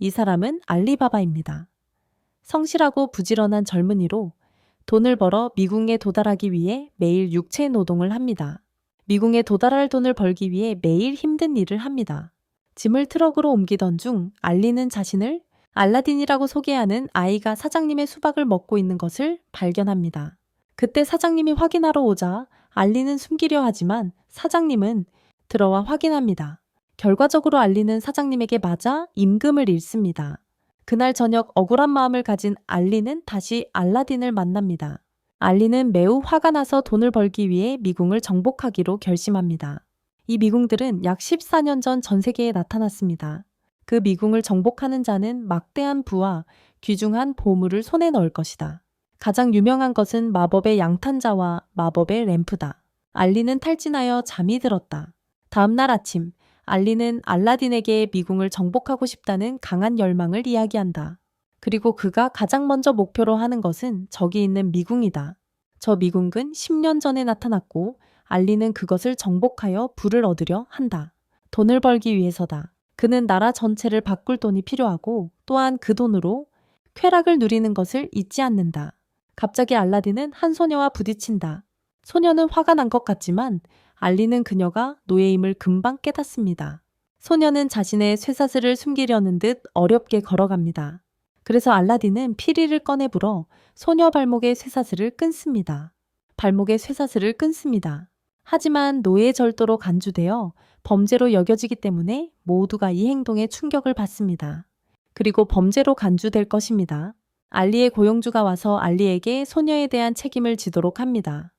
이 사람은 알리바바입니다. 성실하고 부지런한 젊은이로 돈을 벌어 미궁에 도달하기 위해 매일 육체 노동을 합니다. 미궁에 도달할 돈을 벌기 위해 매일 힘든 일을 합니다. 짐을 트럭으로 옮기던 중 알리는 자신을 알라딘이라고 소개하는 아이가 사장님의 수박을 먹고 있는 것을 발견합니다. 그때 사장님이 확인하러 오자 알리는 숨기려 하지만 사장님은 들어와 확인합니다. 결과적으로 알리는 사장님에게 맞아 임금을 잃습니다. 그날 저녁 억울한 마음을 가진 알리는 다시 알라딘을 만납니다. 알리는 매우 화가 나서 돈을 벌기 위해 미궁을 정복하기로 결심합니다. 이 미궁들은 약 14년 전 전 세계에 나타났습니다. 그 미궁을 정복하는 자는 막대한 부와 귀중한 보물을 손에 넣을 것이다. 가장 유명한 것은 마법의 양탄자와 마법의 램프다. 알리는 탈진하여 잠이 들었다. 다음 날 아침, 알리는 알라딘에게 미궁을 정복하고 싶다는 강한 열망을 이야기한다. 그리고 그가 가장 먼저 목표로 하는 것은 저기 있는 미궁이다. 저 미궁은 10년 전에 나타났고 알리는 그것을 정복하여 부를 얻으려 한다. 돈을 벌기 위해서다. 그는 나라 전체를 바꿀 돈이 필요하고 또한 그 돈으로 쾌락을 누리는 것을 잊지 않는다. 갑자기 알라딘은 한 소녀와 부딪힌다. 소녀는 화가 난 것 같지만 알리는 그녀가 노예임을 금방 깨닫습니다. 소녀는 자신의 쇠사슬을 숨기려는 듯 어렵게 걸어갑니다. 그래서 알라딘은 피리를 꺼내 불어 소녀 발목의 쇠사슬을 끊습니다. 발목의 쇠사슬을 끊습니다. 하지만 노예 절도로 간주되어 범죄로 여겨지기 때문에 모두가 이 행동에 충격을 받습니다. 그리고 범죄로 간주될 것입니다. 알리의 고용주가 와서 알리에게 소녀에 대한 책임을 지도록 합니다.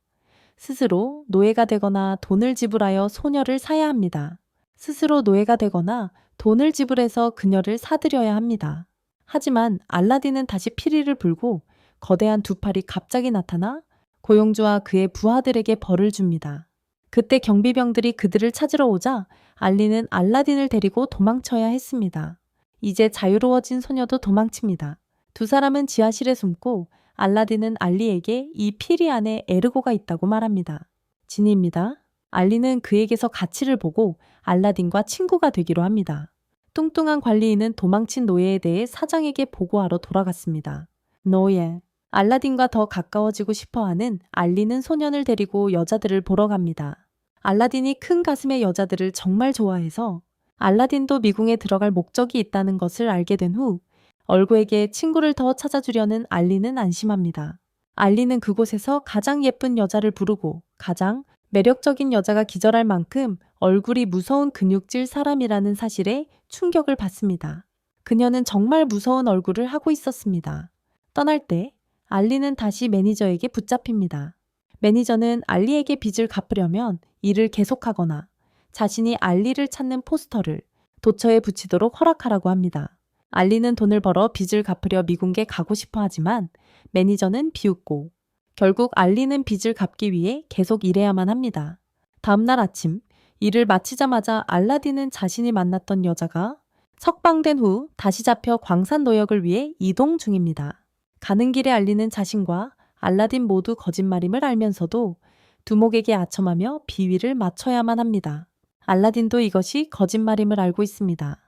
스스로 노예가 되거나 돈을 지불하여 소녀를 사야 합니다. 스스로 노예가 되거나 돈을 지불해서 그녀를 사들여야 합니다. 하지만 알라딘은 다시 피리를 불고 거대한 두 팔이 갑자기 나타나 고용주와 그의 부하들에게 벌을 줍니다. 그때 경비병들이 그들을 찾으러 오자 알리는 알라딘을 데리고 도망쳐야 했습니다. 이제 자유로워진 소녀도 도망칩니다. 두 사람은 지하실에 숨고 알라딘은 알리에게 이 피리 안에 에르고가 있다고 말합니다. 진이입니다. 알리는 그에게서 가치를 보고 알라딘과 친구가 되기로 합니다. 뚱뚱한 관리인은 도망친 노예에 대해 사장에게 보고하러 돌아갔습니다. 노예. 알라딘과 더 가까워지고 싶어하는 알리는 소년을 데리고 여자들을 보러 갑니다. 알라딘이 큰 가슴의 여자들을 정말 좋아해서 알라딘도 미궁에 들어갈 목적이 있다는 것을 알게 된 후 얼굴에게 친구를 더 찾아주려는 알리는 안심합니다. 알리는 그곳에서 가장 예쁜 여자를 부르고 가장 매력적인 여자가 기절할 만큼 얼굴이 무서운 근육질 사람이라는 사실에 충격을 받습니다. 그녀는 정말 무서운 얼굴을 하고 있었습니다. 떠날 때 알리는 다시 매니저에게 붙잡힙니다. 매니저는 알리에게 빚을 갚으려면 일을 계속하거나 자신이 알리를 찾는 포스터를 도처에 붙이도록 허락하라고 합니다. 알리는 돈을 벌어 빚을 갚으려 미궁에 가고 싶어 하지만 매니저는 비웃고 결국 알리는 빚을 갚기 위해 계속 일해야만 합니다. 다음날 아침 일을 마치자마자 알라딘은 자신이 만났던 여자가 석방된 후 다시 잡혀 광산 노역을 위해 이동 중입니다. 가는 길에 알리는 자신과 알라딘 모두 거짓말임을 알면서도 두목에게 아첨하며 비위를 맞춰야만 합니다. 알라딘도 이것이 거짓말임을 알고 있습니다.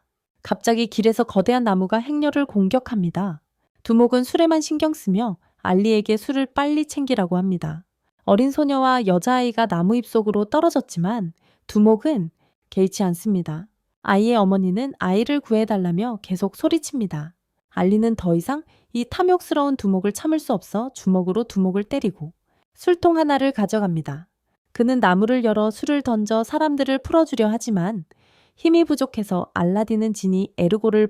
갑자기 길에서 거대한 나무가 행렬을 공격합니다. 두목은 술에만 신경 쓰며 알리에게 술을 빨리 챙기라고 합니다. 어린 소녀와 여자아이가 나무 잎속으로 떨어졌지만 두목은 개의치 않습니다. 아이의 어머니는 아이를 구해달라며 계속 소리칩니다. 알리는 더 이상 이 탐욕스러운 두목을 참을 수 없어 주먹으로 두목을 때리고 술통 하나를 가져갑니다. 그는 나무를 열어 술을 던져 사람들을 풀어주려 하지만 힘이 부족해서 알라딘은 진이 에르고를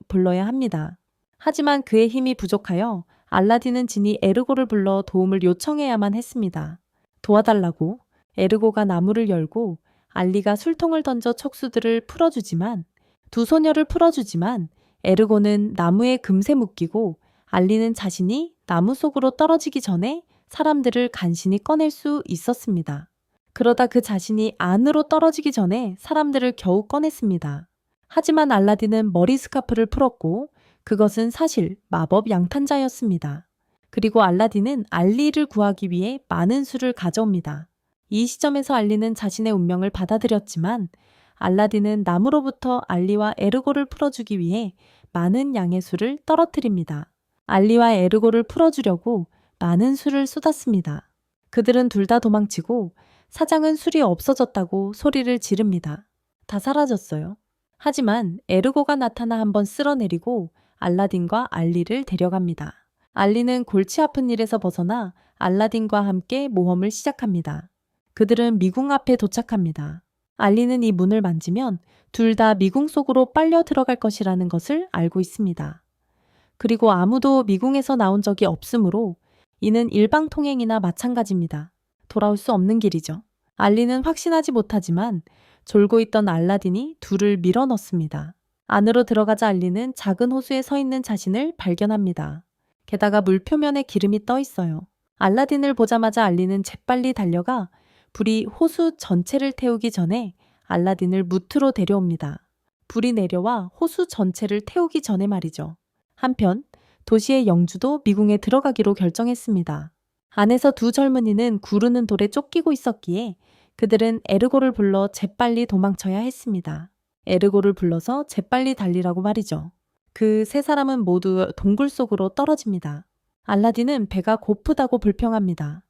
불러야 합니다. 하지만 그의 힘이 부족하여 알라딘은 진이 에르고를 불러 도움을 요청해야만 했습니다. 도와달라고 에르고가 나무를 열고 알리가 술통을 던져 척수들을 풀어주지만 두 소녀를 풀어주지만 에르고는 나무에 금세 묶이고 알리는 자신이 나무 속으로 떨어지기 전에 사람들을 간신히 꺼낼 수 있었습니다. 그러다 그 자신이 안으로 떨어지기 전에 사람들을 겨우 꺼냈습니다. 하지만 알라딘은 머리 스카프를 풀었고 그것은 사실 마법 양탄자였습니다. 그리고 알라딘은 알리를 구하기 위해 많은 술을 가져옵니다. 이 시점에서 알리는 자신의 운명을 받아들였지만 알라딘은 나무로부터 알리와 에르고를 풀어주기 위해 많은 양의 술을 떨어뜨립니다. 알리와 에르고를 풀어주려고 많은 술을 쏟았습니다. 그들은 둘 다 도망치고 사장은 술이 없어졌다고 소리를 지릅니다. 다 사라졌어요. 하지만 에르고가 나타나 한번 쓸어내리고 알라딘과 알리를 데려갑니다. 알리는 골치 아픈 일에서 벗어나 알라딘과 함께 모험을 시작합니다. 그들은 미궁 앞에 도착합니다. 알리는 이 문을 만지면 둘 다 미궁 속으로 빨려 들어갈 것이라는 것을 알고 있습니다. 그리고 아무도 미궁에서 나온 적이 없으므로 이는 일방통행이나 마찬가지입니다. 돌아올 수 없는 길이죠. 알리는 확신하지 못하지만 졸고 있던 알라딘이 둘을 밀어넣습니다. 안으로 들어가자 알리는 작은 호수에 서 있는 자신을 발견합니다. 게다가 물 표면에 기름이 떠 있어요. 알라딘을 보자마자 알리는 재빨리 달려가 불이 호수 전체를 태우기 전에 알라딘을 무트로 데려옵니다. 불이 내려와 호수 전체를 태우기 전에 말이죠. 한편 도시의 영주도 미궁에 들어가기로 결정했습니다. 안에서 두 젊은이는 구르는 돌에 쫓기고 있었기에 그들은 에르고를 불러 재빨리 도망쳐야 했습니다. 에르고를 불러서 재빨리 달리라고 말이죠. 그 세 사람은 모두 동굴 속으로 떨어집니다. 알라딘은 배가 고프다고 불평합니다.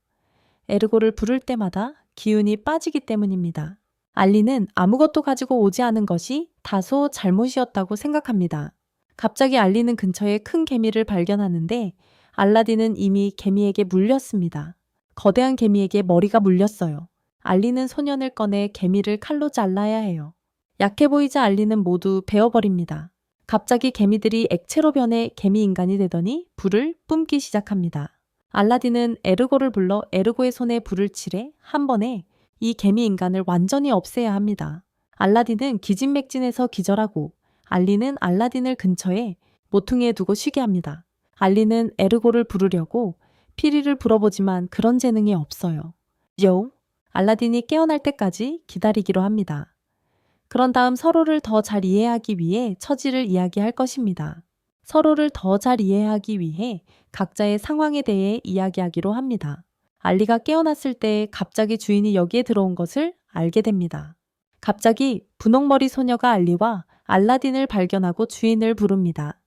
에르고를 부를 때마다 기운이 빠지기 때문입니다. 알리는 아무것도 가지고 오지 않은 것이 다소 잘못이었다고 생각합니다. 갑자기 알리는 근처에 큰 개미를 발견하는데 알라딘은 이미 개미에게 물렸습니다. 거대한 개미에게 머리가 물렸어요. 알리는 소년을 꺼내 개미를 칼로 잘라야 해요. 약해 보이자 알리는 모두 베어버립니다. 갑자기 개미들이 액체로 변해 개미 인간이 되더니 불을 뿜기 시작합니다. 알라딘은 에르고를 불러 에르고의 손에 불을 칠해 한 번에 이 개미 인간을 완전히 없애야 합니다. 알라딘은 기진맥진해서 기절하고 알리는 알라딘을 근처에 모퉁이에 두고 쉬게 합니다. 알리는 에르고를 부르려고 피리를 불어보지만 그런 재능이 없어요. 요! 알라딘이 깨어날 때까지 기다리기로 합니다. 그런 다음 서로를 더 잘 이해하기 위해 처지를 이야기할 것입니다. 서로를 더 잘 이해하기 위해 각자의 상황에 대해 이야기하기로 합니다. 알리가 깨어났을 때 갑자기 주인이 여기에 들어온 것을 알게 됩니다. 갑자기 분홍머리 소녀가 알리와 알라딘을 발견하고 주인을 부릅니다.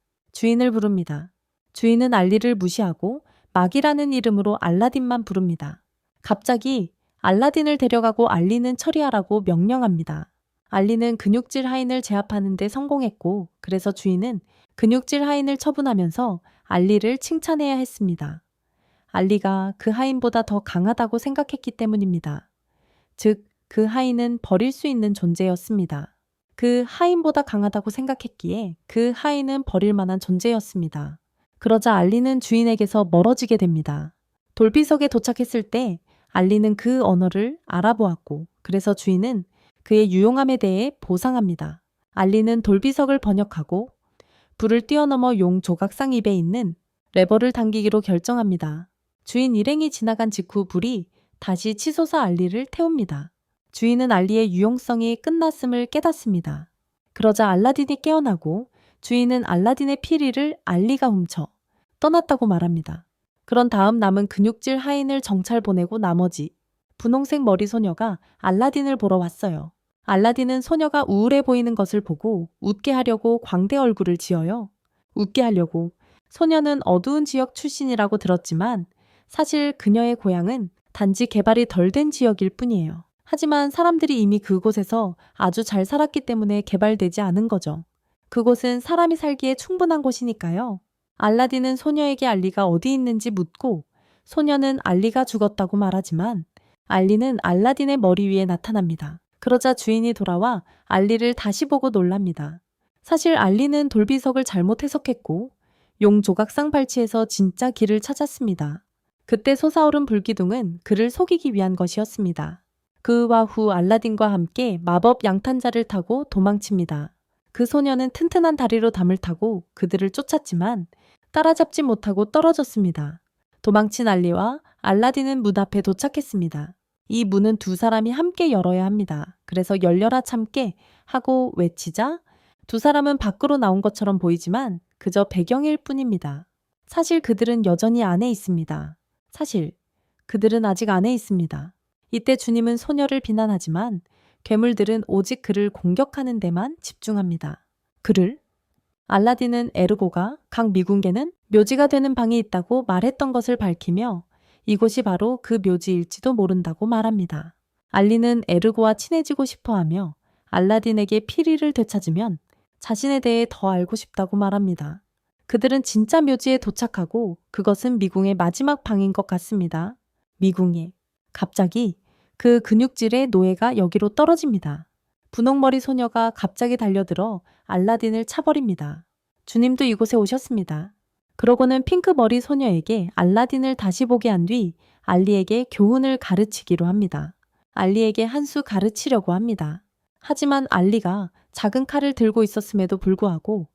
주인은 알리를 무시하고 막이라는 이름으로 알라딘만 부릅니다. 갑자기 알라딘을 데려가고 알리는 처리하라고 명령합니다. 알리는 근육질 하인을 제압하는 데 성공했고 그래서 주인은 근육질 하인을 처분하면서 알리를 칭찬해야 했습니다. 알리가 그 하인보다 더 강하다고 생각했기 때문입니다. 즉, 그 하인은 버릴 수 있는 존재였습니다. 그 하인보다 강하다고 생각했기에 그 하인은 버릴 만한 존재였습니다. 그러자 알리는 주인에게서 멀어지게 됩니다. 돌비석에 도착했을 때 알리는 그 언어를 알아보았고 그래서 주인은 그의 유용함에 대해 보상합니다. 알리는 돌비석을 번역하고 불을 뛰어넘어 용 조각상 입에 있는 레버를 당기기로 결정합니다. 주인 일행이 지나간 직후 불이 다시 치솟아 알리를 태웁니다. 주인은 알리의 유용성이 끝났음을 깨닫습니다. 그러자 알라딘이 깨어나고 주인은 알라딘의 피리를 알리가 훔쳐 떠났다고 말합니다. 그런 다음 남은 근육질 하인을 정찰 보내고 나머지 분홍색 머리 소녀가 알라딘을 보러 왔어요. 알라딘은 소녀가 우울해 보이는 것을 보고 웃게 하려고 광대 얼굴을 지어요. 웃게 하려고. 소녀는 어두운 지역 출신이라고 들었지만 사실 그녀의 고향은 단지 개발이 덜 된 지역일 뿐이에요. 하지만 사람들이 이미 그곳에서 아주 잘 살았기 때문에 개발되지 않은 거죠. 그곳은 사람이 살기에 충분한 곳이니까요. 알라딘은 소녀에게 알리가 어디 있는지 묻고 소녀는 알리가 죽었다고 말하지만 알리는 알라딘의 머리 위에 나타납니다. 그러자 주인이 돌아와 알리를 다시 보고 놀랍니다. 사실 알리는 돌비석을 잘못 해석했고 용 조각상 발치에서 진짜 길을 찾았습니다. 그때 솟아오른 불기둥은 그를 속이기 위한 것이었습니다. 그와 후 알라딘과 함께 마법 양탄자를 타고 도망칩니다. 그 소녀는 튼튼한 다리로 담을 타고 그들을 쫓았지만 따라잡지 못하고 떨어졌습니다. 도망친 알리와 알라딘은 문 앞에 도착했습니다. 이 문은 두 사람이 함께 열어야 합니다. 그래서 열려라 참깨 하고 외치자 두 사람은 밖으로 나온 것처럼 보이지만 그저 배경일 뿐입니다. 사실 그들은 여전히 안에 있습니다. 이때 주님은 소녀를 비난하지만 괴물들은 오직 그를 공격하는 데만 집중합니다. 그를? 알라딘은 에르고가 각 미궁계는 묘지가 되는 방이 있다고 말했던 것을 밝히며 이곳이 바로 그 묘지일지도 모른다고 말합니다. 알리는 에르고와 친해지고 싶어하며 알라딘에게 피리를 되찾으면 자신에 대해 더 알고 싶다고 말합니다. 그들은 진짜 묘지에 도착하고 그것은 미궁의 마지막 방인 것 같습니다. 미궁에 갑자기 그 근육질의 노예가 여기로 떨어집니다. 분홍머리 소녀가 갑자기 달려들어 알라딘을 차버립니다. 주님도 이곳에 오셨습니다. 그러고는 핑크머리 소녀에게 알라딘을 다시 보게 한 뒤 알리에게 교훈을 가르치기로 합니다. 알리에게 한 수 가르치려고 합니다. 하지만 알리가 작은 칼을 들고 있었음에도 불구하고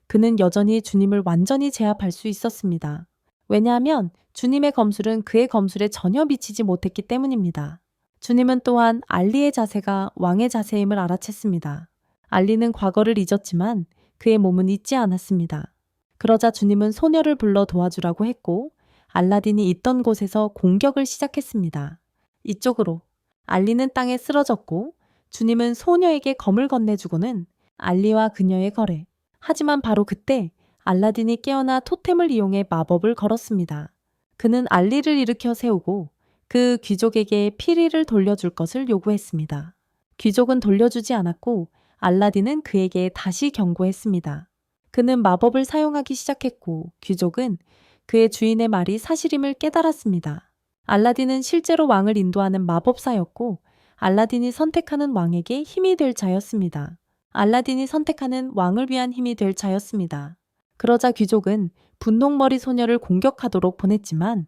그는 여전히 주님을 완전히 제압할 수 있었습니다. 왜냐하면 주님의 검술은 그의 검술에 전혀 미치지 못했기 때문입니다. 주님은 또한 알리의 자세가 왕의 자세임을 알아챘습니다. 알리는 과거를 잊었지만 그의 몸은 잊지 않았습니다. 그러자 주님은 소녀를 불러 도와주라고 했고 알라딘이 있던 곳에서 공격을 시작했습니다. 이쪽으로 알리는 땅에 쓰러졌고 주님은 소녀에게 검을 건네주고는 알리와 그녀의 거래. 하지만 바로 그때 알라딘이 깨어나 토템을 이용해 마법을 걸었습니다. 그는 알리를 일으켜 세우고 그 귀족에게 피리를 돌려줄 것을 요구했습니다. 귀족은 돌려주지 않았고 알라딘은 그에게 다시 경고했습니다. 그는 마법을 사용하기 시작했고 귀족은 그의 주인의 말이 사실임을 깨달았습니다. 알라딘은 실제로 왕을 인도하는 마법사였고 알라딘이 선택하는 왕에게 힘이 될 자였습니다. 알라딘이 선택하는 왕을 위한 힘이 될 자였습니다. 그러자 귀족은 분홍머리 소녀를 공격하도록 보냈지만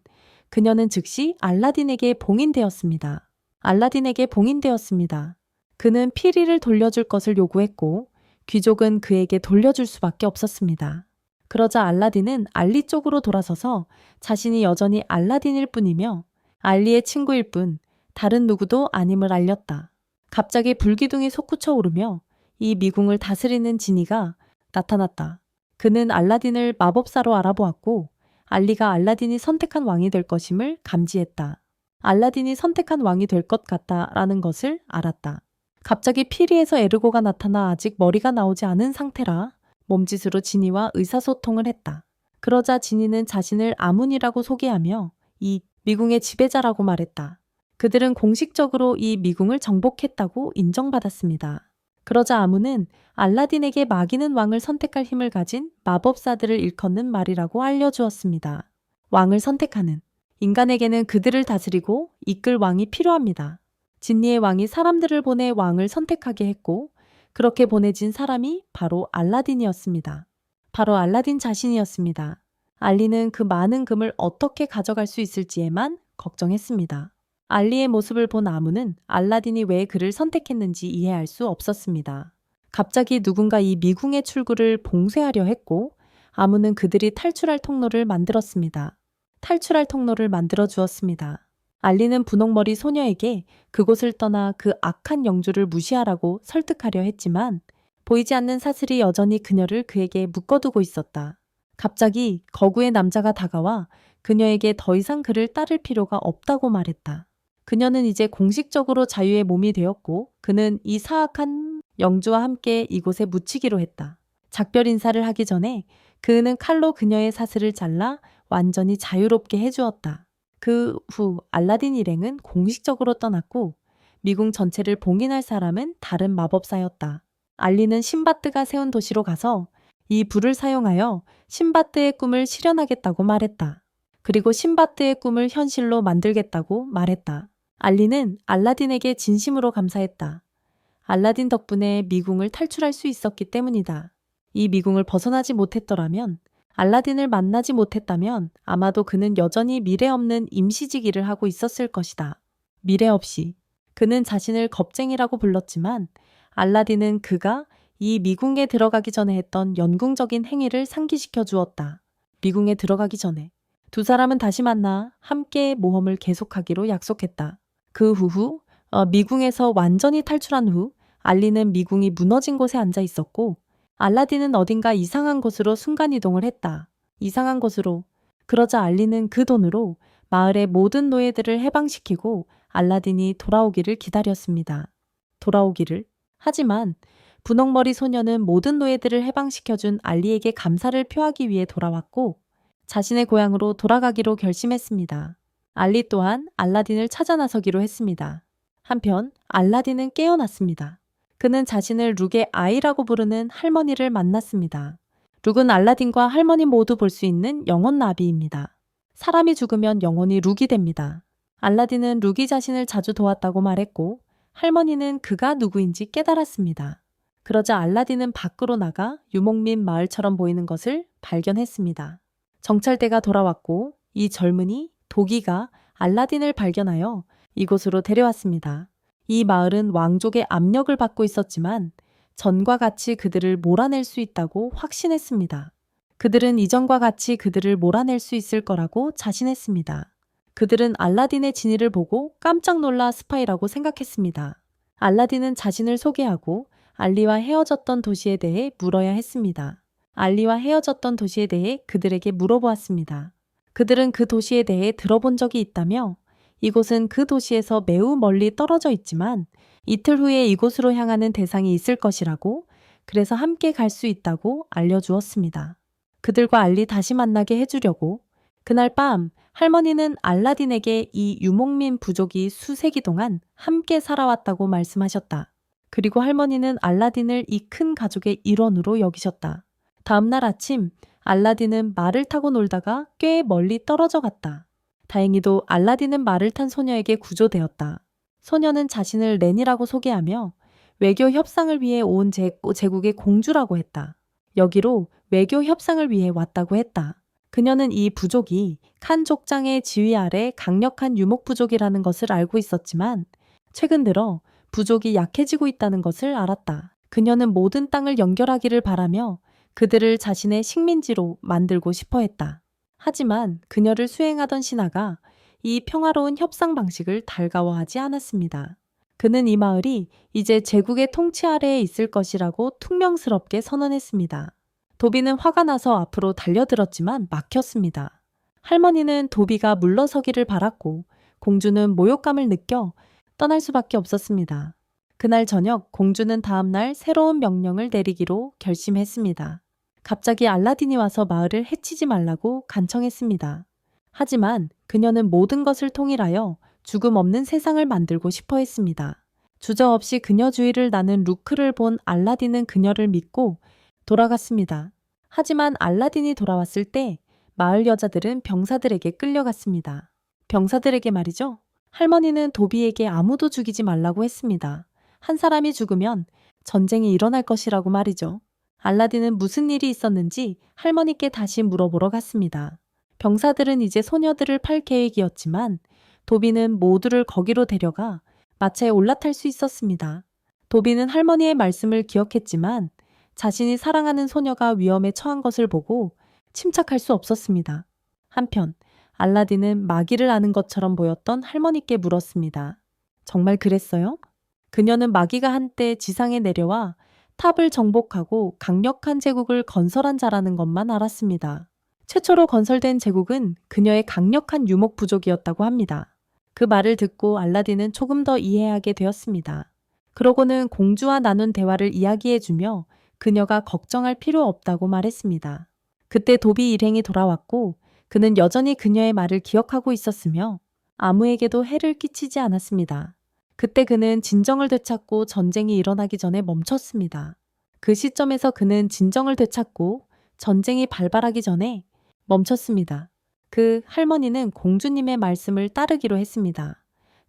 그녀는 즉시 알라딘에게 봉인되었습니다. 알라딘에게 봉인되었습니다. 그는 피리를 돌려줄 것을 요구했고 귀족은 그에게 돌려줄 수밖에 없었습니다. 그러자 알라딘은 알리 쪽으로 돌아서서 자신이 여전히 알라딘일 뿐이며 알리의 친구일 뿐 다른 누구도 아님을 알렸다. 갑자기 불기둥이 솟구쳐 오르며 이 미궁을 다스리는 지니가 나타났다. 그는 알라딘을 마법사로 알아보았고 알리가 알라딘이 선택한 왕이 될 것임을 감지했다. 알라딘이 선택한 왕이 될 것 같다라는 것을 알았다. 갑자기 피리에서 에르고가 나타나 아직 머리가 나오지 않은 상태라 몸짓으로 지니와 의사소통을 했다. 그러자 지니는 자신을 아문이라고 소개하며 이 미궁의 지배자라고 말했다. 그들은 공식적으로 이 미궁을 정복했다고 인정받았습니다. 그러자 아문은 알라딘에게 마귀는 왕을 선택할 힘을 가진 마법사들을 일컫는 말이라고 알려주었습니다. 왕을 선택하는 인간에게는 그들을 다스리고 이끌 왕이 필요합니다. 진리의 왕이 사람들을 보내 왕을 선택하게 했고 그렇게 보내진 사람이 바로 알라딘이었습니다. 바로 알라딘 자신이었습니다. 알리는 그 많은 금을 어떻게 가져갈 수 있을지에만 걱정했습니다. 알리의 모습을 본 아문은 알라딘이 왜 그를 선택했는지 이해할 수 없었습니다. 갑자기 누군가 이 미궁의 출구를 봉쇄하려 했고 아문은 그들이 탈출할 통로를 만들었습니다. 탈출할 통로를 만들어 주었습니다. 알리는 분홍머리 소녀에게 그곳을 떠나 그 악한 영주를 무시하라고 설득하려 했지만 보이지 않는 사슬이 여전히 그녀를 그에게 묶어두고 있었다. 갑자기 거구의 남자가 다가와 그녀에게 더 이상 그를 따를 필요가 없다고 말했다. 그녀는 이제 공식적으로 자유의 몸이 되었고 그는 이 사악한 영주와 함께 이곳에 묻히기로 했다. 작별 인사를 하기 전에 그는 칼로 그녀의 사슬을 잘라 완전히 자유롭게 해주었다. 그 후 알라딘 일행은 공식적으로 떠났고 미궁 전체를 봉인할 사람은 다른 마법사였다. 알리는 신바뜨가 세운 도시로 가서 이 불을 사용하여 신바뜨의 꿈을 실현하겠다고 말했다. 그리고 신바뜨의 꿈을 현실로 만들겠다고 말했다. 알리는 알라딘에게 진심으로 감사했다. 알라딘 덕분에 미궁을 탈출할 수 있었기 때문이다. 이 미궁을 벗어나지 못했더라면 알라딘을 만나지 못했다면 아마도 그는 여전히 미래 없는 임시직일을 하고 있었을 것이다. 미래 없이. 그는 자신을 겁쟁이라고 불렀지만 알라딘은 그가 이 미궁에 들어가기 전에 했던 연궁적인 행위를 상기시켜 주었다. 미궁에 들어가기 전에 두 사람은 다시 만나 함께 모험을 계속하기로 약속했다. 그 후 미궁에서 완전히 탈출한 후 알리는 미궁이 무너진 곳에 앉아 있었고 알라딘은 어딘가 이상한 곳으로 순간이동을 했다. 이상한 곳으로. 그러자 알리는 그 돈으로 마을의 모든 노예들을 해방시키고 알라딘이 돌아오기를 기다렸습니다. 돌아오기를. 하지만 분홍머리 소녀는 모든 노예들을 해방시켜준 알리에게 감사를 표하기 위해 돌아왔고 자신의 고향으로 돌아가기로 결심했습니다. 알리 또한 알라딘을 찾아 나서기로 했습니다. 한편 알라딘은 깨어났습니다. 그는 자신을 룩의 아이라고 부르는 할머니를 만났습니다. 룩은 알라딘과 할머니 모두 볼 수 있는 영혼 나비입니다. 사람이 죽으면 영혼이 룩이 됩니다. 알라딘은 룩이 자신을 자주 도왔다고 말했고 할머니는 그가 누구인지 깨달았습니다. 그러자 알라딘은 밖으로 나가 유목민 마을처럼 보이는 것을 발견했습니다. 정찰대가 돌아왔고 이 젊은이 도기가 알라딘을 발견하여 이곳으로 데려왔습니다. 이 마을은 왕족의 압력을 받고 있었지만 전과 같이 그들을 몰아낼 수 있다고 확신했습니다. 그들은 이전과 같이 그들을 몰아낼 수 있을 거라고 자신했습니다. 그들은 알라딘의 진위를 보고 깜짝 놀라 스파이라고 생각했습니다. 알라딘은 자신을 소개하고 알리와 헤어졌던 도시에 대해 물어야 했습니다. 알리와 헤어졌던 도시에 대해 그들에게 물어보았습니다. 그들은 그 도시에 대해 들어본 적이 있다며 이곳은 그 도시에서 매우 멀리 떨어져 있지만 이틀 후에 이곳으로 향하는 대상이 있을 것이라고 그래서 함께 갈 수 있다고 알려주었습니다. 그들과 알리 다시 만나게 해주려고 그날 밤 할머니는 알라딘에게 이 유목민 부족이 수세기 동안 함께 살아왔다고 말씀하셨다. 그리고 할머니는 알라딘을 이 큰 가족의 일원으로 여기셨다. 다음날 아침 알라딘은 말을 타고 놀다가 꽤 멀리 떨어져 갔다. 다행히도 알라딘은 말을 탄 소녀에게 구조되었다. 소녀는 자신을 렌이라고 소개하며 외교 협상을 위해 온 제국의 공주라고 했다. 여기로 외교 협상을 위해 왔다고 했다. 그녀는 이 부족이 칸 족장의 지휘 아래 강력한 유목 부족이라는 것을 알고 있었지만 최근 들어 부족이 약해지고 있다는 것을 알았다. 그녀는 모든 땅을 연결하기를 바라며 그들을 자신의 식민지로 만들고 싶어 했다. 하지만 그녀를 수행하던 신하가 이 평화로운 협상 방식을 달가워하지 않았습니다. 그는 이 마을이 이제 제국의 통치 아래에 있을 것이라고 퉁명스럽게 선언했습니다. 도비는 화가 나서 앞으로 달려들었지만 막혔습니다. 할머니는 도비가 물러서기를 바랐고 공주는 모욕감을 느껴 떠날 수밖에 없었습니다. 그날 저녁 공주는 다음날 새로운 명령을 내리기로 결심했습니다. 갑자기 알라딘이 와서 마을을 해치지 말라고 간청했습니다. 하지만 그녀는 모든 것을 통일하여 죽음 없는 세상을 만들고 싶어 했습니다. 주저없이 그녀 주위를 나는 루크를 본 알라딘은 그녀를 믿고 돌아갔습니다. 하지만 알라딘이 돌아왔을 때 마을 여자들은 병사들에게 끌려갔습니다. 병사들에게 말이죠. 할머니는 도비에게 아무도 죽이지 말라고 했습니다. 한 사람이 죽으면 전쟁이 일어날 것이라고 말이죠. 알라딘은 무슨 일이 있었는지 할머니께 다시 물어보러 갔습니다. 병사들은 이제 소녀들을 팔 계획이었지만 도비는 모두를 거기로 데려가 마차에 올라탈 수 있었습니다. 도비는 할머니의 말씀을 기억했지만 자신이 사랑하는 소녀가 위험에 처한 것을 보고 침착할 수 없었습니다. 한편 알라딘은 마귀를 아는 것처럼 보였던 할머니께 물었습니다. 정말 그랬어요? 그녀는 마귀가 한때 지상에 내려와 탑을 정복하고 강력한 제국을 건설한 자라는 것만 알았습니다. 최초로 건설된 제국은 그녀의 강력한 유목 부족이었다고 합니다. 그 말을 듣고 알라딘은 조금 더 이해하게 되었습니다. 그러고는 공주와 나눈 대화를 이야기해주며 그녀가 걱정할 필요 없다고 말했습니다. 그때 도비 일행이 돌아왔고 그는 여전히 그녀의 말을 기억하고 있었으며 아무에게도 해를 끼치지 않았습니다. 그때 그는 진정을 되찾고 전쟁이 일어나기 전에 멈췄습니다. 그 시점에서 그는 진정을 되찾고 전쟁이 발발하기 전에 멈췄습니다. 그 할머니는 공주님의 말씀을 따르기로 했습니다.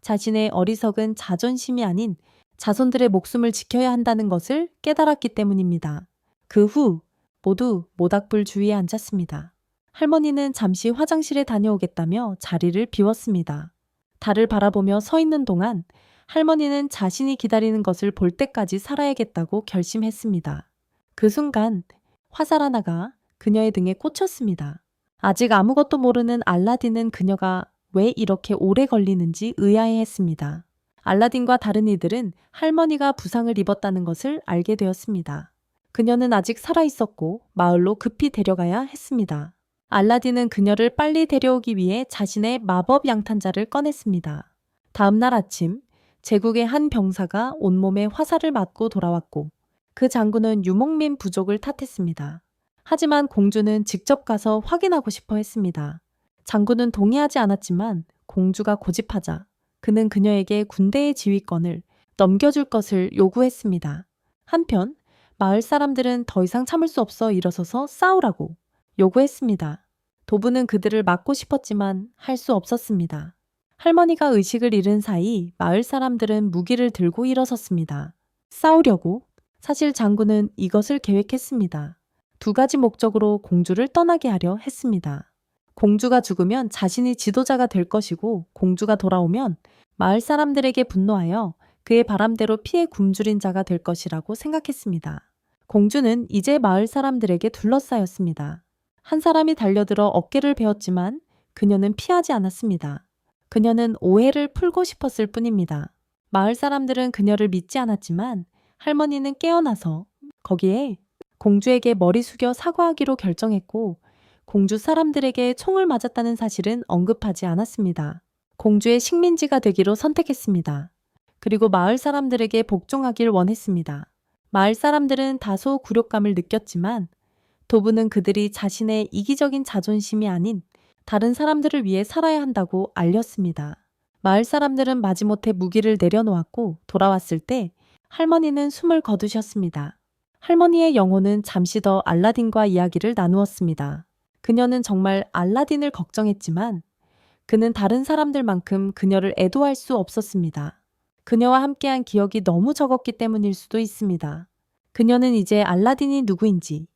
자신의 어리석은 자존심이 아닌 자손들의 목숨을 지켜야 한다는 것을 깨달았기 때문입니다. 그 후 모두 모닥불 주위에 앉았습니다. 할머니는 잠시 화장실에 다녀오겠다며 자리를 비웠습니다. 달을 바라보며 서 있는 동안 할머니는 자신이 기다리는 것을 볼 때까지 살아야겠다고 결심했습니다. 그 순간 화살 하나가 그녀의 등에 꽂혔습니다. 아직 아무것도 모르는 알라딘은 그녀가 왜 이렇게 오래 걸리는지 의아해했습니다. 알라딘과 다른 이들은 할머니가 부상을 입었다는 것을 알게 되었습니다. 그녀는 아직 살아있었고 마을로 급히 데려가야 했습니다. 알라딘은 그녀를 빨리 데려오기 위해 자신의 마법 양탄자를 꺼냈습니다. 다음 날 아침 제국의 한 병사가 온몸에 화살을 맞고 돌아왔고 그 장군은 유목민 부족을 탓했습니다. 하지만 공주는 직접 가서 확인하고 싶어 했습니다. 장군은 동의하지 않았지만 공주가 고집하자 그는 그녀에게 군대의 지휘권을 넘겨줄 것을 요구했습니다. 한편 마을 사람들은 더 이상 참을 수 없어 일어서서 싸우라고 요구했습니다. 도부는 그들을 막고 싶었지만 할 수 없었습니다. 할머니가 의식을 잃은 사이 마을 사람들은 무기를 들고 일어섰습니다. 싸우려고? 사실 장군은 이것을 계획했습니다. 두 가지 목적으로 공주를 떠나게 하려 했습니다. 공주가 죽으면 자신이 지도자가 될 것이고 공주가 돌아오면 마을 사람들에게 분노하여 그의 바람대로 피해 굶주린 자가 될 것이라고 생각했습니다. 공주는 이제 마을 사람들에게 둘러싸였습니다. 한 사람이 달려들어 어깨를 베었지만 그녀는 피하지 않았습니다. 그녀는 오해를 풀고 싶었을 뿐입니다. 마을 사람들은 그녀를 믿지 않았지만 할머니는 깨어나서 거기에 공주에게 머리 숙여 사과하기로 결정했고 공주 사람들에게 총을 맞았다는 사실은 언급하지 않았습니다. 공주의 식민지가 되기로 선택했습니다. 그리고 마을 사람들에게 복종하길 원했습니다. 마을 사람들은 다소 굴욕감을 느꼈지만 도부는 그들이 자신의 이기적인 자존심이 아닌 다른 사람들을 위해 살아야 한다고 알렸습니다. 마을 사람들은 마지못해 무기를 내려놓았고 돌아왔을 때 할머니는 숨을 거두셨습니다. 할머니의 영혼은 잠시 더 알라딘과 이야기를 나누었습니다. 그녀는 정말 알라딘을 걱정했지만 그는 다른 사람들만큼 그녀를 애도할 수 없었습니다. 그녀와 함께한 기억이 너무 적었기 때문일 수도 있습니다. 그녀는 이제 알라딘이 누구인지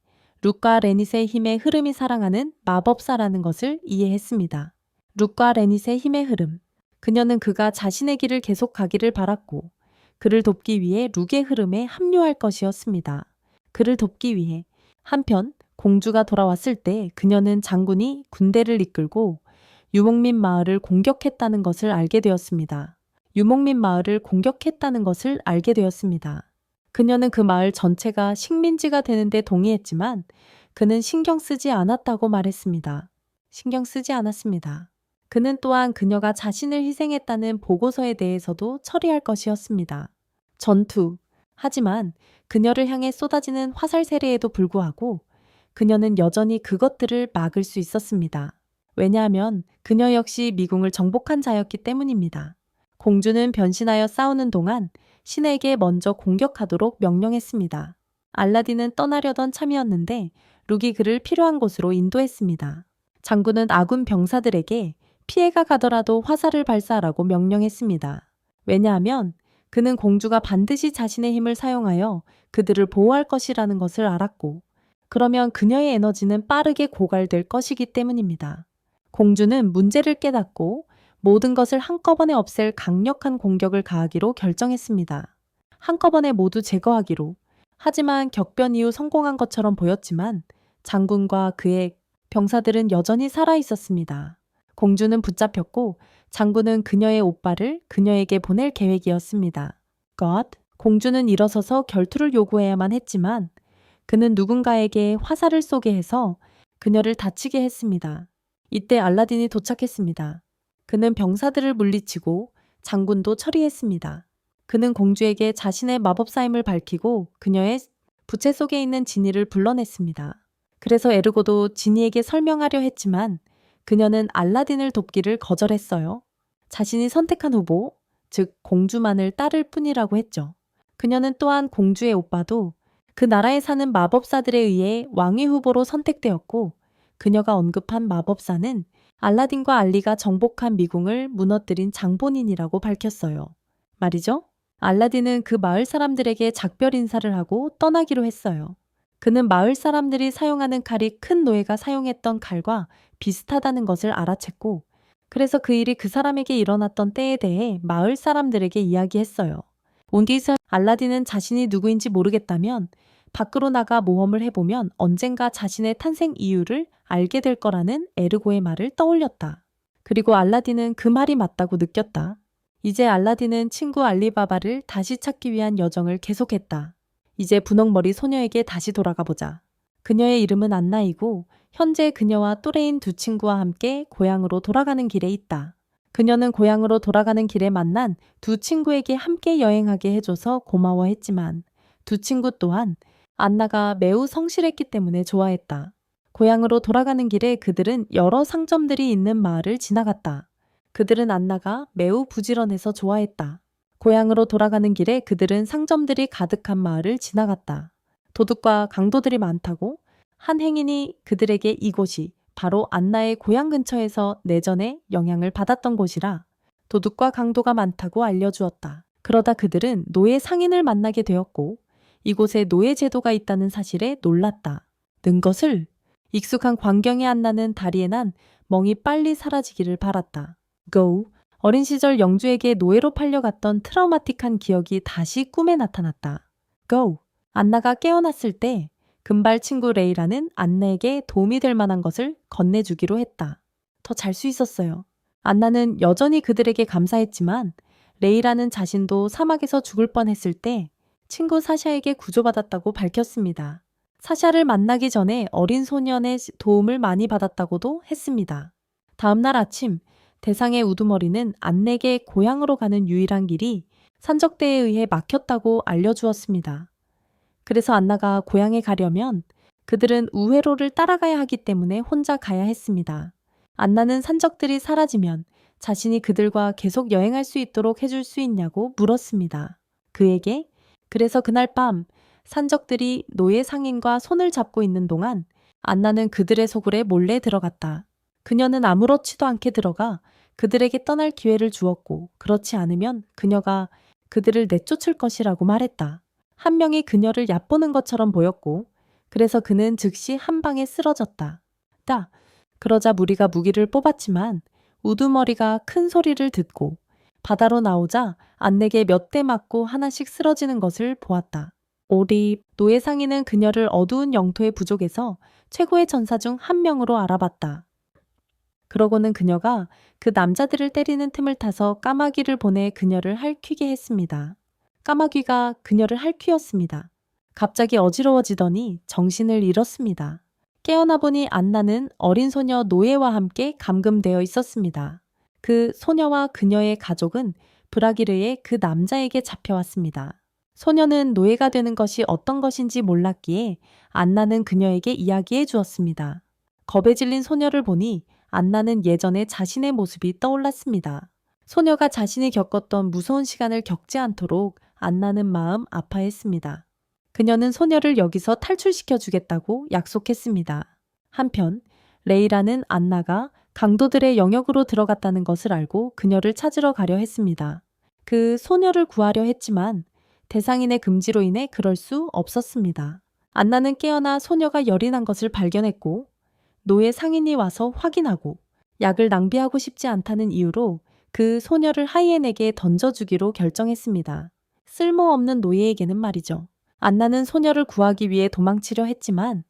룩과 레닛의 힘의 흐름이 사랑하는 마법사라는 것을 이해했습니다. 룩과 레닛의 힘의 흐름. 그녀는 그가 자신의 길을 계속 가기를 바랐고 그를 돕기 위해 룩의 흐름에 합류할 것이었습니다. 그를 돕기 위해. 한편 공주가 돌아왔을 때 그녀는 장군이 군대를 이끌고 유목민 마을을 공격했다는 것을 알게 되었습니다. 유목민 마을을 공격했다는 것을 알게 되었습니다. 그녀는 그 마을 전체가 식민지가 되는데 동의했지만 그는 신경 쓰지 않았다고 말했습니다. 신경 쓰지 않았습니다. 그는 또한 그녀가 자신을 희생했다는 보고서에 대해서도 처리할 것이었습니다. 전투. 하지만 그녀를 향해 쏟아지는 화살 세례에도 불구하고 그녀는 여전히 그것들을 막을 수 있었습니다. 왜냐하면 그녀 역시 미궁을 정복한 자였기 때문입니다. 공주는 변신하여 싸우는 동안 신에게 먼저 공격하도록 명령했습니다. 알라딘은 떠나려던 참이었는데 룩이 그를 필요한 곳으로 인도했습니다. 장군은 아군 병사들에게 피해가 가더라도 화살을 발사하라고 명령했습니다. 왜냐하면 그는 공주가 반드시 자신의 힘을 사용하여 그들을 보호할 것이라는 것을 알았고 그러면 그녀의 에너지는 빠르게 고갈될 것이기 때문입니다. 공주는 문제를 깨닫고 모든 것을 한꺼번에 없앨 강력한 공격을 가하기로 결정했습니다. 한꺼번에 모두 제거하기로. 하지만 격변 이후 성공한 것처럼 보였지만 장군과 그의 병사들은 여전히 살아 있었습니다. 공주는 붙잡혔고 장군은 그녀의 오빠를 그녀에게 보낼 계획이었습니다. 공주는 일어서서 결투를 요구해야만 했지만 그는 누군가에게 화살을 쏘게 해서 그녀를 다치게 했습니다. 이때 알라딘이 도착했습니다. 그는 병사들을 물리치고 장군도 처리했습니다. 그는 공주에게 자신의 마법사임을 밝히고 그녀의 부채 속에 있는 지니를 불러냈습니다. 그래서 에르고도 지니에게 설명하려 했지만 그녀는 알라딘을 돕기를 거절했어요. 자신이 선택한 후보, 즉 공주만을 따를 뿐이라고 했죠. 그녀는 또한 공주의 오빠도 그 나라에 사는 마법사들에 의해 왕위 후보로 선택되었고 그녀가 언급한 마법사는 알라딘과 알리가 정복한 미궁을 무너뜨린 장본인이라고 밝혔어요. 말이죠. 알라딘은 그 마을 사람들에게 작별 인사를 하고 떠나기로 했어요. 그는 마을 사람들이 사용하는 칼이 큰 노예가 사용했던 칼과 비슷하다는 것을 알아챘고 그래서 그 일이 그 사람에게 일어났던 때에 대해 마을 사람들에게 이야기했어요. 온디서 알라딘은 자신이 누구인지 모르겠다면 밖으로 나가 모험을 해보면 언젠가 자신의 탄생 이유를 알게 될 거라는 에르고의 말을 떠올렸다. 그리고 알라딘은 그 말이 맞다고 느꼈다. 이제 알라딘은 친구 알리바바를 다시 찾기 위한 여정을 계속했다. 이제 분홍머리 소녀에게 다시 돌아가 보자. 그녀의 이름은 안나이고 현재 그녀와 또래인 두 친구와 함께 고향으로 돌아가는 길에 있다. 그녀는 고향으로 돌아가는 길에 만난 두 친구에게 함께 여행하게 해줘서 고마워했지만 두 친구 또한 안나가 매우 성실했기 때문에 좋아했다. 고향으로 돌아가는 길에 그들은 여러 상점들이 있는 마을을 지나갔다. 그들은 안나가 매우 부지런해서 좋아했다. 고향으로 돌아가는 길에 그들은 상점들이 가득한 마을을 지나갔다. 도둑과 강도들이 많다고 한 행인이 그들에게 이곳이 바로 안나의 고향 근처에서 내전에 영향을 받았던 곳이라 도둑과 강도가 많다고 알려주었다. 그러다 그들은 노예 상인을 만나게 되었고 이곳에 노예 제도가 있다는 사실에 놀랐다. 는 것을 익숙한 광경에 안나는 다리에 난 멍이 빨리 사라지기를 바랐다. Go. 어린 시절 영주에게 노예로 팔려갔던 트라우마틱한 기억이 다시 꿈에 나타났다. Go. 안나가 깨어났을 때 금발 친구 레이라는 안나에게 도움이 될 만한 것을 건네주기로 했다. 더 잘 수 있었어요. 안나는 여전히 그들에게 감사했지만 레이라는 자신도 사막에서 죽을 뻔했을 때 친구 사샤에게 구조받았다고 밝혔습니다. 사샤를 만나기 전에 어린 소년의 도움을 많이 받았다고도 했습니다. 다음 날 아침 대상의 우두머리는 안내에게 고향으로 가는 유일한 길이 산적대에 의해 막혔다고 알려주었습니다. 그래서 안나가 고향에 가려면 그들은 우회로를 따라가야 하기 때문에 혼자 가야 했습니다. 안나는 산적들이 사라지면 자신이 그들과 계속 여행할 수 있도록 해줄 수 있냐고 물었습니다. 그에게 그래서 그날 밤 산적들이 노예 상인과 손을 잡고 있는 동안 안나는 그들의 소굴에 몰래 들어갔다. 그녀는 아무렇지도 않게 들어가 그들에게 떠날 기회를 주었고 그렇지 않으면 그녀가 그들을 내쫓을 것이라고 말했다. 한 명이 그녀를 얕보는 것처럼 보였고 그래서 그는 즉시 한 방에 쓰러졌다. 그러자 무리가 무기를 뽑았지만 우두머리가 큰 소리를 듣고 바다로 나오자 안내에게 몇 대 맞고 하나씩 쓰러지는 것을 보았다. 오리 노예 상인은 그녀를 어두운 영토의 부족에서 최고의 전사 중 한 명으로 알아봤다. 그러고는 그녀가 그 남자들을 때리는 틈을 타서 까마귀를 보내 그녀를 핥히게 했습니다. 까마귀가 그녀를 핥히었습니다. 갑자기 어지러워지더니 정신을 잃었습니다. 깨어나 보니 안나는 어린 소녀 노예와 함께 감금되어 있었습니다. 그 소녀와 그녀의 가족은 브라기르의 그 남자에게 잡혀왔습니다. 소녀는 노예가 되는 것이 어떤 것인지 몰랐기에 안나는 그녀에게 이야기해 주었습니다. 겁에 질린 소녀를 보니 안나는 예전에 자신의 모습이 떠올랐습니다. 소녀가 자신이 겪었던 무서운 시간을 겪지 않도록 안나는 마음 아파했습니다. 그녀는 소녀를 여기서 탈출시켜 주겠다고 약속했습니다. 한편 레이라는 안나가 강도들의 영역으로 들어갔다는 것을 알고 그녀를 찾으러 가려 했습니다. 그 소녀를 구하려 했지만 대상인의 금지로 인해 그럴 수 없었습니다. 안나는 깨어나 소녀가 열이 난 것을 발견했고 노예 상인이 와서 확인하고 약을 낭비하고 싶지 않다는 이유로 그 소녀를 하이엔에게 던져주기로 결정했습니다. 쓸모없는 노예에게는 말이죠. 안나는 소녀를 구하기 위해 도망치려 했지만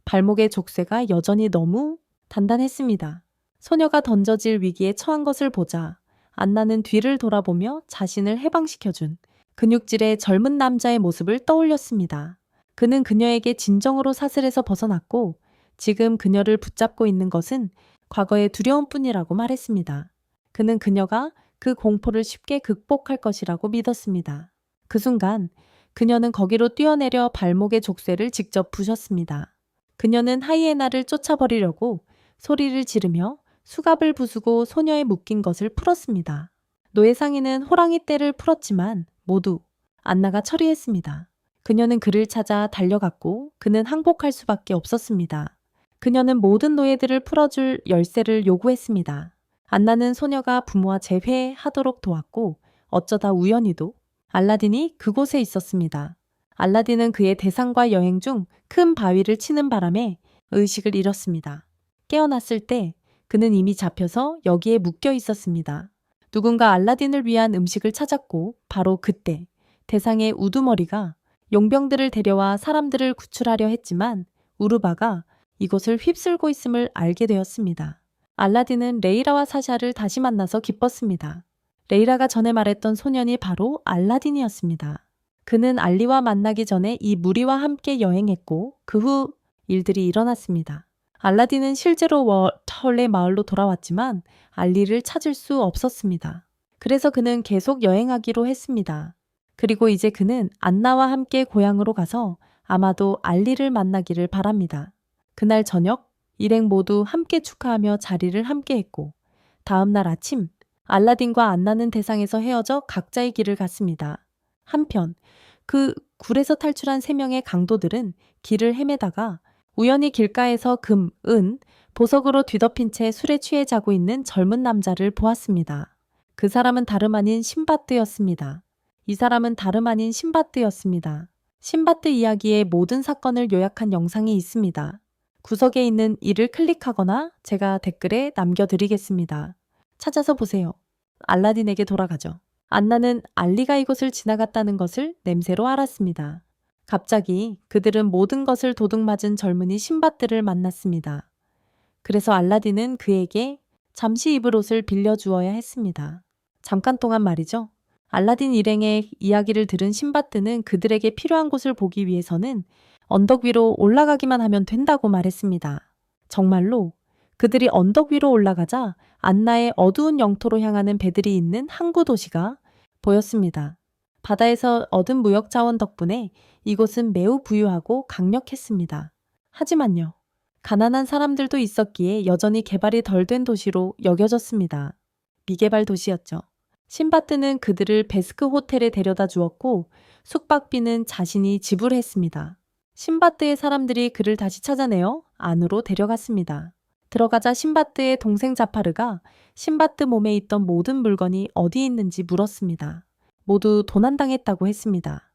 발목의 족쇄가 여전히 너무 단단했습니다. 소녀가 던져질 위기에 처한 것을 보자 안나는 뒤를 돌아보며 자신을 해방시켜준 근육질의 젊은 남자의 모습을 떠올렸습니다. 그는 그녀에게 진정으로 사슬에서 벗어났고 지금 그녀를 붙잡고 있는 것은 과거의 두려움뿐이라고 말했습니다. 그는 그녀가 그 공포를 쉽게 극복할 것이라고 믿었습니다. 그 순간 그녀는 거기로 뛰어내려 발목의 족쇄를 직접 부셨습니다. 그녀는 하이에나를 쫓아버리려고 소리를 지르며 수갑을 부수고 소녀의 묶인 것을 풀었습니다. 노예 상인은 호랑이 떼를 풀었지만 모두 안나가 처리했습니다. 그녀는 그를 찾아 달려갔고 그는 항복할 수밖에 없었습니다. 그녀는 모든 노예들을 풀어줄 열쇠를 요구했습니다. 안나는 소녀가 부모와 재회하도록 도왔고 어쩌다 우연히도 알라딘이 그곳에 있었습니다. 알라딘은 그의 대상과 여행 중 큰 바위를 치는 바람에 의식을 잃었습니다. 깨어났을 때 그는 이미 잡혀서 여기에 묶여 있었습니다. 누군가 알라딘을 위한 음식을 찾았고 바로 그때 대상의 우두머리가 용병들을 데려와 사람들을 구출하려 했지만 우르바가 이곳을 휩쓸고 있음을 알게 되었습니다. 알라딘은 레이라와 사샤를 다시 만나서 기뻤습니다. 레이라가 전에 말했던 소년이 바로 알라딘이었습니다. 그는 알리와 만나기 전에 이 무리와 함께 여행했고 그 후 일들이 일어났습니다. 알라딘은 실제로 워털레 마을로 돌아왔지만 알리를 찾을 수 없었습니다. 그래서 그는 계속 여행하기로 했습니다. 그리고 이제 그는 안나와 함께 고향으로 가서 아마도 알리를 만나기를 바랍니다. 그날 저녁 일행 모두 함께 축하하며 자리를 함께 했고 다음 날 아침 알라딘과 안나는 대상에서 헤어져 각자의 길을 갔습니다. 한편 그 굴에서 탈출한 3명의 강도들은 길을 헤매다가 우연히 길가에서 금, 은, 보석으로 뒤덮인 채 술에 취해 자고 있는 젊은 남자를 보았습니다. 그 사람은 다름 아닌 신바드였습니다. 이 사람은 다름 아닌 신바드였습니다. 신바드 이야기의 모든 사건을 요약한 영상이 있습니다. 구석에 있는 이를 클릭하거나 제가 댓글에 남겨드리겠습니다. 찾아서 보세요. 알라딘에게 돌아가죠. 안나는 알리가 이곳을 지나갔다는 것을 냄새로 알았습니다. 갑자기 그들은 모든 것을 도둑맞은 젊은이 신바드를 만났습니다. 그래서 알라딘은 그에게 잠시 입을 옷을 빌려주어야 했습니다. 잠깐 동안 말이죠. 알라딘 일행의 이야기를 들은 신바드는 그들에게 필요한 곳을 보기 위해서는 언덕 위로 올라가기만 하면 된다고 말했습니다. 정말로 그들이 언덕 위로 올라가자 안나의 어두운 영토로 향하는 배들이 있는 항구 도시가 보였습니다. 바다에서 얻은 무역 자원 덕분에 이곳은 매우 부유하고 강력했습니다. 하지만요. 가난한 사람들도 있었기에 여전히 개발이 덜 된 도시로 여겨졌습니다. 미개발 도시였죠. 신바드는 그들을 베스크 호텔에 데려다 주었고 숙박비는 자신이 지불했습니다. 신바드의 사람들이 그를 다시 찾아내어 안으로 데려갔습니다. 들어가자 신바드의 동생 자파르가 신바드 몸에 있던 모든 물건이 어디 있는지 물었습니다. 모두 도난당했다고 했습니다.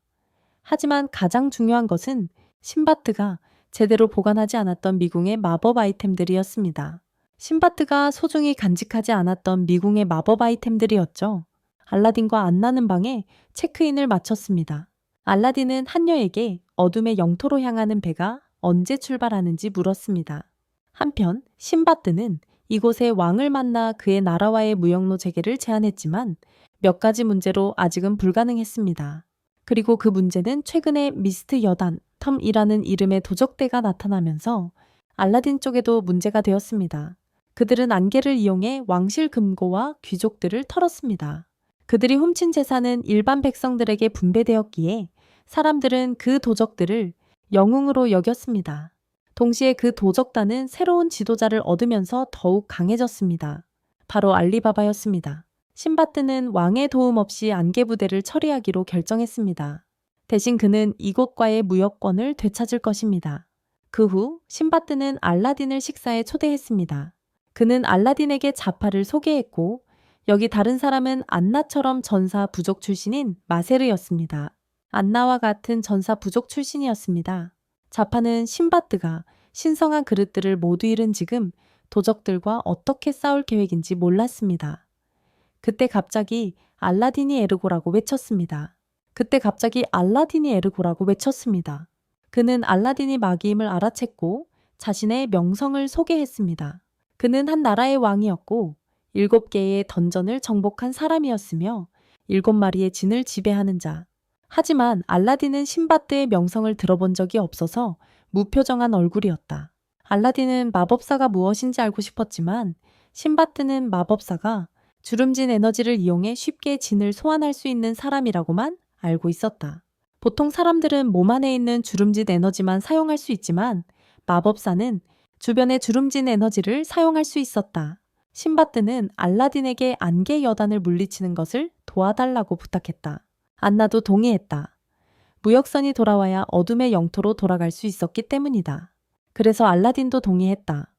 하지만 가장 중요한 것은 신바드가 제대로 보관하지 않았던 미궁의 마법 아이템들이었습니다. 신바드가 소중히 간직하지 않았던 미궁의 마법 아이템들이었죠. 알라딘과 안나는 방에 체크인을 마쳤습니다. 알라딘은 한여에게 어둠의 영토로 향하는 배가 언제 출발하는지 물었습니다. 한편 신바드는 이곳의 왕을 만나 그의 나라와의 무역로 재개를 제안했지만 몇 가지 문제로 아직은 불가능했습니다. 그리고 그 문제는 최근에 미스트 여단, 텀이라는 이름의 도적대가 나타나면서 알라딘 쪽에도 문제가 되었습니다. 그들은 안개를 이용해 왕실 금고와 귀족들을 털었습니다. 그들이 훔친 재산은 일반 백성들에게 분배되었기에 사람들은 그 도적들을 영웅으로 여겼습니다. 동시에 그 도적단은 새로운 지도자를 얻으면서 더욱 강해졌습니다. 바로 알리바바였습니다. 신바드는 왕의 도움 없이 안개 부대를 처리하기로 결정했습니다. 대신 그는 이곳과의 무역권을 되찾을 것입니다. 그 후 신바드는 알라딘을 식사에 초대했습니다. 그는 알라딘에게 자파를 소개했고 여기 다른 사람은 안나처럼 전사 부족 출신인 마세르였습니다. 안나와 같은 전사 부족 출신이었습니다. 자파는 신바드가 신성한 그릇들을 모두 잃은 지금 도적들과 어떻게 싸울 계획인지 몰랐습니다. 그때 갑자기 알라딘이 에르고라고 외쳤습니다. 그는 알라딘이 마귀임을 알아챘고 자신의 명성을 소개했습니다. 그는 한 나라의 왕이었고 7개의 던전을 정복한 사람이었으며 7마리의 진을 지배하는 자. 하지만 알라딘은 신바드의 명성을 들어본 적이 없어서 무표정한 얼굴이었다. 알라딘은 마법사가 무엇인지 알고 싶었지만 신바드는 마법사가 주름진 에너지를 이용해 쉽게 진을 소환할 수 있는 사람이라고만 알고 있었다. 보통 사람들은 몸 안에 있는 주름진 에너지만 사용할 수 있지만 마법사는 주변의 주름진 에너지를 사용할 수 있었다. 신바드는 알라딘에게 안개 여단을 물리치는 것을 도와달라고 부탁했다. 안나도 동의했다. 무역선이 돌아와야 어둠의 영토로 돌아갈 수 있었기 때문이다. 그래서 알라딘도 동의했다.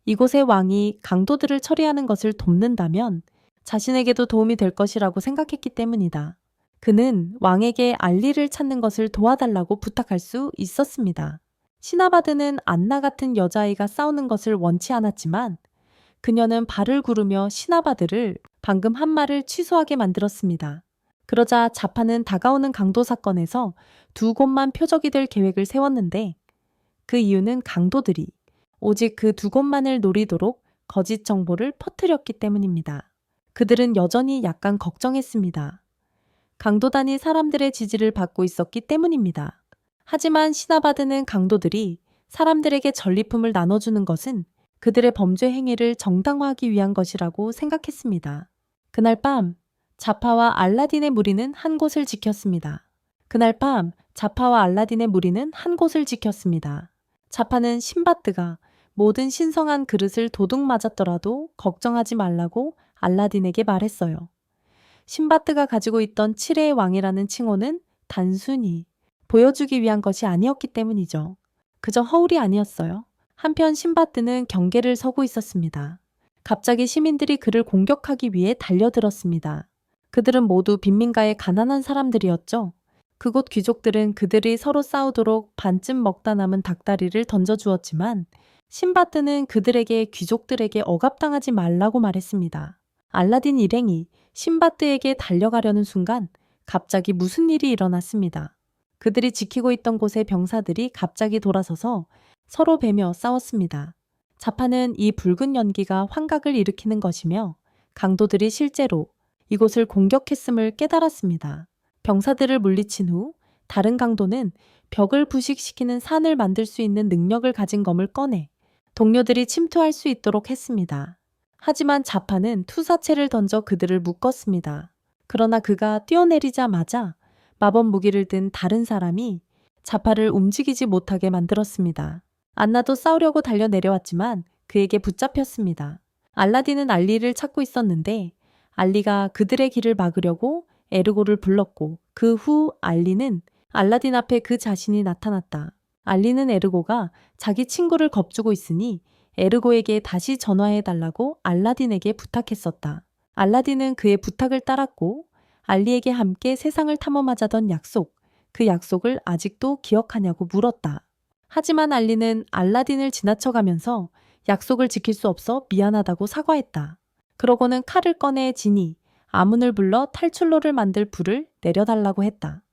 이곳의 왕이 강도들을 처리하는 것을 돕는다면 자신에게도 도움이 될 것이라고 생각했기 때문이다. 그는 왕에게 알리를 찾는 것을 도와달라고 부탁할 수 있었습니다. 시나바드는 안나 같은 여자아이가 싸우는 것을 원치 않았지만 그녀는 발을 구르며 시나바드를 방금 한 말을 취소하게 만들었습니다. 그러자 자파는 다가오는 강도 사건에서 2곳만 표적이 될 계획을 세웠는데 그 이유는 강도들이 오직 그 2곳만을 노리도록 거짓 정보를 퍼뜨렸기 때문입니다. 그들은 여전히 약간 걱정했습니다. 강도단이 사람들의 지지를 받고 있었기 때문입니다. 하지만 시나바드는 강도들이 사람들에게 전리품을 나눠주는 것은 그들의 범죄 행위를 정당화하기 위한 것이라고 생각했습니다. 그날 밤 자파와 알라딘의 무리는 한 곳을 지켰습니다. 그날 밤 자파와 알라딘의 무리는 한 곳을 지켰습니다. 자파는 신바드가 모든 신성한 그릇을 도둑 맞았더라도 걱정하지 말라고 알라딘에게 말했어요. 신바드가 가지고 있던 7의 왕이라는 칭호는 단순히 보여주기 위한 것이 아니었기 때문이죠. 그저 허울이 아니었어요. 한편 신바드는 경계를 서고 있었습니다. 갑자기 시민들이 그를 공격하기 위해 달려들었습니다. 그들은 모두 빈민가의 가난한 사람들이었죠. 그곳 귀족들은 그들이 서로 싸우도록 반쯤 먹다 남은 닭다리를 던져주었지만 신바드는 그들에게 귀족들에게 억압당하지 말라고 말했습니다. 알라딘 일행이 신바드에게 달려가려는 순간 갑자기 무슨 일이 일어났습니다. 그들이 지키고 있던 곳의 병사들이 갑자기 돌아서서 서로 베며 싸웠습니다. 자파는 이 붉은 연기가 환각을 일으키는 것이며 강도들이 실제로 이곳을 공격했음을 깨달았습니다. 병사들을 물리친 후 다른 강도는 벽을 부식시키는 산을 만들 수 있는 능력을 가진 검을 꺼내 동료들이 침투할 수 있도록 했습니다. 하지만 자파는 투사체를 던져 그들을 묶었습니다. 그러나 그가 뛰어내리자마자 마법 무기를 든 다른 사람이 자파를 움직이지 못하게 만들었습니다. 안나도 싸우려고 달려 내려왔지만 그에게 붙잡혔습니다. 알라딘은 알리를 찾고 있었는데 알리가 그들의 길을 막으려고 에르고를 불렀고 그 후 알리는 알라딘 앞에 그 자신이 나타났다. 알리는 에르고가 자기 친구를 겁주고 있으니 에르고에게 다시 전화해달라고 알라딘에게 부탁했었다. 알라딘은 그의 부탁을 따랐고 알리에게 함께 세상을 탐험하자던 약속, 그 약속을 아직도 기억하냐고 물었다. 하지만 알리는 알라딘을 지나쳐가면서 약속을 지킬 수 없어 미안하다고 사과했다. 그러고는 칼을 꺼내 지니 아문을 불러 탈출로를 만들 불을 내려달라고 했다.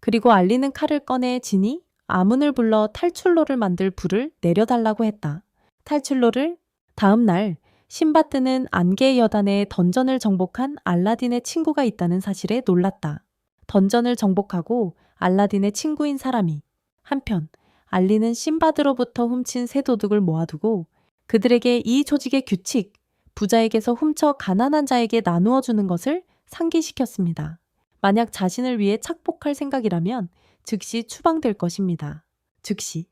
그리고 알리는 칼을 꺼내 지니 아문을 불러 탈출로를 만들 불을 내려달라고 했다. 탈출로를 다음 날 신바드는 안개의 여단에 던전을 정복한 알라딘의 친구가 있다는 사실에 놀랐다. 던전을 정복하고 알라딘의 친구인 사람이 한편 알리는 신바드로부터 훔친 새 도둑을 모아두고 그들에게 이 조직의 규칙, 부자에게서 훔쳐 가난한 자에게 나누어 주는 것을 상기시켰습니다. 만약 자신을 위해 착복할 생각이라면 즉시 추방될 것입니다. 즉시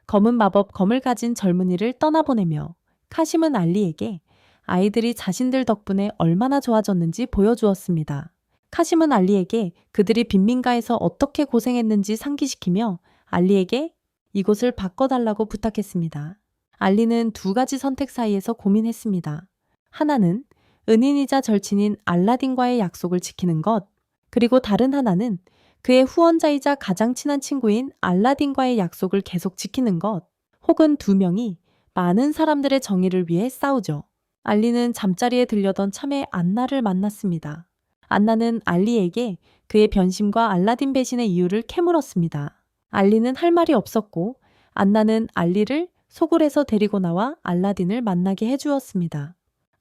검은 마법 검을 가진 젊은이를 떠나보내며 카심은 알리에게 아이들이 자신들 덕분에 얼마나 좋아졌는지 보여주었습니다. 카심은 알리에게 그들이 빈민가에서 어떻게 고생했는지 상기시키며 알리에게 이곳을 바꿔달라고 부탁했습니다. 알리는 두 가지 선택 사이에서 고민했습니다. 하나는 은인이자 절친인 알라딘과의 약속을 지키는 것, 그리고 다른 하나는 그의 후원자이자 가장 친한 친구인 알라딘과의 약속을 계속 지키는 것, 혹은 두 명이 많은 사람들의 정의를 위해 싸우죠. 알리는 잠자리에 들려던 참에 안나를 만났습니다. 안나는 알리에게 그의 변심과 알라딘 배신의 이유를 캐물었습니다. 알리는 할 말이 없었고 안나는 알리를 소굴에서 데리고 나와 알라딘을 만나게 해주었습니다.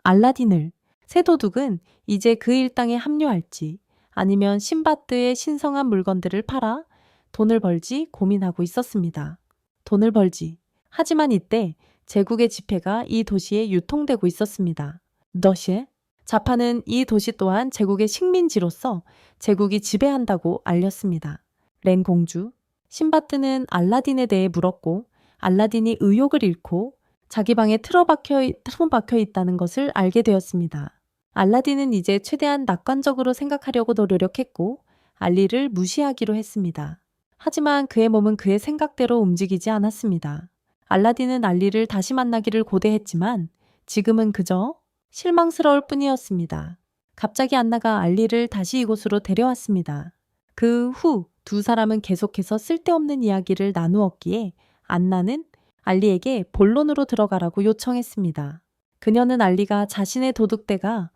알라딘을 새 도둑은 이제 그 일당에 합류할지 아니면 신바드의 신성한 물건들을 팔아 돈을 벌지 고민하고 있었습니다. 돈을 벌지. 하지만 이때 제국의 지폐가 이 도시에 유통되고 있었습니다. 너시에 자파는 이 도시 또한 제국의 식민지로서 제국이 지배한다고 알렸습니다. 렌 공주, 신바드는 알라딘에 대해 물었고 알라딘이 의욕을 잃고 자기 방에 틀어박혀 있다는 것을 알게 되었습니다. 알라딘은 이제 최대한 낙관적으로 생각하려고 노력했고 알리를 무시하기로 했습니다. 하지만 그의 몸은 그의 생각대로 움직이지 않았습니다. 알라딘은 알리를 다시 만나기를 고대했지만 지금은 그저 실망스러울 뿐이었습니다. 갑자기 안나가 알리를 다시 이곳으로 데려왔습니다. 그 후 두 사람은 계속해서 쓸데없는 이야기를 나누었기에 안나는 알리에게 본론으로 들어가라고 요청했습니다. 그녀는 알리가 자신의 도둑대가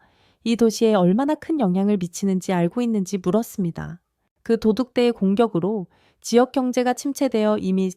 이 도시에 얼마나 큰 영향을 미치는지 알고 있는지 물었습니다. 그 도둑대의 공격으로 지역 경제가 침체되어 이미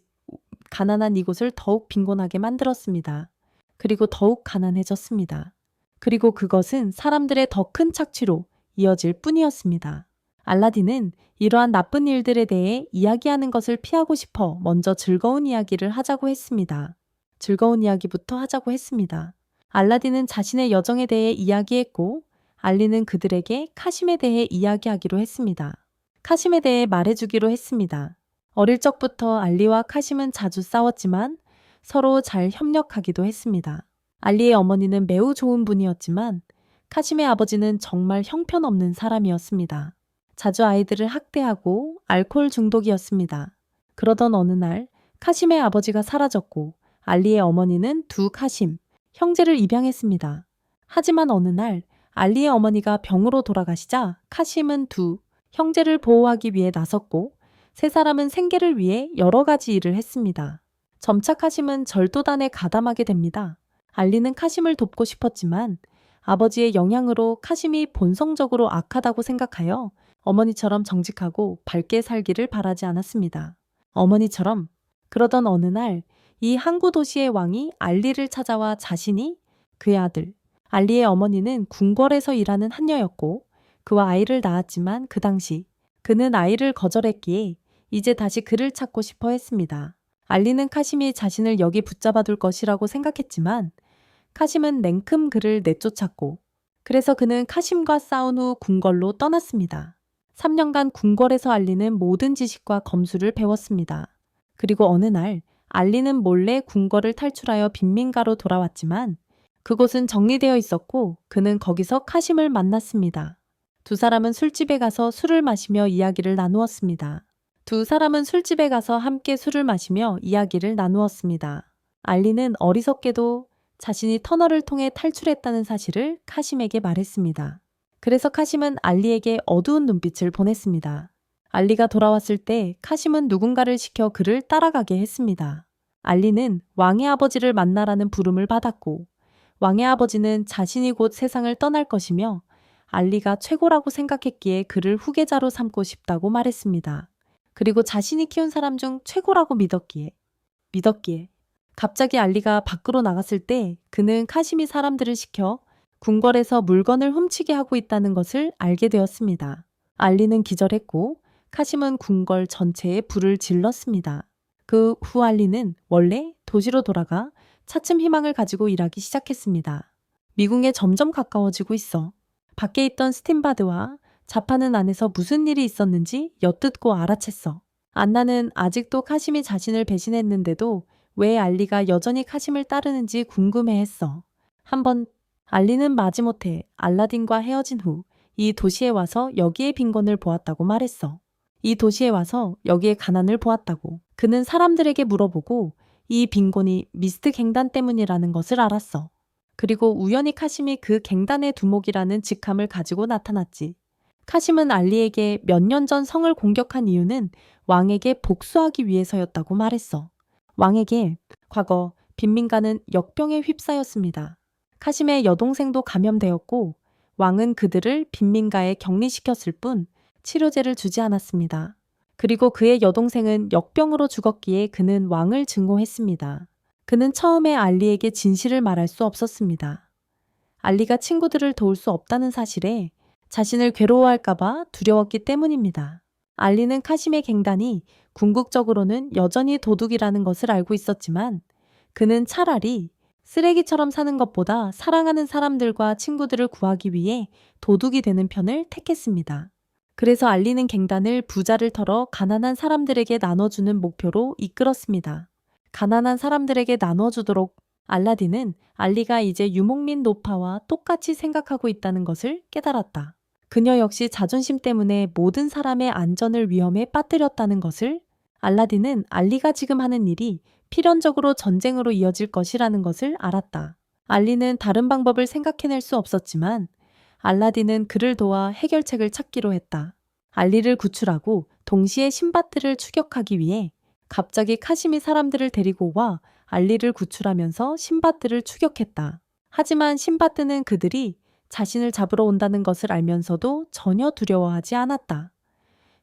가난한 이곳을 더욱 빈곤하게 만들었습니다. 그리고 더욱 가난해졌습니다. 그리고 그것은 사람들의 더 큰 착취로 이어질 뿐이었습니다. 알라딘은 이러한 나쁜 일들에 대해 이야기하는 것을 피하고 싶어 먼저 즐거운 이야기를 하자고 했습니다. 즐거운 이야기부터 하자고 했습니다. 알라딘은 자신의 여정에 대해 이야기했고 알리는 그들에게 카심에 대해 이야기하기로 했습니다. 카심에 대해 말해주기로 했습니다. 어릴 적부터 알리와 카심은 자주 싸웠지만 서로 잘 협력하기도 했습니다. 알리의 어머니는 매우 좋은 분이었지만 카심의 아버지는 정말 형편없는 사람이었습니다. 자주 아이들을 학대하고 알코올 중독이었습니다. 그러던 어느 날 카심의 아버지가 사라졌고 알리의 어머니는 두 카심, 형제를 입양했습니다. 하지만 어느 날 알리의 어머니가 병으로 돌아가시자 카심은 두 형제를 보호하기 위해 나섰고 세 사람은 생계를 위해 여러 가지 일을 했습니다. 점차 카심은 절도단에 가담하게 됩니다. 알리는 카심을 돕고 싶었지만 아버지의 영향으로 카심이 본성적으로 악하다고 생각하여 어머니처럼 정직하고 밝게 살기를 바라지 않았습니다. 어머니처럼. 그러던 어느 날 이 항구 도시의 왕이 알리를 찾아와 자신이 그의 아들, 알리의 어머니는 궁궐에서 일하는 한녀였고 그와 아이를 낳았지만 그 당시 그는 아이를 거절했기에 이제 다시 그를 찾고 싶어 했습니다. 알리는 카심이 자신을 여기 붙잡아둘 것이라고 생각했지만 카심은 냉큼 그를 내쫓았고 그래서 그는 카심과 싸운 후 궁궐로 떠났습니다. 3년간 궁궐에서 알리는 모든 지식과 검술을 배웠습니다. 그리고 어느 날 알리는 몰래 궁궐을 탈출하여 빈민가로 돌아왔지만 그곳은 정리되어 있었고 그는 거기서 카심을 만났습니다. 두 사람은 술집에 가서 술을 마시며 이야기를 나누었습니다. 두 사람은 술집에 가서 함께 술을 마시며 이야기를 나누었습니다. 알리는 어리석게도 자신이 터널을 통해 탈출했다는 사실을 카심에게 말했습니다. 그래서 카심은 알리에게 어두운 눈빛을 보냈습니다. 알리가 돌아왔을 때 카심은 누군가를 시켜 그를 따라가게 했습니다. 알리는 왕의 아버지를 만나라는 부름을 받았고 왕의 아버지는 자신이 곧 세상을 떠날 것이며 알리가 최고라고 생각했기에 그를 후계자로 삼고 싶다고 말했습니다. 그리고 자신이 키운 사람 중 최고라고 믿었기에 갑자기 알리가 밖으로 나갔을 때 그는 카심이 사람들을 시켜 궁궐에서 물건을 훔치게 하고 있다는 것을 알게 되었습니다. 알리는 기절했고 카심은 궁궐 전체에 불을 질렀습니다. 그 후 알리는 원래 도시로 돌아가 차츰 희망을 가지고 일하기 시작했습니다. 미궁에 점점 가까워지고 있어. 밖에 있던 스틴바드와 자파는 안에서 무슨 일이 있었는지 엿듣고 알아챘어. 안나는 아직도 카심이 자신을 배신했는데도 왜 알리가 여전히 카심을 따르는지 궁금해했어. 한번 알리는 마지못해 알라딘과 헤어진 후 이 도시에 와서 여기의 빈곤을 보았다고 말했어. 이 도시에 와서 여기의 가난을 보았다고. 그는 사람들에게 물어보고 이 빈곤이 미스트 갱단 때문이라는 것을 알았어. 그리고 우연히 카심이 그 갱단의 두목이라는 직함을 가지고 나타났지. 카심은 알리에게 몇 년 전 성을 공격한 이유는 왕에게 복수하기 위해서였다고 말했어. 왕에게 과거 빈민가는 역병에 휩싸였습니다. 카심의 여동생도 감염되었고 왕은 그들을 빈민가에 격리시켰을 뿐 치료제를 주지 않았습니다. 그리고 그의 여동생은 역병으로 죽었기에 그는 왕을 증오했습니다. 그는 처음에 알리에게 진실을 말할 수 없었습니다. 알리가 친구들을 도울 수 없다는 사실에 자신을 괴로워할까봐 두려웠기 때문입니다. 알리는 카심의 갱단이 궁극적으로는 여전히 도둑이라는 것을 알고 있었지만 그는 차라리 쓰레기처럼 사는 것보다 사랑하는 사람들과 친구들을 구하기 위해 도둑이 되는 편을 택했습니다. 그래서 알리는 갱단을 부자를 털어 가난한 사람들에게 나눠주는 목표로 이끌었습니다. 가난한 사람들에게 나눠주도록 알라딘은 알리가 이제 유목민 노파와 똑같이 생각하고 있다는 것을 깨달았다. 그녀 역시 자존심 때문에 모든 사람의 안전을 위험에 빠뜨렸다는 것을 알라딘은 알리가 지금 하는 일이 필연적으로 전쟁으로 이어질 것이라는 것을 알았다. 알리는 다른 방법을 생각해낼 수 없었지만 알라딘은 그를 도와 해결책을 찾기로 했다. 알리를 구출하고 동시에 신바트를 추격하기 위해 갑자기 카심이 사람들을 데리고 와 알리를 구출하면서 신바트를 추격했다. 하지만 신바트는 그들이 자신을 잡으러 온다는 것을 알면서도 전혀 두려워하지 않았다.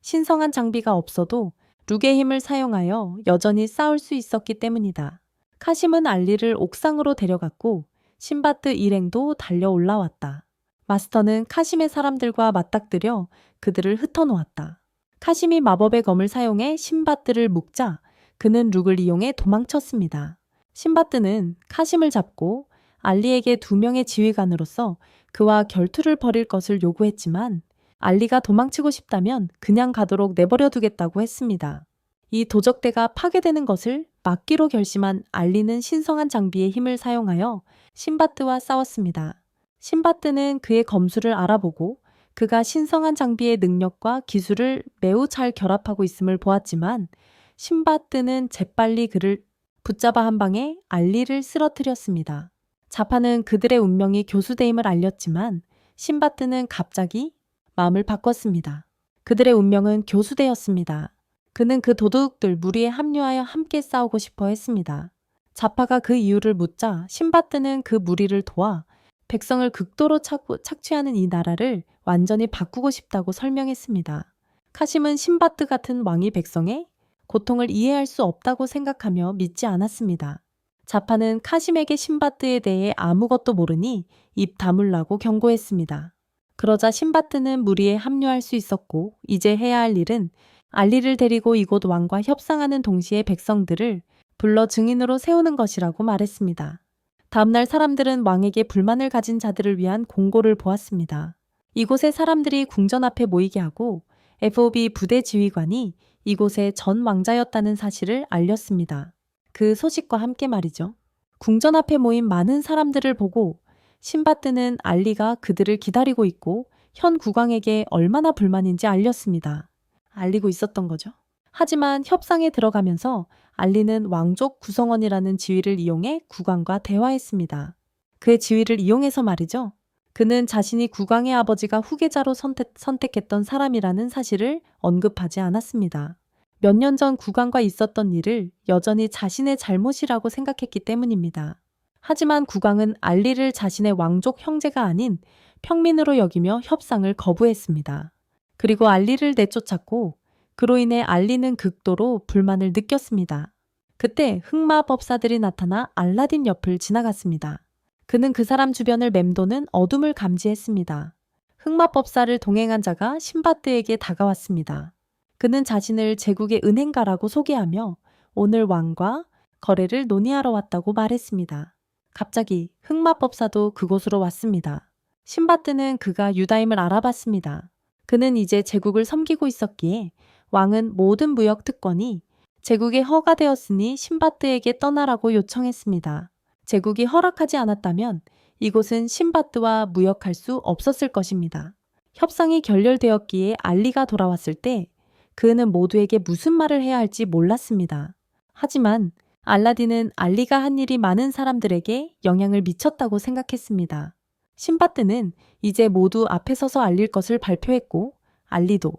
신성한 장비가 없어도 룩의 힘을 사용하여 여전히 싸울 수 있었기 때문이다. 카심은 알리를 옥상으로 데려갔고 신바트 일행도 달려 올라왔다. 마스터는 카심의 사람들과 맞닥뜨려 그들을 흩어놓았다. 카심이 마법의 검을 사용해 신바트를 묶자 그는 룩을 이용해 도망쳤습니다. 신바트는 카심을 잡고 알리에게 2명의 지휘관으로서 그와 결투를 벌일 것을 요구했지만 알리가 도망치고 싶다면 그냥 가도록 내버려 두겠다고 했습니다. 이 도적대가 파괴되는 것을 막기로 결심한 알리는 신성한 장비의 힘을 사용하여 신바뜨와 싸웠습니다. 신바뜨는 그의 검술을 알아보고 그가 신성한 장비의 능력과 기술을 매우 잘 결합하고 있음을 보았지만 신바뜨는 재빨리 그를 붙잡아 한 방에 알리를 쓰러뜨렸습니다. 자파는 그들의 운명이 교수대임을 알렸지만 신바뜨는 갑자기 마음을 바꿨습니다. 그들의 운명은 교수대였습니다. 그는 그 도둑들 무리에 합류하여 함께 싸우고 싶어 했습니다. 자파가 그 이유를 묻자 신바뜨는 그 무리를 도와 백성을 극도로 착취하는 이 나라를 완전히 바꾸고 싶다고 설명했습니다. 카심은 신바뜨 같은 왕이 백성의 고통을 이해할 수 없다고 생각하며 믿지 않았습니다. 자파는 카심에게 신바뜨에 대해 아무것도 모르니 입 다물라고 경고했습니다. 그러자 신바뜨는 무리에 합류할 수 있었고 이제 해야 할 일은 알리를 데리고 이곳 왕과 협상하는 동시에 백성들을 불러 증인으로 세우는 것이라고 말했습니다. 다음날 사람들은 왕에게 불만을 가진 자들을 위한 공고를 보았습니다. 이곳에 사람들이 궁전 앞에 모이게 하고 FOB 부대 지휘관이 이곳의 전 왕자였다는 사실을 알렸습니다. 그 소식과 함께 말이죠. 궁전 앞에 모인 많은 사람들을 보고 신바뜨는 알리가 그들을 기다리고 있고 현 국왕에게 얼마나 불만인지 알렸습니다. 알리고 있었던 거죠. 하지만 협상에 들어가면서 알리는 왕족 구성원이라는 지위를 이용해 국왕과 대화했습니다. 그의 지위를 이용해서 말이죠. 그는 자신이 국왕의 아버지가 후계자로 선택했던 사람이라는 사실을 언급하지 않았습니다. 몇 년 전 국왕과 있었던 일을 여전히 자신의 잘못이라고 생각했기 때문입니다. 하지만 국왕은 알리를 자신의 왕족 형제가 아닌 평민으로 여기며 협상을 거부했습니다. 그리고 알리를 내쫓았고 그로 인해 알리는 극도로 불만을 느꼈습니다. 그때 흑마법사들이 나타나 알라딘 옆을 지나갔습니다. 그는 그 사람 주변을 맴도는 어둠을 감지했습니다. 흑마법사를 동행한 자가 신바뜨에게 다가왔습니다. 그는 자신을 제국의 은행가라고 소개하며 오늘 왕과 거래를 논의하러 왔다고 말했습니다. 갑자기 흑마법사도 그곳으로 왔습니다. 신바뜨는 그가 유다임을 알아봤습니다. 그는 이제 제국을 섬기고 있었기에 왕은 모든 무역 특권이 제국에 허가되었으니 신바뜨에게 떠나라고 요청했습니다. 제국이 허락하지 않았다면 이곳은 신바뜨와 무역할 수 없었을 것입니다. 협상이 결렬되었기에 알리가 돌아왔을 때 그는 모두에게 무슨 말을 해야 할지 몰랐습니다. 하지만 알라딘은 알리가 한 일이 많은 사람들에게 영향을 미쳤다고 생각했습니다. 신바뜨는 이제 모두 앞에 서서 알릴 것을 발표했고 알리도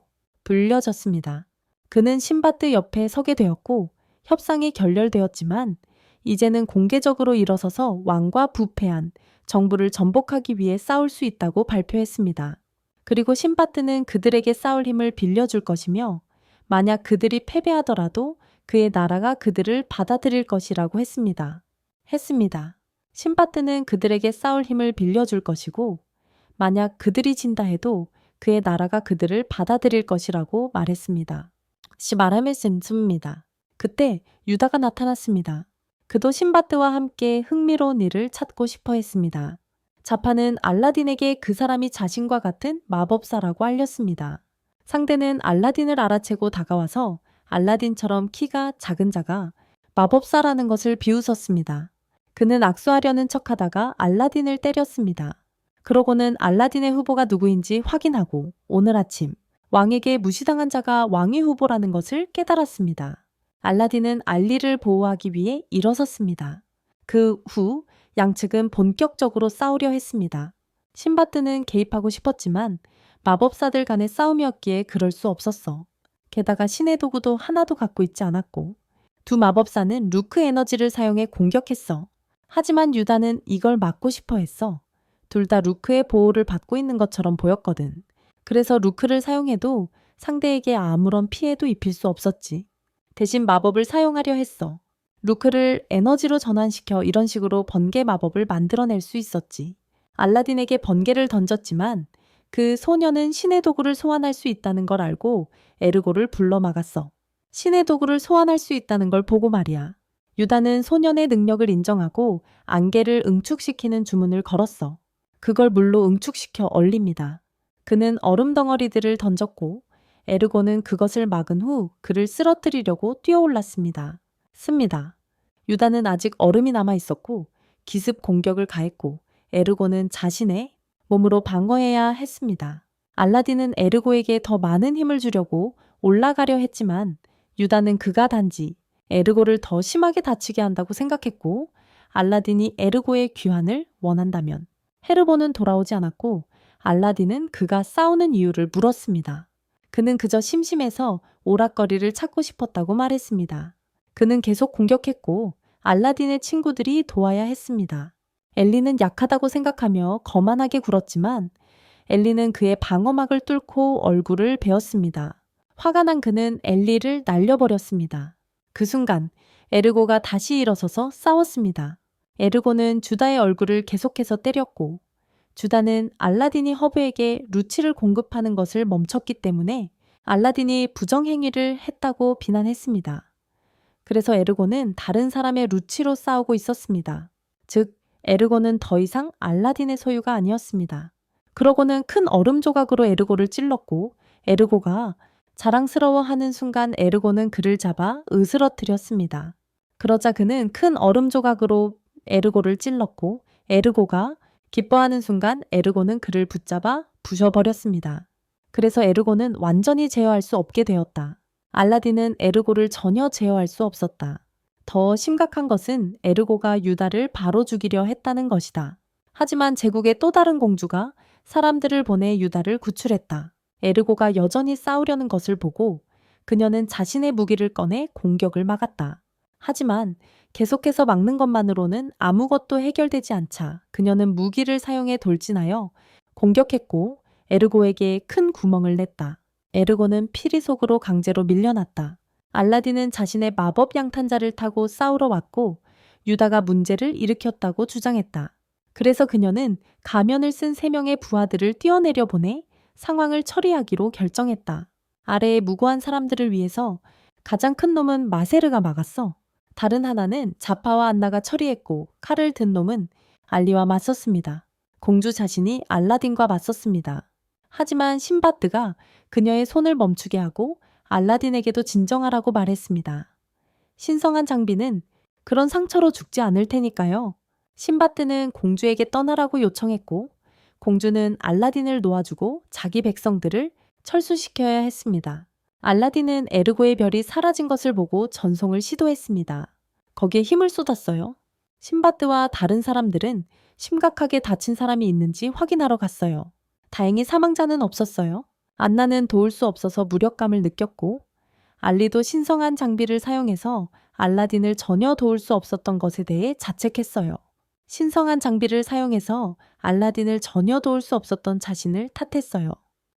불려졌습니다. 그는 신바뜨 옆에 서게 되었고 협상이 결렬되었지만 이제는 공개적으로 일어서서 왕과 부패한 정부를 전복하기 위해 싸울 수 있다고 발표했습니다. 그리고 신바뜨는 그들에게 싸울 힘을 빌려줄 것이며 만약 그들이 패배하더라도 그의 나라가 그들을 받아들일 것이라고 했습니다. 신바뜨는 그들에게 싸울 힘을 빌려줄 것이고 만약 그들이 진다 해도 그의 나라가 그들을 받아들일 것이라고 말했습니다. 말하면습니다. 그때 유다가 나타났습니다. 그도 신바뜨와 함께 흥미로운 일을 찾고 싶어 했습니다. 자파는 알라딘에게 그 사람이 자신과 같은 마법사라고 알렸습니다. 상대는 알라딘을 알아채고 다가와서 알라딘처럼 키가 작은 자가 마법사라는 것을 비웃었습니다. 그는 악수하려는 척하다가 알라딘을 때렸습니다. 그러고는 알라딘의 후보가 누구인지 확인하고 오늘 아침 왕에게 무시당한 자가 왕위 후보라는 것을 깨달았습니다. 알라딘은 알리를 보호하기 위해 일어섰습니다. 그 후 양측은 본격적으로 싸우려 했습니다. 신바뜨는 개입하고 싶었지만 마법사들 간의 싸움이었기에 그럴 수 없었어. 게다가 신의 도구도 하나도 갖고 있지 않았고 두 마법사는 루크 에너지를 사용해 공격했어. 하지만 유다는 이걸 막고 싶어 했어. 둘 다 루크의 보호를 받고 있는 것처럼 보였거든. 그래서 루크를 사용해도 상대에게 아무런 피해도 입힐 수 없었지. 대신 마법을 사용하려 했어. 루크를 에너지로 전환시켜 이런 식으로 번개 마법을 만들어낼 수 있었지. 알라딘에게 번개를 던졌지만 그 소녀는 신의 도구를 소환할 수 있다는 걸 알고 에르고를 불러 막았어. 신의 도구를 소환할 수 있다는 걸 보고 말이야. 유다는 소년의 능력을 인정하고 안개를 응축시키는 주문을 걸었어. 그걸 물로 응축시켜 얼립니다. 그는 얼음 덩어리들을 던졌고 에르고는 그것을 막은 후 그를 쓰러뜨리려고 뛰어올랐습니다. 습니다. 유다는 아직 얼음이 남아 있었고 기습 공격을 가했고 에르고는 자신의 몸으로 방어해야 했습니다. 알라딘은 에르고에게 더 많은 힘을 주려고 올라가려 했지만 유다는 그가 단지 에르고를 더 심하게 다치게 한다고 생각했고 알라딘이 에르고의 귀환을 원한다면 헤르보는 돌아오지 않았고 알라딘은 그가 싸우는 이유를 물었습니다. 그는 그저 심심해서 오락거리를 찾고 싶었다고 말했습니다. 그는 계속 공격했고 알라딘의 친구들이 도와야 했습니다. 엘리는 약하다고 생각하며 거만하게 굴었지만 엘리는 그의 방어막을 뚫고 얼굴을 베었습니다. 화가 난 그는 엘리를 날려버렸습니다. 그 순간 에르고가 다시 일어서서 싸웠습니다. 에르고는 주다의 얼굴을 계속해서 때렸고 주다는 알라딘이 허브에게 루치를 공급하는 것을 멈췄기 때문에 알라딘이 부정행위를 했다고 비난했습니다. 그래서 에르고는 다른 사람의 루치로 싸우고 있었습니다. 즉, 에르고는 더 이상 알라딘의 소유가 아니었습니다. 그러고는 큰 얼음 조각으로 에르고를 찔렀고 에르고가 자랑스러워하는 순간 에르고는 그를 잡아 으스러뜨렸습니다. 그러자 그는 큰 얼음 조각으로 에르고를 찔렀고 에르고가 기뻐하는 순간 에르고는 그를 붙잡아 부셔버렸습니다. 그래서 에르고는 완전히 제어할 수 없게 되었다. 알라딘은 에르고를 전혀 제어할 수 없었다. 더 심각한 것은 에르고가 유다를 바로 죽이려 했다는 것이다. 하지만 제국의 또 다른 공주가 사람들을 보내 유다를 구출했다. 에르고가 여전히 싸우려는 것을 보고 그녀는 자신의 무기를 꺼내 공격을 막았다. 하지만 계속해서 막는 것만으로는 아무것도 해결되지 않자 그녀는 무기를 사용해 돌진하여 공격했고 에르고에게 큰 구멍을 냈다. 에르고는 피리 속으로 강제로 밀려났다. 알라딘은 자신의 마법 양탄자를 타고 싸우러 왔고 유다가 문제를 일으켰다고 주장했다. 그래서 그녀는 가면을 쓴 3명의 부하들을 뛰어내려 보내 상황을 처리하기로 결정했다. 아래의 무고한 사람들을 위해서 가장 큰 놈은 마세르가 막았어. 다른 하나는 자파와 안나가 처리했고 칼을 든 놈은 알리와 맞섰습니다. 공주 자신이 알라딘과 맞섰습니다. 하지만 신바드가 그녀의 손을 멈추게 하고 알라딘에게도 진정하라고 말했습니다. 신성한 장비는 그런 상처로 죽지 않을 테니까요. 신바드는 공주에게 떠나라고 요청했고 공주는 알라딘을 놓아주고 자기 백성들을 철수시켜야 했습니다. 알라딘은 에르고의 별이 사라진 것을 보고 전송을 시도했습니다. 거기에 힘을 쏟았어요. 신바드와 다른 사람들은 심각하게 다친 사람이 있는지 확인하러 갔어요. 다행히 사망자는 없었어요. 안나는 도울 수 없어서 무력감을 느꼈고 알리도 신성한 장비를 사용해서 알라딘을 전혀 도울 수 없었던 것에 대해 자책했어요. 신성한 장비를 사용해서 알라딘을 전혀 도울 수 없었던 자신을 탓했어요.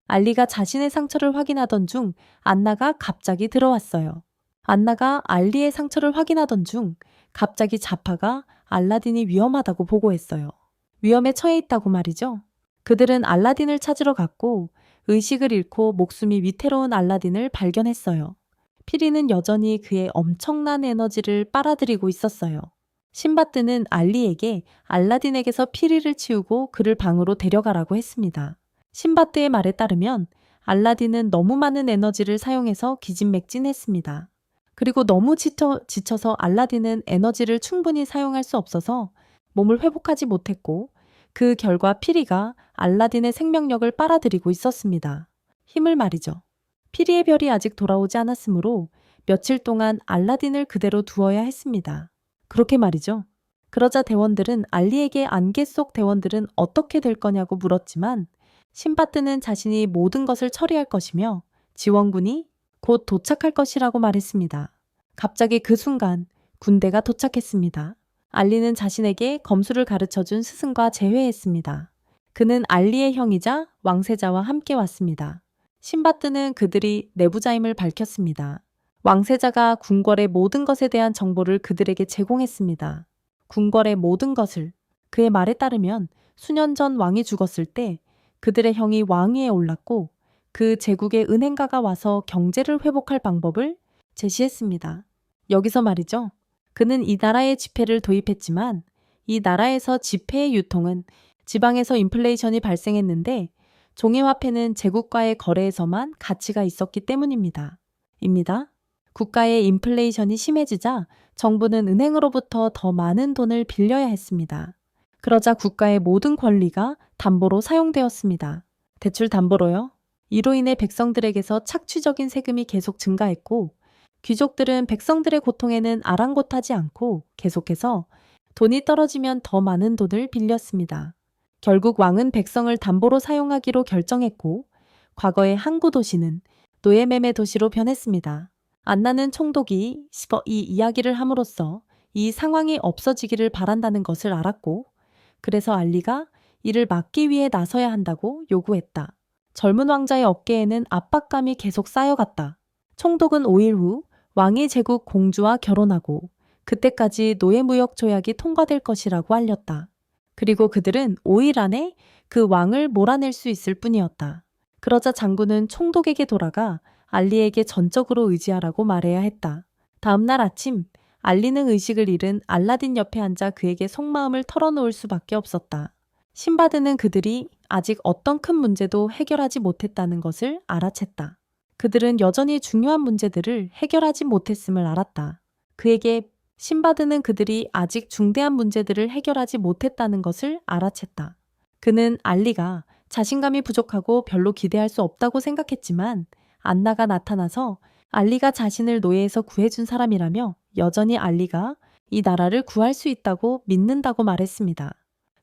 알리가 자신의 상처를 확인하던 중 안나가 갑자기 들어왔어요. 안나가 알리의 상처를 확인하던 중 갑자기 자파가 알라딘이 위험하다고 보고했어요. 위험에 처해 있다고 말이죠. 그들은 알라딘을 찾으러 갔고 의식을 잃고 목숨이 위태로운 알라딘을 발견했어요. 피리는 여전히 그의 엄청난 에너지를 빨아들이고 있었어요. 신바드는 알리에게 알라딘에게서 피리를 치우고 그를 방으로 데려가라고 했습니다. 신바드의 말에 따르면 알라딘은 너무 많은 에너지를 사용해서 기진맥진했습니다. 그리고 너무 지쳐서 알라딘은 에너지를 충분히 사용할 수 없어서 몸을 회복하지 못했고 그 결과 피리가 알라딘의 생명력을 빨아들이고 있었습니다. 힘을 말이죠. 피리의 별이 아직 돌아오지 않았으므로 며칠 동안 알라딘을 그대로 두어야 했습니다. 그렇게 말이죠. 그러자 대원들은 알리에게 안개 속 대원들은 어떻게 될 거냐고 물었지만 신바드는 자신이 모든 것을 처리할 것이며 지원군이 곧 도착할 것이라고 말했습니다. 갑자기 그 순간 군대가 도착했습니다. 알리는 자신에게 검술을 가르쳐준 스승과 재회했습니다. 그는 알리의 형이자 왕세자와 함께 왔습니다. 신바드는 그들이 내부자임을 밝혔습니다. 왕세자가 궁궐의 모든 것에 대한 정보를 그들에게 제공했습니다. 궁궐의 모든 것을. 그의 말에 따르면 수년 전 왕이 죽었을 때 그들의 형이 왕위에 올랐고 그 제국의 은행가가 와서 경제를 회복할 방법을 제시했습니다. 여기서 말이죠. 그는 이 나라에 지폐를 도입했지만 이 나라에서 지폐의 유통은 지방에서 인플레이션이 발생했는데 종이화폐는 제국과의 거래에서만 가치가 있었기 때문입니다. 국가의 인플레이션이 심해지자 정부는 은행으로부터 더 많은 돈을 빌려야 했습니다. 그러자 국가의 모든 권리가 담보로 사용되었습니다. 대출 담보로요? 이로 인해 백성들에게서 착취적인 세금이 계속 증가했고 귀족들은 백성들의 고통에는 아랑곳하지 않고 계속해서 돈이 떨어지면 더 많은 돈을 빌렸습니다. 결국 왕은 백성을 담보로 사용하기로 결정했고 과거의 항구 도시는 노예매매 도시로 변했습니다. 안나는 총독이 이 이야기를 함으로써 이 상황이 없어지기를 바란다는 것을 알았고 그래서 알리가 이를 막기 위해 나서야 한다고 요구했다. 젊은 왕자의 어깨에는 압박감이 계속 쌓여갔다. 총독은 5일 후 왕이 제국 공주와 결혼하고 그때까지 노예무역 조약이 통과될 것이라고 알렸다. 그리고 그들은 5일 안에 그 왕을 몰아낼 수 있을 뿐이었다. 그러자 장군은 총독에게 돌아가 알리에게 전적으로 의지하라고 말해야 했다. 다음 날 아침 알리는 의식을 잃은 알라딘 옆에 앉아 그에게 속마음을 털어놓을 수밖에 없었다. 신바드는 그들이 아직 어떤 큰 문제도 해결하지 못했다는 것을 알아챘다. 그들은 여전히 중요한 문제들을 해결하지 못했음을 알았다. 신바드는 그들이 아직 중대한 문제들을 해결하지 못했다는 것을 알아챘다. 그는 알리가 자신감이 부족하고 별로 기대할 수 없다고 생각했지만 안나가 나타나서 알리가 자신을 노예에서 구해준 사람이라며 여전히 알리가 이 나라를 구할 수 있다고 믿는다고 말했습니다.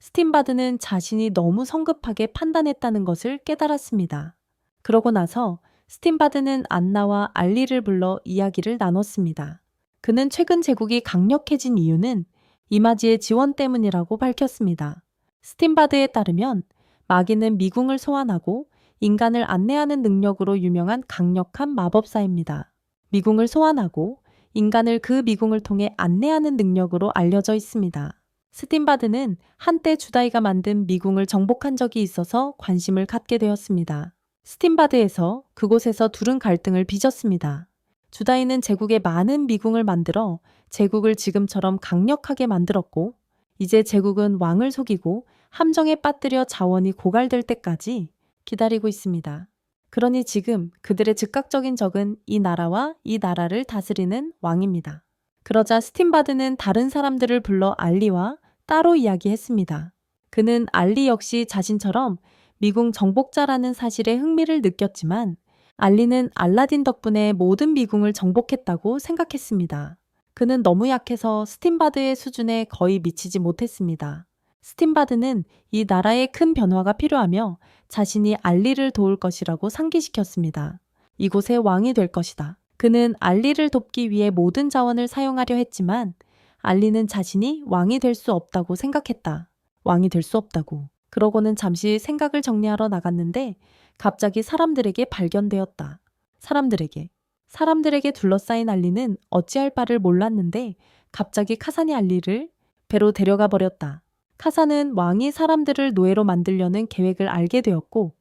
스팀바드는 자신이 너무 성급하게 판단했다는 것을 깨달았습니다. 그러고 나서 스팀바드는 안나와 알리를 불러 이야기를 나눴습니다. 그는 최근 제국이 강력해진 이유는 이마지의 지원 때문이라고 밝혔습니다. 스팀바드에 따르면 마귀는 미궁을 소환하고 인간을 안내하는 능력으로 유명한 강력한 마법사입니다. 미궁을 소환하고 인간을 그 미궁을 통해 안내하는 능력으로 알려져 있습니다. 스팀바드는 한때 주다이가 만든 미궁을 정복한 적이 있어서 관심을 갖게 되었습니다. 스팀바드에서 그곳에서 둘은 갈등을 빚었습니다. 주다이는 제국에 많은 미궁을 만들어 제국을 지금처럼 강력하게 만들었고 이제 제국은 왕을 속이고 함정에 빠뜨려 자원이 고갈될 때까지 기다리고 있습니다. 그러니 지금 그들의 즉각적인 적은 이 나라와 이 나라를 다스리는 왕입니다. 그러자 스팀바드는 다른 사람들을 불러 알리와 따로 이야기했습니다. 그는 알리 역시 자신처럼 미궁 정복자라는 사실에 흥미를 느꼈지만 알리는 알라딘 덕분에 모든 미궁을 정복했다고 생각했습니다. 그는 너무 약해서 스팀바드의 수준에 거의 미치지 못했습니다. 스팀바드는 이 나라에 큰 변화가 필요하며 자신이 알리를 도울 것이라고 상기시켰습니다. 이곳의 왕이 될 것이다. 그는 알리를 돕기 위해 모든 자원을 사용하려 했지만 알리는 자신이 왕이 될 수 없다고 생각했다. 왕이 될 수 없다고. 그러고는 잠시 생각을 정리하러 나갔는데 갑자기 사람들에게 발견되었다. 사람들에게 둘러싸인 알리는 어찌할 바를 몰랐는데 갑자기 카산이 알리를 배로 데려가 버렸다. 카산은 왕이 사람들을 노예로 만들려는 계획을 알게 되었고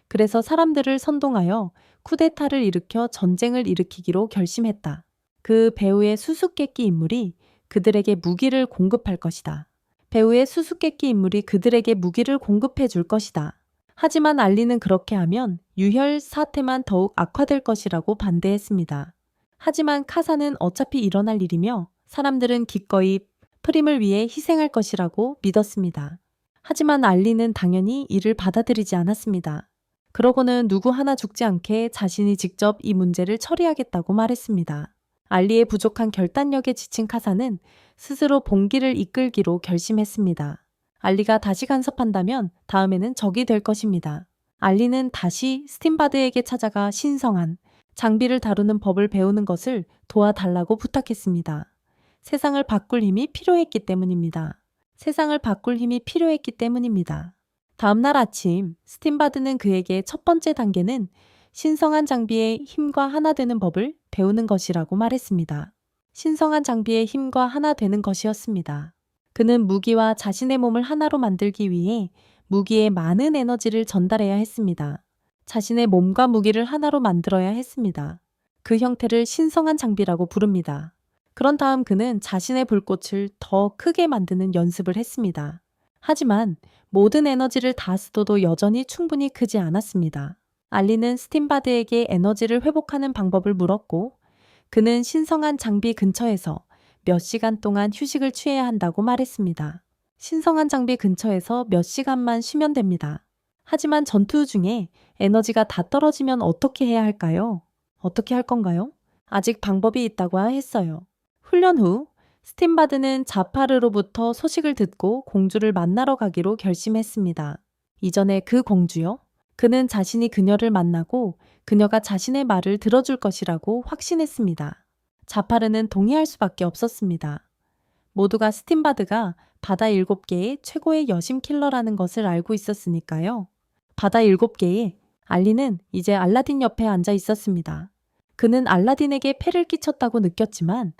그래서 사람들을 선동하여 쿠데타를 일으켜 전쟁을 일으키기로 결심했다. 그 배후의 수수께끼 인물이 그들에게 무기를 공급할 것이다. 배후의 수수께끼 인물이 그들에게 무기를 공급해 줄 것이다. 하지만 알리는 그렇게 하면 유혈 사태만 더욱 악화될 것이라고 반대했습니다. 하지만 카사는 어차피 일어날 일이며 사람들은 기꺼이 프림을 위해 희생할 것이라고 믿었습니다. 하지만 알리는 당연히 이를 받아들이지 않았습니다. 그러고는 누구 하나 죽지 않게 자신이 직접 이 문제를 처리하겠다고 말했습니다. 알리의 부족한 결단력에 지친 카사는 스스로 봉기를 이끌기로 결심했습니다. 알리가 다시 간섭한다면 다음에는 적이 될 것입니다. 알리는 다시 스팀바드에게 찾아가 신성한 장비를 다루는 법을 배우는 것을 도와달라고 부탁했습니다. 세상을 바꿀 힘이 필요했기 때문입니다. 다음 날 아침 스팀바드는 그에게 첫 번째 단계는 신성한 장비의 힘과 하나 되는 법을 배우는 것이라고 말했습니다. 신성한 장비의 힘과 하나 되는 것이었습니다. 그는 무기와 자신의 몸을 하나로 만들기 위해 무기에 많은 에너지를 전달해야 했습니다. 자신의 몸과 무기를 하나로 만들어야 했습니다. 그 형태를 신성한 장비라고 부릅니다. 그런 다음 그는 자신의 불꽃을 더 크게 만드는 연습을 했습니다. 하지만 모든 에너지를 다 쓰도도 여전히 충분히 크지 않았습니다. 알리는 스팀바드에게 에너지를 회복하는 방법을 물었고 그는 신성한 장비 근처에서 몇 시간 동안 휴식을 취해야 한다고 말했습니다. 신성한 장비 근처에서 몇 시간만 쉬면 됩니다. 하지만 전투 중에 에너지가 다 떨어지면 어떻게 해야 할까요? 어떻게 할 건가요? 아직 방법이 있다고 했어요. 훈련 후 스팀바드는 자파르로부터 소식을 듣고 공주를 만나러 가기로 결심했습니다. 이전에 그 공주요? 그는 자신이 그녀를 만나고 그녀가 자신의 말을 들어줄 것이라고 확신했습니다. 자파르는 동의할 수밖에 없었습니다. 모두가 스팀바드가 바다 7개의 최고의 여심 킬러라는 것을 알고 있었으니까요. 바다 7개의 알리는 이제 알라딘 옆에 앉아 있었습니다. 그는 알라딘에게 폐를 끼쳤다고 느꼈지만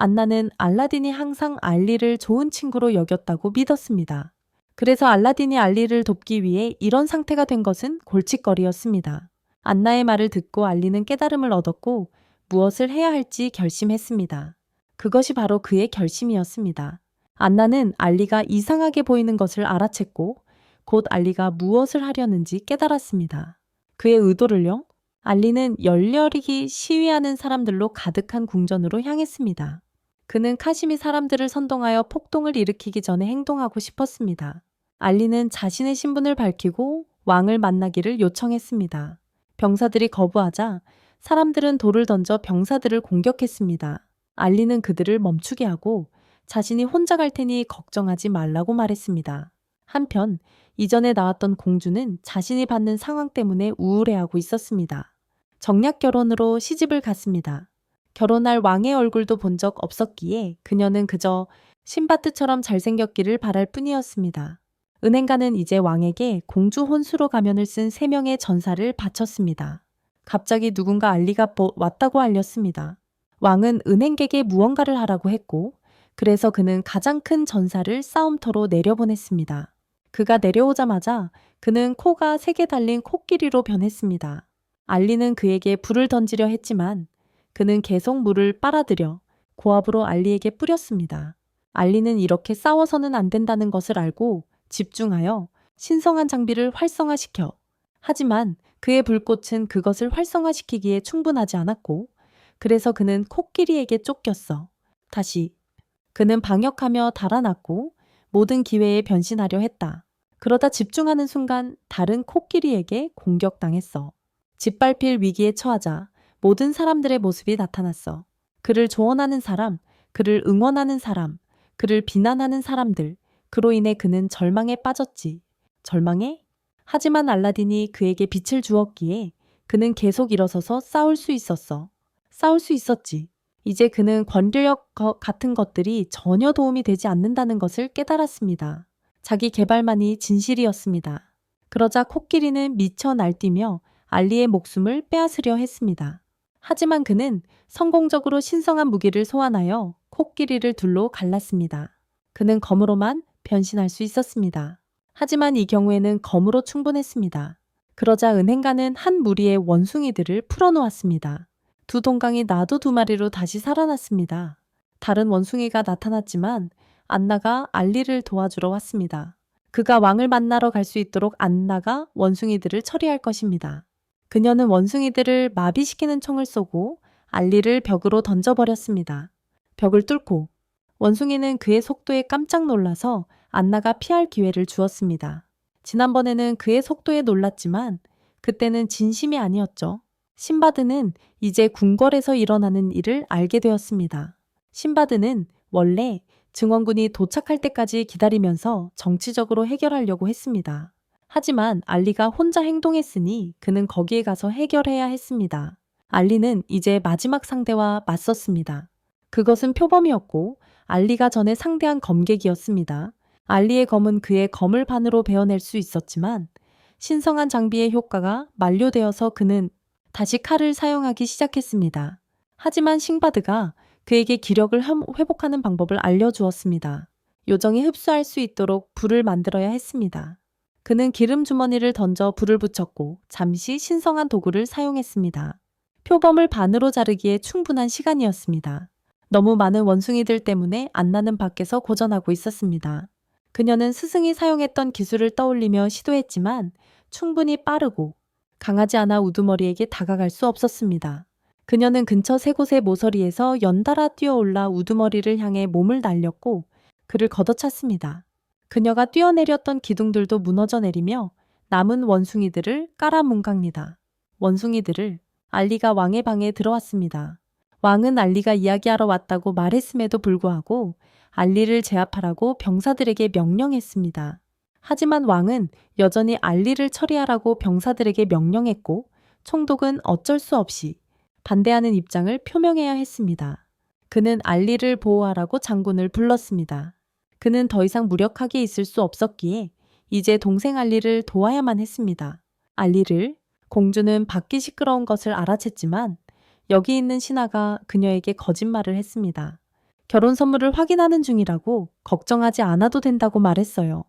안나는 알라딘이 항상 알리를 좋은 친구로 여겼다고 믿었습니다. 그래서 알라딘이 알리를 돕기 위해 이런 상태가 된 것은 골칫거리였습니다. 안나의 말을 듣고 알리는 깨달음을 얻었고 무엇을 해야 할지 결심했습니다. 그것이 바로 그의 결심이었습니다. 안나는 알리가 이상하게 보이는 것을 알아챘고 곧 알리가 무엇을 하려는지 깨달았습니다. 그의 의도를요? 알리는 열렬히 시위하는 사람들로 가득한 궁전으로 향했습니다. 그는 카심이 사람들을 선동하여 폭동을 일으키기 전에 행동하고 싶었습니다. 알리는 자신의 신분을 밝히고 왕을 만나기를 요청했습니다. 병사들이 거부하자 사람들은 돌을 던져 병사들을 공격했습니다. 알리는 그들을 멈추게 하고 자신이 혼자 갈 테니 걱정하지 말라고 말했습니다. 한편 이전에 나왔던 공주는 자신이 받는 상황 때문에 우울해하고 있었습니다. 정략 결혼으로 시집을 갔습니다. 결혼할 왕의 얼굴도 본 적 없었기에 그녀는 그저 신바트처럼 잘생겼기를 바랄 뿐이었습니다. 은행가는 이제 왕에게 공주 혼수로 가면을 쓴 3명의 전사를 바쳤습니다. 갑자기 누군가 알리가 왔다고 알렸습니다. 왕은 은행객에 무언가를 하라고 했고 그래서 그는 가장 큰 전사를 싸움터로 내려보냈습니다. 그가 내려오자마자 그는 코가 3개 달린 코끼리로 변했습니다. 알리는 그에게 불을 던지려 했지만 그는 계속 물을 빨아들여 고압으로 알리에게 뿌렸습니다. 알리는 이렇게 싸워서는 안 된다는 것을 알고 집중하여 신성한 장비를 활성화시켜 하지만 그의 불꽃은 그것을 활성화시키기에 충분하지 않았고 그래서 그는 코끼리에게 쫓겼어. 다시 그는 방역하며 달아났고 모든 기회에 변신하려 했다. 그러다 집중하는 순간 다른 코끼리에게 공격당했어. 짓밟힐 위기에 처하자 모든 사람들의 모습이 나타났어. 그를 조언하는 사람, 그를 응원하는 사람, 그를 비난하는 사람들, 그로 인해 그는 절망에 빠졌지. 절망에? 하지만 알라딘이 그에게 빛을 주었기에 그는 계속 일어서서 싸울 수 있었어. 싸울 수 있었지. 이제 그는 권력 같은 것들이 전혀 도움이 되지 않는다는 것을 깨달았습니다. 자기 개발만이 진실이었습니다. 그러자 코끼리는 미쳐 날뛰며 알리의 목숨을 빼앗으려 했습니다. 하지만 그는 성공적으로 신성한 무기를 소환하여 코끼리를 둘로 갈랐습니다. 그는 검으로만 변신할 수 있었습니다. 하지만 이 경우에는 검으로 충분했습니다. 그러자 은행가는 한 무리의 원숭이들을 풀어놓았습니다. 2동강이 나도 2마리로 다시 살아났습니다. 다른 원숭이가 나타났지만 안나가 알리를 도와주러 왔습니다. 그가 왕을 만나러 갈 수 있도록 안나가 원숭이들을 처리할 것입니다. 그녀는 원숭이들을 마비시키는 총을 쏘고 알리를 벽으로 던져버렸습니다. 벽을 뚫고 원숭이는 그의 속도에 깜짝 놀라서 안나가 피할 기회를 주었습니다. 지난번에는 그의 속도에 놀랐지만 그때는 진심이 아니었죠. 신바드는 이제 궁궐에서 일어나는 일을 알게 되었습니다. 신바드는 원래 증원군이 도착할 때까지 기다리면서 정치적으로 해결하려고 했습니다. 하지만 알리가 혼자 행동했으니 그는 거기에 가서 해결해야 했습니다. 알리는 이제 마지막 상대와 맞섰습니다. 그것은 표범이었고 알리가 전에 상대한 검객이었습니다. 알리의 검은 그의 검을 반으로 베어낼 수 있었지만 신성한 장비의 효과가 만료되어서 그는 다시 칼을 사용하기 시작했습니다. 하지만 싱바드가 그에게 기력을 회복하는 방법을 알려주었습니다. 요정이 흡수할 수 있도록 불을 만들어야 했습니다. 그는 기름 주머니를 던져 불을 붙였고 잠시 신성한 도구를 사용했습니다. 표범을 반으로 자르기에 충분한 시간이었습니다. 너무 많은 원숭이들 때문에 안나는 밖에서 고전하고 있었습니다. 그녀는 스승이 사용했던 기술을 떠올리며 시도했지만 충분히 빠르고 강하지 않아 우두머리에게 다가갈 수 없었습니다. 그녀는 근처 세 곳의 모서리에서 연달아 뛰어올라 우두머리를 향해 몸을 날렸고 그를 걷어찼습니다. 그녀가 뛰어내렸던 기둥들도 무너져 내리며 남은 원숭이들을 깔아뭉갑니다. 원숭이들을 알리가 왕의 방에 들어왔습니다. 왕은 알리가 이야기하러 왔다고 말했음에도 불구하고 알리를 제압하라고 병사들에게 명령했습니다. 하지만 왕은 여전히 알리를 처리하라고 병사들에게 명령했고 총독은 어쩔 수 없이 반대하는 입장을 표명해야 했습니다. 그는 알리를 보호하라고 장군을 불렀습니다. 그는 더 이상 무력하게 있을 수 없었기에 이제 동생 알리를 도와야만 했습니다. 알리를 공주는 밖이 시끄러운 것을 알아챘지만 여기 있는 신하가 그녀에게 거짓말을 했습니다. 결혼 선물을 확인하는 중이라고 걱정하지 않아도 된다고 말했어요.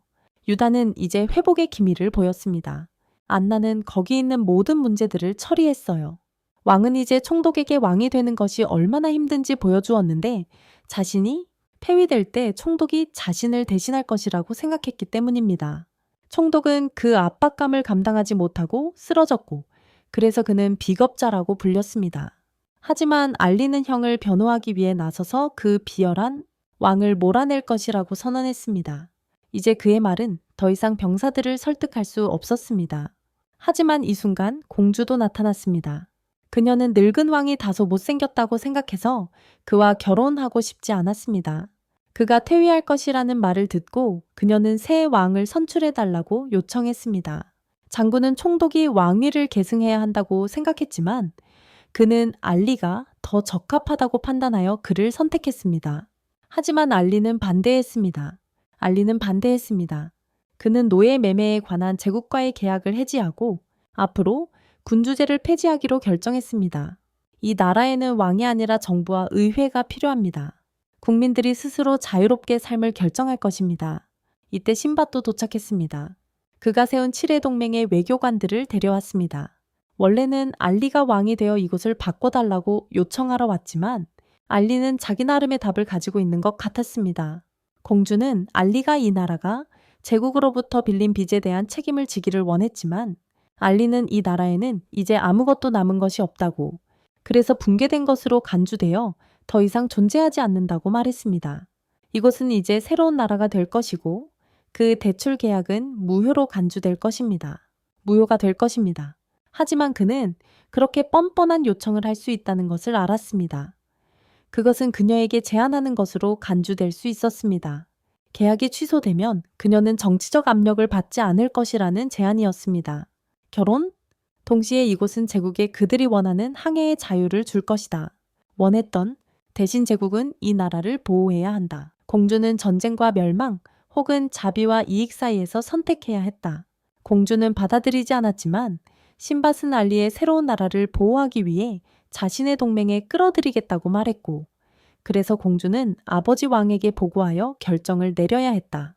유다는 이제 회복의 기미를 보였습니다. 안나는 거기 있는 모든 문제들을 처리했어요. 왕은 이제 총독에게 왕이 되는 것이 얼마나 힘든지 보여주었는데 자신이 폐위될 때 총독이 자신을 대신할 것이라고 생각했기 때문입니다. 총독은 그 압박감을 감당하지 못하고 쓰러졌고 그래서 그는 비겁자라고 불렸습니다. 하지만 알리는 형을 변호하기 위해 나서서 그 비열한 왕을 몰아낼 것이라고 선언했습니다. 이제 그의 말은 더 이상 병사들을 설득할 수 없었습니다. 하지만 이 순간 공주도 나타났습니다. 그녀는 늙은 왕이 다소 못생겼다고 생각해서 그와 결혼하고 싶지 않았습니다. 그가 퇴위할 것이라는 말을 듣고 그녀는 새 왕을 선출해달라고 요청했습니다. 장군은 총독이 왕위를 계승해야 한다고 생각했지만 그는 알리가 더 적합하다고 판단하여 그를 선택했습니다. 하지만 알리는 반대했습니다. 그는 노예 매매에 관한 제국과의 계약을 해지하고 앞으로 군주제를 폐지하기로 결정했습니다. 이 나라에는 왕이 아니라 정부와 의회가 필요합니다. 국민들이 스스로 자유롭게 삶을 결정할 것입니다. 이때 신밧도 도착했습니다. 그가 세운 칠해 동맹의 외교관들을 데려왔습니다. 원래는 알리가 왕이 되어 이곳을 바꿔달라고 요청하러 왔지만 알리는 자기 나름의 답을 가지고 있는 것 같았습니다. 공주는 알리가 이 나라가 제국으로부터 빌린 빚에 대한 책임을 지기를 원했지만 알리는 이 나라에는 이제 아무것도 남은 것이 없다고 그래서 붕괴된 것으로 간주되어 더 이상 존재하지 않는다고 말했습니다. 이곳은 이제 새로운 나라가 될 것이고 그 대출 계약은 무효로 간주될 것입니다. 무효가 될 것입니다. 하지만 그는 그렇게 뻔뻔한 요청을 할 수 있다는 것을 알았습니다. 그것은 그녀에게 제안하는 것으로 간주될 수 있었습니다. 계약이 취소되면 그녀는 정치적 압력을 받지 않을 것이라는 제안이었습니다. 결혼? 동시에 이곳은 제국에 그들이 원하는 항해의 자유를 줄 것이다. 원했던 대신 제국은 이 나라를 보호해야 한다. 공주는 전쟁과 멸망 혹은 자비와 이익 사이에서 선택해야 했다. 공주는 받아들이지 않았지만 신밧은 알리의 새로운 나라를 보호하기 위해 자신의 동맹에 끌어들이겠다고 말했고 그래서 공주는 아버지 왕에게 보고하여 결정을 내려야 했다.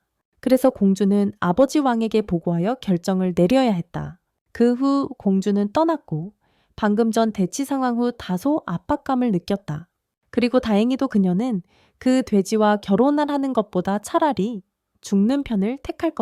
그 후 공주는 떠났고 방금 전 대치 상황 후 다소 압박감을 느꼈다. 그리고 다행히도 그녀는 그 돼지와 결혼을 하는 것보다 차라리 죽는 편을 택할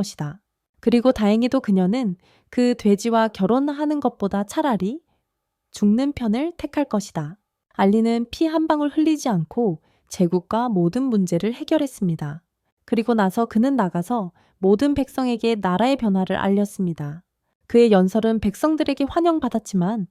것이다. 알리는 피 한 방울 흘리지 않고 제국과 모든 문제를 해결했습니다. 그리고 나서 그는 나가서 모든 백성에게 나라의 변화를 알렸습니다. 그의 연설은 백성들에게 환영받았지만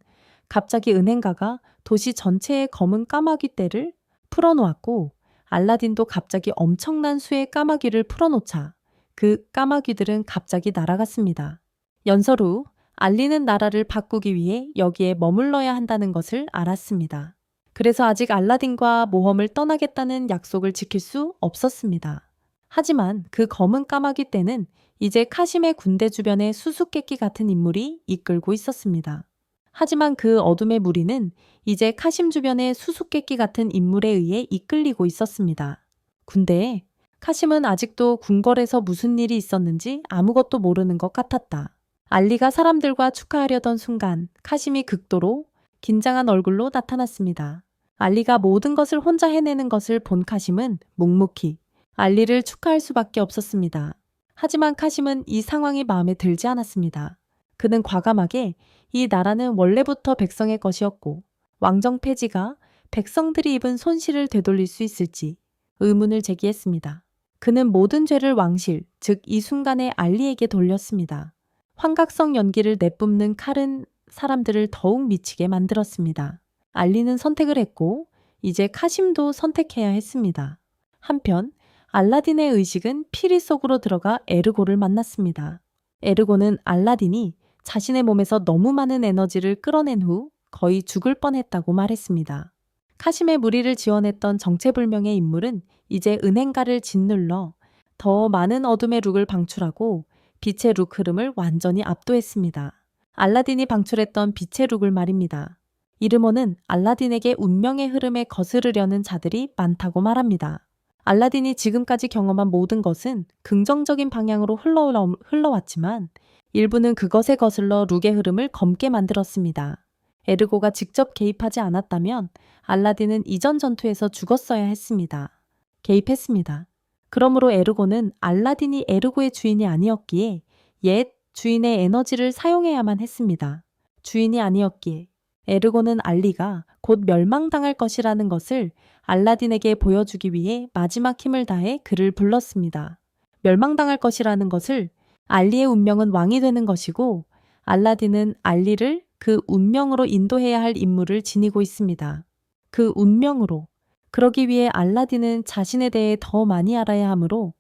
갑자기 은행가가 도시 전체의 검은 까마귀 떼를 풀어놓았고 알라딘도 갑자기 엄청난 수의 까마귀를 풀어놓자 그 까마귀들은 갑자기 날아갔습니다. 연설 후 알리는 나라를 바꾸기 위해 여기에 머물러야 한다는 것을 알았습니다. 그래서 아직 알라딘과 모험을 떠나겠다는 약속을 지킬 수 없었습니다. 하지만 그 검은 까마귀 떼는 이제 카심의 군대 주변에 수수께끼 같은 인물이 이끌고 있었습니다. 하지만 그 어둠의 무리는 이제 카심 주변의 수수께끼 같은 인물에 의해 이끌리고 있었습니다. 군대에 카심은 아직도 궁궐에서 무슨 일이 있었는지 아무것도 모르는 것 같았다. 알리가 사람들과 축하하려던 순간 카심이 극도로 긴장한 얼굴로 나타났습니다. 알리가 모든 것을 혼자 해내는 것을 본 카심은 묵묵히 알리를 축하할 수밖에 없었습니다. 하지만 카심은 이 상황이 마음에 들지 않았습니다. 그는 과감하게 이 나라는 원래부터 백성의 것이었고 왕정 폐지가 백성들이 입은 손실을 되돌릴 수 있을지 의문을 제기했습니다. 그는 모든 죄를 왕실, 즉 이 순간에 알리에게 돌렸습니다. 환각성 연기를 내뿜는 칼은 사람들을 더욱 미치게 만들었습니다. 알리는 선택을 했고 이제 카심도 선택해야 했습니다. 한편 알라딘의 의식은 피리 속으로 들어가 에르고를 만났습니다. 에르고는 알라딘이 자신의 몸에서 너무 많은 에너지를 끌어낸 후 거의 죽을 뻔했다고 말했습니다. 카심의 무리를 지원했던 정체불명의 인물은 이제 은행가를 짓눌러 더 많은 어둠의 룩을 방출하고 빛의 룩 흐름을 완전히 압도했습니다. 알라딘이 방출했던 빛의 룩을 말입니다. 이르모는 알라딘에게 운명의 흐름에 거스르려는 자들이 많다고 말합니다. 알라딘이 지금까지 경험한 모든 것은 긍정적인 방향으로 흘러왔지만 일부는 그것에 거슬러 룩의 흐름을 검게 만들었습니다. 에르고가 직접 개입하지 않았다면 알라딘은 이전 전투에서 죽었어야 했습니다. 개입했습니다. 그러므로 에르고는 알라딘이 에르고의 주인이 아니었기에 옛 주인의 에너지를 사용해야만 했습니다. 주인이 아니었기에 에르고는 알리가 곧 멸망당할 것이라는 것을 알라딘에게 보여주기 위해 마지막 힘을 다해 그를 불렀습니다. 멸망당할 것이라는 것을 알리의 운명은 왕이 되는 것이고 알라딘은 알리를 그 운명으로 인도해야 할 임무를 지니고 있습니다. 그 운명으로. 그러기 위해 알라딘은 자신에 대해 더 많이 알아야 하므로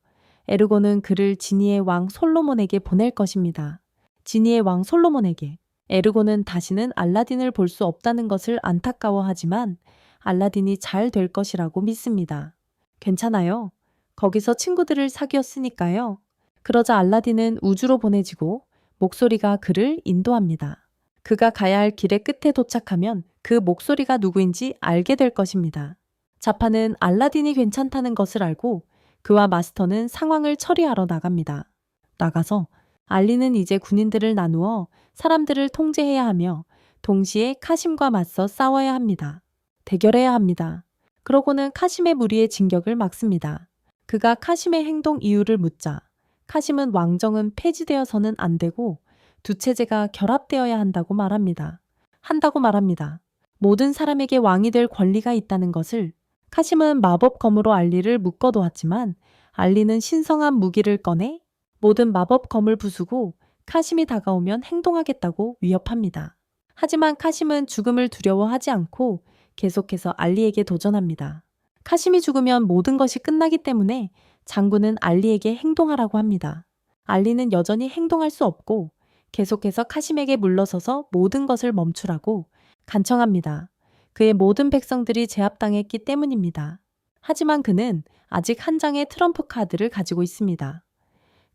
에르고는 그를 지니의 왕 솔로몬에게 보낼 것입니다. 지니의 왕 솔로몬에게. 에르고는 다시는 알라딘을 볼 수 없다는 것을 안타까워하지만 알라딘이 잘 될 것이라고 믿습니다. 괜찮아요. 거기서 친구들을 사귀었으니까요. 그러자 알라딘은 우주로 보내지고 목소리가 그를 인도합니다. 그가 가야 할 길의 끝에 도착하면 그 목소리가 누구인지 알게 될 것입니다. 자파는 알라딘이 괜찮다는 것을 알고 그와 마스터는 상황을 처리하러 나갑니다. 나가서 알리는 이제 군인들을 나누어 사람들을 통제해야 하며 동시에 카심과 맞서 싸워야 합니다. 대결해야 합니다. 그러고는 카심의 무리의 진격을 막습니다. 그가 카심의 행동 이유를 묻자 카심은 왕정은 폐지되어서는 안 되고 두 체제가 결합되어야 한다고 말합니다. 모든 사람에게 왕이 될 권리가 있다는 것을. 카심은 마법 검으로 알리를 묶어놓았지만 알리는 신성한 무기를 꺼내 모든 마법 검을 부수고 카심이 다가오면 행동하겠다고 위협합니다. 하지만 카심은 죽음을 두려워하지 않고 계속해서 알리에게 도전합니다. 카심이 죽으면 모든 것이 끝나기 때문에 장군은 알리에게 행동하라고 합니다. 알리는 여전히 행동할 수 없고 계속해서 카심에게 물러서서 모든 것을 멈추라고 간청합니다. 그의 모든 백성들이 제압당했기 때문입니다. 하지만 그는 아직 한 장의 트럼프 카드를 가지고 있습니다.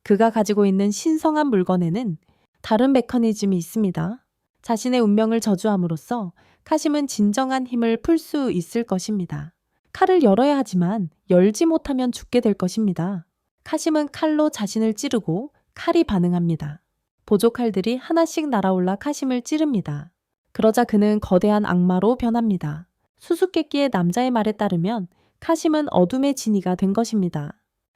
그가 가지고 있는 신성한 물건에는 다른 메커니즘이 있습니다. 자신의 운명을 저주함으로써 카심은 진정한 힘을 풀 수 있을 것입니다. 칼을 열어야 하지만 열지 못하면 죽게 될 것입니다. 카심은 칼로 자신을 찌르고 칼이 반응합니다. 보조 칼들이 하나씩 날아올라 카심을 찌릅니다. 그러자 그는 거대한 악마로 변합니다. 수수께끼의 남자의 말에 따르면 카심은 어둠의 지니가 된 것입니다.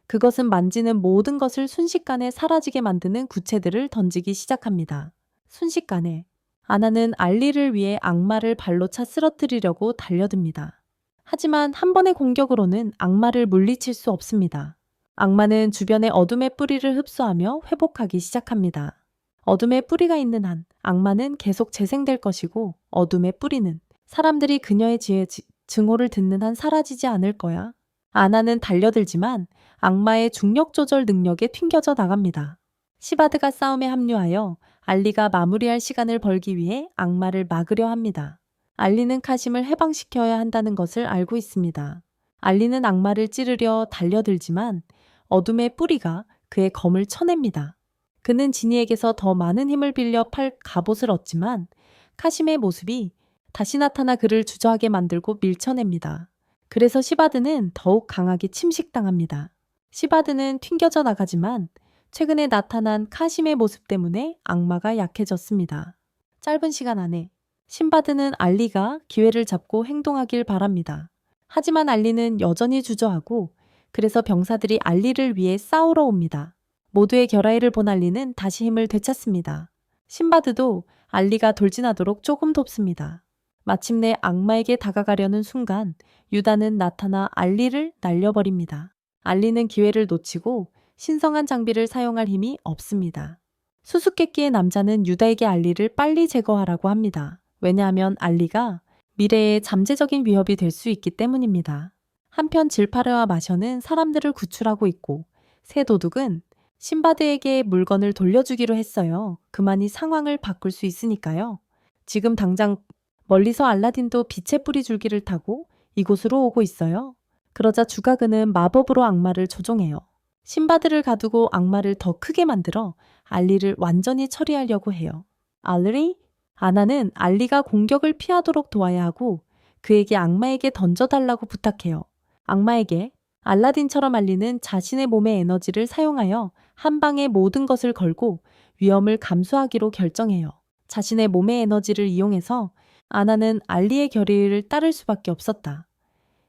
그것은 만지는 모든 것을 순식간에 사라지게 만드는 구체들을 던지기 시작합니다. 순식간에 아나는 알리를 위해 악마를 발로 차 쓰러뜨리려고 달려듭니다. 하지만 한 번의 공격으로는 악마를 물리칠 수 없습니다. 악마는 주변의 어둠의 뿌리를 흡수하며 회복하기 시작합니다. 어둠의 뿌리가 있는 한 악마는 계속 재생될 것이고 어둠의 뿌리는 사람들이 그녀의 증오를 듣는 한 사라지지 않을 거야. 아나는 달려들지만 악마의 중력 조절 능력에 튕겨져 나갑니다. 시바드가 싸움에 합류하여 알리가 마무리할 시간을 벌기 위해 악마를 막으려 합니다. 알리는 카심을 해방시켜야 한다는 것을 알고 있습니다. 알리는 악마를 찌르려 달려들지만 어둠의 뿌리가 그의 검을 쳐냅니다. 그는 지니에게서 더 많은 힘을 빌려 팔 갑옷을 얻지만 카심의 모습이 다시 나타나 그를 주저하게 만들고 밀쳐냅니다. 그래서 시바드는 더욱 강하게 침식당합니다. 시바드는 튕겨져 나가지만 최근에 나타난 카심의 모습 때문에 악마가 약해졌습니다. 짧은 시간 안에 신바드는 알리가 기회를 잡고 행동하길 바랍니다. 하지만 알리는 여전히 주저하고 그래서 병사들이 알리를 위해 싸우러 옵니다. 모두의 결의를 본 알리는 다시 힘을 되찾습니다. 신바드도 알리가 돌진하도록 조금 돕습니다. 마침내 악마에게 다가가려는 순간 유다는 나타나 알리를 날려버립니다. 알리는 기회를 놓치고 신성한 장비를 사용할 힘이 없습니다. 수수께끼의 남자는 유다에게 알리를 빨리 제거하라고 합니다. 왜냐하면 알리가 미래에 잠재적인 위협이 될 수 있기 때문입니다. 한편 질파르와 마셔는 사람들을 구출하고 있고 새 도둑은 신바드에게 물건을 돌려주기로 했어요. 그만이 상황을 바꿀 수 있으니까요. 지금 당장 멀리서 알라딘도 빛의 뿌리 줄기를 타고 이곳으로 오고 있어요. 그러자 주가그는 마법으로 악마를 조종해요. 신바드를 가두고 악마를 더 크게 만들어 알리를 완전히 처리하려고 해요. 알리? 아나는 알리가 공격을 피하도록 도와야 하고 그에게 악마에게 던져달라고 부탁해요. 악마에게 알라딘처럼 알리는 자신의 몸의 에너지를 사용하여 한 방에 모든 것을 걸고 위험을 감수하기로 결정해요. 자신의 몸의 에너지를 이용해서 아나는 알리의 결의를 따를 수밖에 없었다.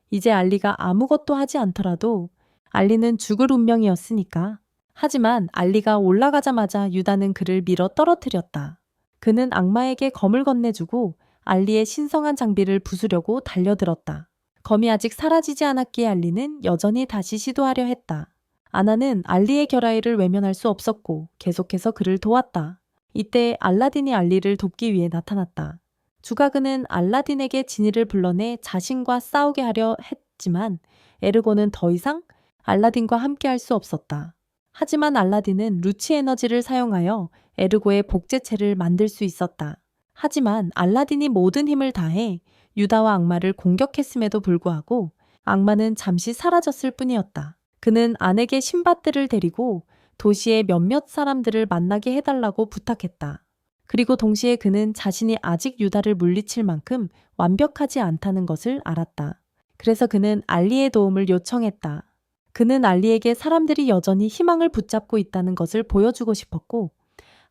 이제 알리가 아무것도 하지 않더라도 알리는 죽을 운명이었으니까. 하지만 알리가 올라가자마자 유다는 그를 밀어 떨어뜨렸다. 그는 악마에게 검을 건네주고 알리의 신성한 장비를 부수려고 달려들었다. 검이 아직 사라지지 않았기에 알리는 여전히 다시 시도하려 했다. 아나는 알리의 결의를 외면할 수 없었고 계속해서 그를 도왔다. 이때 알라딘이 알리를 돕기 위해 나타났다. 주가그는 알라딘에게 지니를 불러내 자신과 싸우게 하려 했지만 에르고는 더 이상 알라딘과 함께할 수 없었다. 하지만 알라딘은 루치 에너지를 사용하여 에르고의 복제체를 만들 수 있었다. 하지만 알라딘이 모든 힘을 다해 유다와 악마를 공격했음에도 불구하고 악마는 잠시 사라졌을 뿐이었다. 그는 아내게 신밧드를 데리고 도시의 몇몇 사람들을 만나게 해달라고 부탁했다. 그리고 동시에 그는 자신이 아직 유다를 물리칠 만큼 완벽하지 않다는 것을 알았다. 그래서 그는 알리의 도움을 요청했다. 그는 알리에게 사람들이 여전히 희망을 붙잡고 있다는 것을 보여주고 싶었고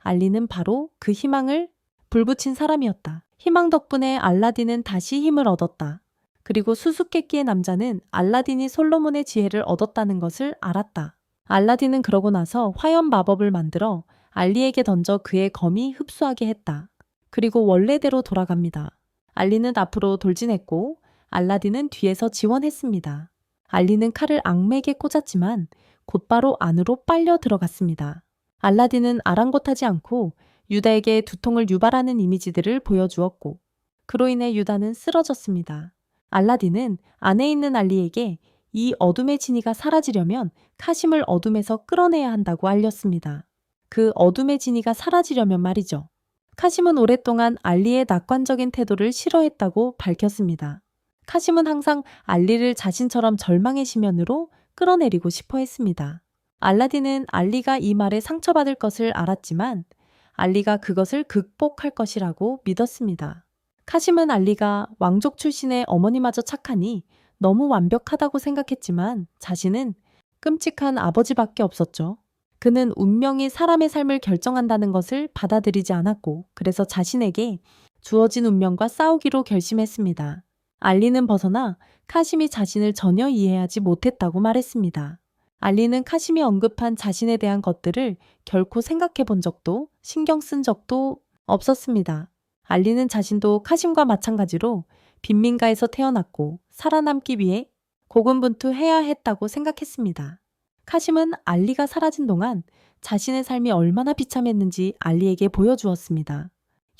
알리는 바로 그 희망을 불붙인 사람이었다. 희망 덕분에 알라딘은 다시 힘을 얻었다. 그리고 수수께끼의 남자는 알라딘이 솔로몬의 지혜를 얻었다는 것을 알았다. 알라딘은 그러고 나서 화염 마법을 만들어 알리에게 던져 그의 검이 흡수하게 했다. 그리고 원래대로 돌아갑니다. 알리는 앞으로 돌진했고 알라딘은 뒤에서 지원했습니다. 알리는 칼을 악마에게 꽂았지만 곧바로 안으로 빨려 들어갔습니다. 알라딘은 아랑곳하지 않고 유다에게 두통을 유발하는 이미지들을 보여주었고 그로 인해 유다는 쓰러졌습니다. 알라딘은 안에 있는 알리에게 이 어둠의 진이가 사라지려면 카심을 어둠에서 끌어내야 한다고 알렸습니다. 그 어둠의 진이가 사라지려면 말이죠. 카심은 오랫동안 알리의 낙관적인 태도를 싫어했다고 밝혔습니다. 카심은 항상 알리를 자신처럼 절망의 심연으로 끌어내리고 싶어 했습니다. 알라딘은 알리가 이 말에 상처받을 것을 알았지만 알리가 그것을 극복할 것이라고 믿었습니다. 카심은 알리가 왕족 출신의 어머니마저 착하니 너무 완벽하다고 생각했지만 자신은 끔찍한 아버지밖에 없었죠. 그는 운명이 사람의 삶을 결정한다는 것을 받아들이지 않았고 그래서 자신에게 주어진 운명과 싸우기로 결심했습니다. 알리는 벗어나 카심이 자신을 전혀 이해하지 못했다고 말했습니다. 알리는 카심이 언급한 자신에 대한 것들을 결코 생각해 본 적도 신경 쓴 적도 없었습니다. 알리는 자신도 카심과 마찬가지로 빈민가에서 태어났고 살아남기 위해 고군분투해야 했다고 생각했습니다. 카심은 알리가 사라진 동안 자신의 삶이 얼마나 비참했는지 알리에게 보여주었습니다.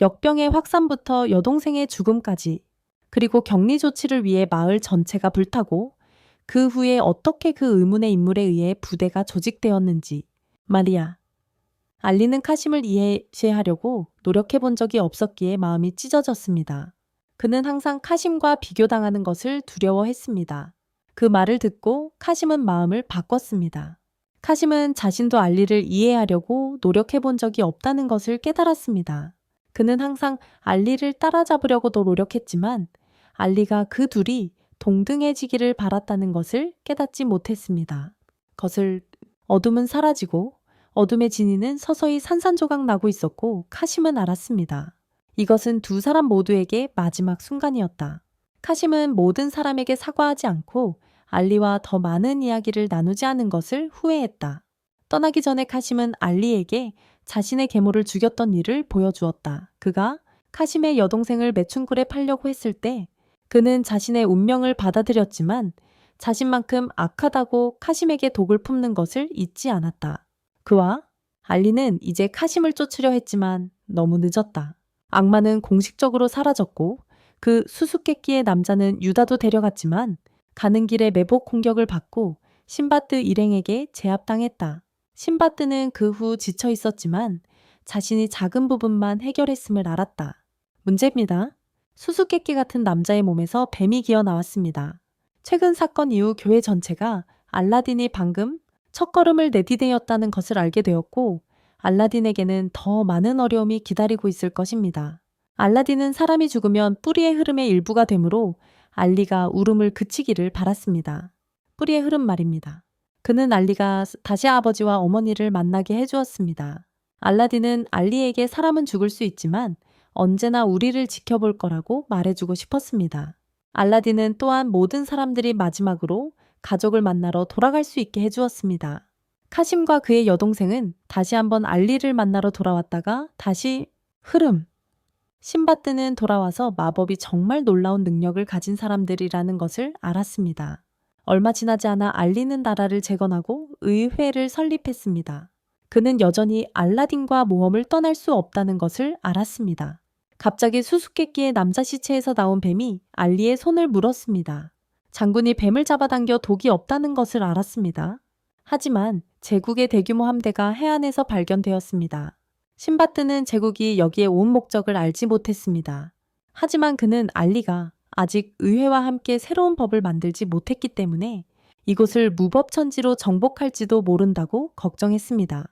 역병의 확산부터 여동생의 죽음까지 그리고 격리 조치를 위해 마을 전체가 불타고 그 후에 어떻게 그 의문의 인물에 의해 부대가 조직되었는지 말이야. 알리는 카심을 이해하려고 노력해 본 적이 없었기에 마음이 찢어졌습니다. 그는 항상 카심과 비교당하는 것을 두려워했습니다. 그 말을 듣고 카심은 마음을 바꿨습니다. 카심은 자신도 알리를 이해하려고 노력해 본 적이 없다는 것을 깨달았습니다. 그는 항상 알리를 따라잡으려고도 노력했지만 알리가 그 둘이 동등해지기를 바랐다는 것을 깨닫지 못했습니다. 어둠은 사라지고 어둠의 진이는 서서히 산산조각 나고 있었고 카심은 알았습니다. 이것은 두 사람 모두에게 마지막 순간이었다. 카심은 모든 사람에게 사과하지 않고 알리와 더 많은 이야기를 나누지 않은 것을 후회했다. 떠나기 전에 카심은 알리에게 자신의 계모를 죽였던 일을 보여주었다. 그가 카심의 여동생을 매춘굴에 팔려고 했을 때 그는 자신의 운명을 받아들였지만 자신만큼 악하다고 카심에게 독을 품는 것을 잊지 않았다. 그와 알리는 이제 카심을 쫓으려 했지만 너무 늦었다. 악마는 공식적으로 사라졌고 그 수수께끼의 남자는 유다도 데려갔지만 가는 길에 매복 공격을 받고 신바드 일행에게 제압당했다. 신바드는 그 후 지쳐 있었지만 자신이 작은 부분만 해결했음을 알았다. 문제입니다. 수수께끼 같은 남자의 몸에서 뱀이 기어 나왔습니다. 최근 사건 이후 교회 전체가 알라딘이 방금 첫걸음을 내디디었다는 것을 알게 되었고 알라딘에게는 더 많은 어려움이 기다리고 있을 것입니다. 알라딘은 사람이 죽으면 뿌리의 흐름의 일부가 되므로 알리가 울음을 그치기를 바랐습니다. 뿌리의 흐름 말입니다. 그는 알리가 다시 아버지와 어머니를 만나게 해주었습니다. 알라딘은 알리에게 사람은 죽을 수 있지만 언제나 우리를 지켜볼 거라고 말해주고 싶었습니다. 알라딘은 또한 모든 사람들이 마지막으로 가족을 만나러 돌아갈 수 있게 해주었습니다. 카심과 그의 여동생은 다시 한번 알리를 만나러 돌아왔다가 다시 흐름. 신바드는 돌아와서 마법이 정말 놀라운 능력을 가진 사람들이라는 것을 알았습니다. 얼마 지나지 않아 알리는 나라를 재건하고 의회를 설립했습니다. 그는 여전히 알라딘과 모험을 떠날 수 없다는 것을 알았습니다. 갑자기 수수께끼의 남자 시체에서 나온 뱀이 알리의 손을 물었습니다. 장군이 뱀을 잡아당겨 독이 없다는 것을 알았습니다. 하지만 제국의 대규모 함대가 해안에서 발견되었습니다. 신바드는 제국이 여기에 온 목적을 알지 못했습니다. 하지만 그는 알리가 아직 의회와 함께 새로운 법을 만들지 못했기 때문에 이곳을 무법천지로 정복할지도 모른다고 걱정했습니다.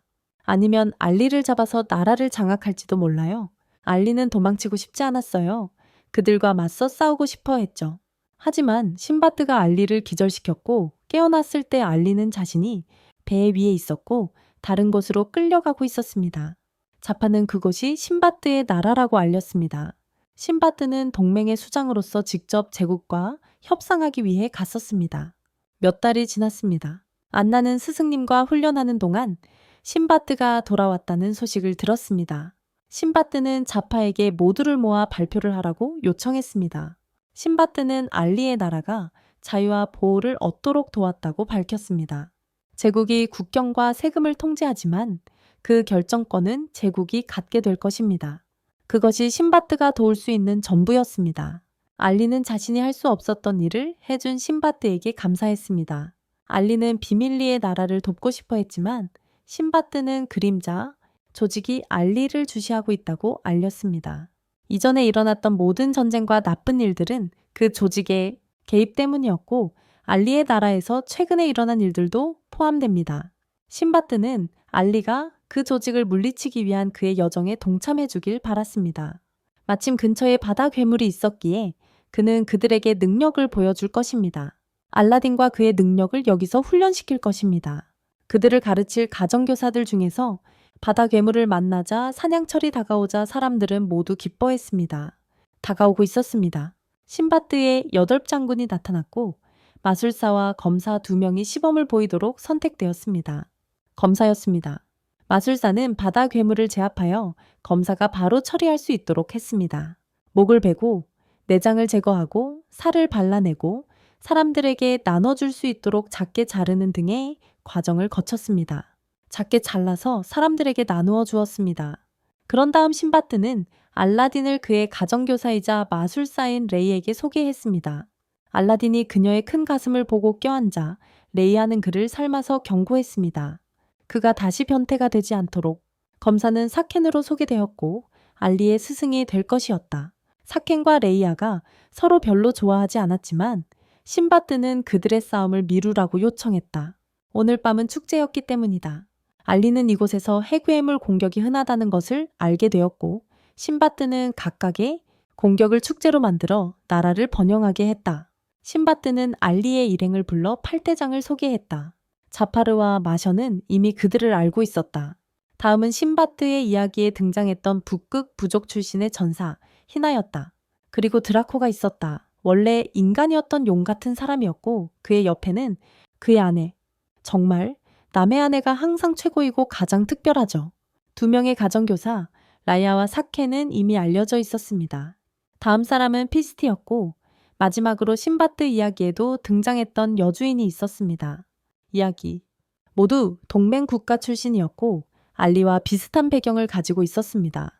아니면 알리를 잡아서 나라를 장악할지도 몰라요. 알리는 도망치고 싶지 않았어요. 그들과 맞서 싸우고 싶어 했죠. 하지만 신바드가 알리를 기절시켰고 깨어났을 때 알리는 자신이 배 위에 있었고 다른 곳으로 끌려가고 있었습니다. 자파는 그곳이 신바드의 나라라고 알렸습니다. 신바드는 동맹의 수장으로서 직접 제국과 협상하기 위해 갔었습니다. 몇 달이 지났습니다. 안나는 스승님과 훈련하는 동안 신바드가 돌아왔다는 소식을 들었습니다. 신바드는 자파에게 모두를 모아 발표를 하라고 요청했습니다. 신바드는 알리의 나라가 자유와 보호를 얻도록 도왔다고 밝혔습니다. 제국이 국경과 세금을 통제하지만 그 결정권은 제국이 갖게 될 것입니다. 그것이 신바드가 도울 수 있는 전부였습니다. 알리는 자신이 할 수 없었던 일을 해준 신바드에게 감사했습니다. 알리는 비밀리의 나라를 돕고 싶어 했지만 신바드는 그림자, 조직이 알리를 주시하고 있다고 알렸습니다. 이전에 일어났던 모든 전쟁과 나쁜 일들은 그 조직의 개입 때문이었고 알리의 나라에서 최근에 일어난 일들도 포함됩니다. 신바드는 알리가 그 조직을 물리치기 위한 그의 여정에 동참해 주길 바랐습니다. 마침 근처에 바다 괴물이 있었기에 그는 그들에게 능력을 보여줄 것입니다. 알라딘과 그의 능력을 여기서 훈련시킬 것입니다. 그들을 가르칠 가정교사들 중에서 바다 괴물을 만나자 사냥철이 다가오자 사람들은 모두 기뻐했습니다. 다가오고 있었습니다. 신바드의 8장군이 나타났고 마술사와 검사 2명이 시범을 보이도록 선택되었습니다. 검사였습니다. 마술사는 바다 괴물을 제압하여 검사가 바로 처리할 수 있도록 했습니다. 목을 베고 내장을 제거하고 살을 발라내고 사람들에게 나눠줄 수 있도록 작게 자르는 등의 과정을 거쳤습니다. 작게 잘라서 사람들에게 나누어 주었습니다. 그런 다음 신바드는 알라딘을 그의 가정교사이자 마술사인 레이에게 소개했습니다. 알라딘이 그녀의 큰 가슴을 보고 껴앉아 레이하는 그를 삶아서 경고했습니다. 그가 다시 변태가 되지 않도록. 검사는 사켄으로 소개되었고 알리의 스승이 될 것이었다. 사켄과 레이아가 서로 별로 좋아하지 않았지만 신바드는 그들의 싸움을 미루라고 요청했다. 오늘 밤은 축제였기 때문이다. 알리는 이곳에서 해괴물 공격이 흔하다는 것을 알게 되었고 신바드는 각각의 공격을 축제로 만들어 나라를 번영하게 했다. 신바드는 알리의 일행을 불러 팔대장을 소개했다. 자파르와 마셔는 이미 그들을 알고 있었다. 다음은 신바트의 이야기에 등장했던 북극 부족 출신의 전사 희나였다. 그리고 드라코가 있었다. 원래 인간이었던 용 같은 사람이었고 그의 옆에는 그의 아내. 정말 남의 아내가 항상 최고이고 가장 특별하죠. 두 명의 가정교사 라야와 사케는 이미 알려져 있었습니다. 다음 사람은 피스티였고 마지막으로 신바트 이야기에도 등장했던 여주인이 있었습니다. 이야기. 모두 동맹 국가 출신이었고 알리와 비슷한 배경을 가지고 있었습니다.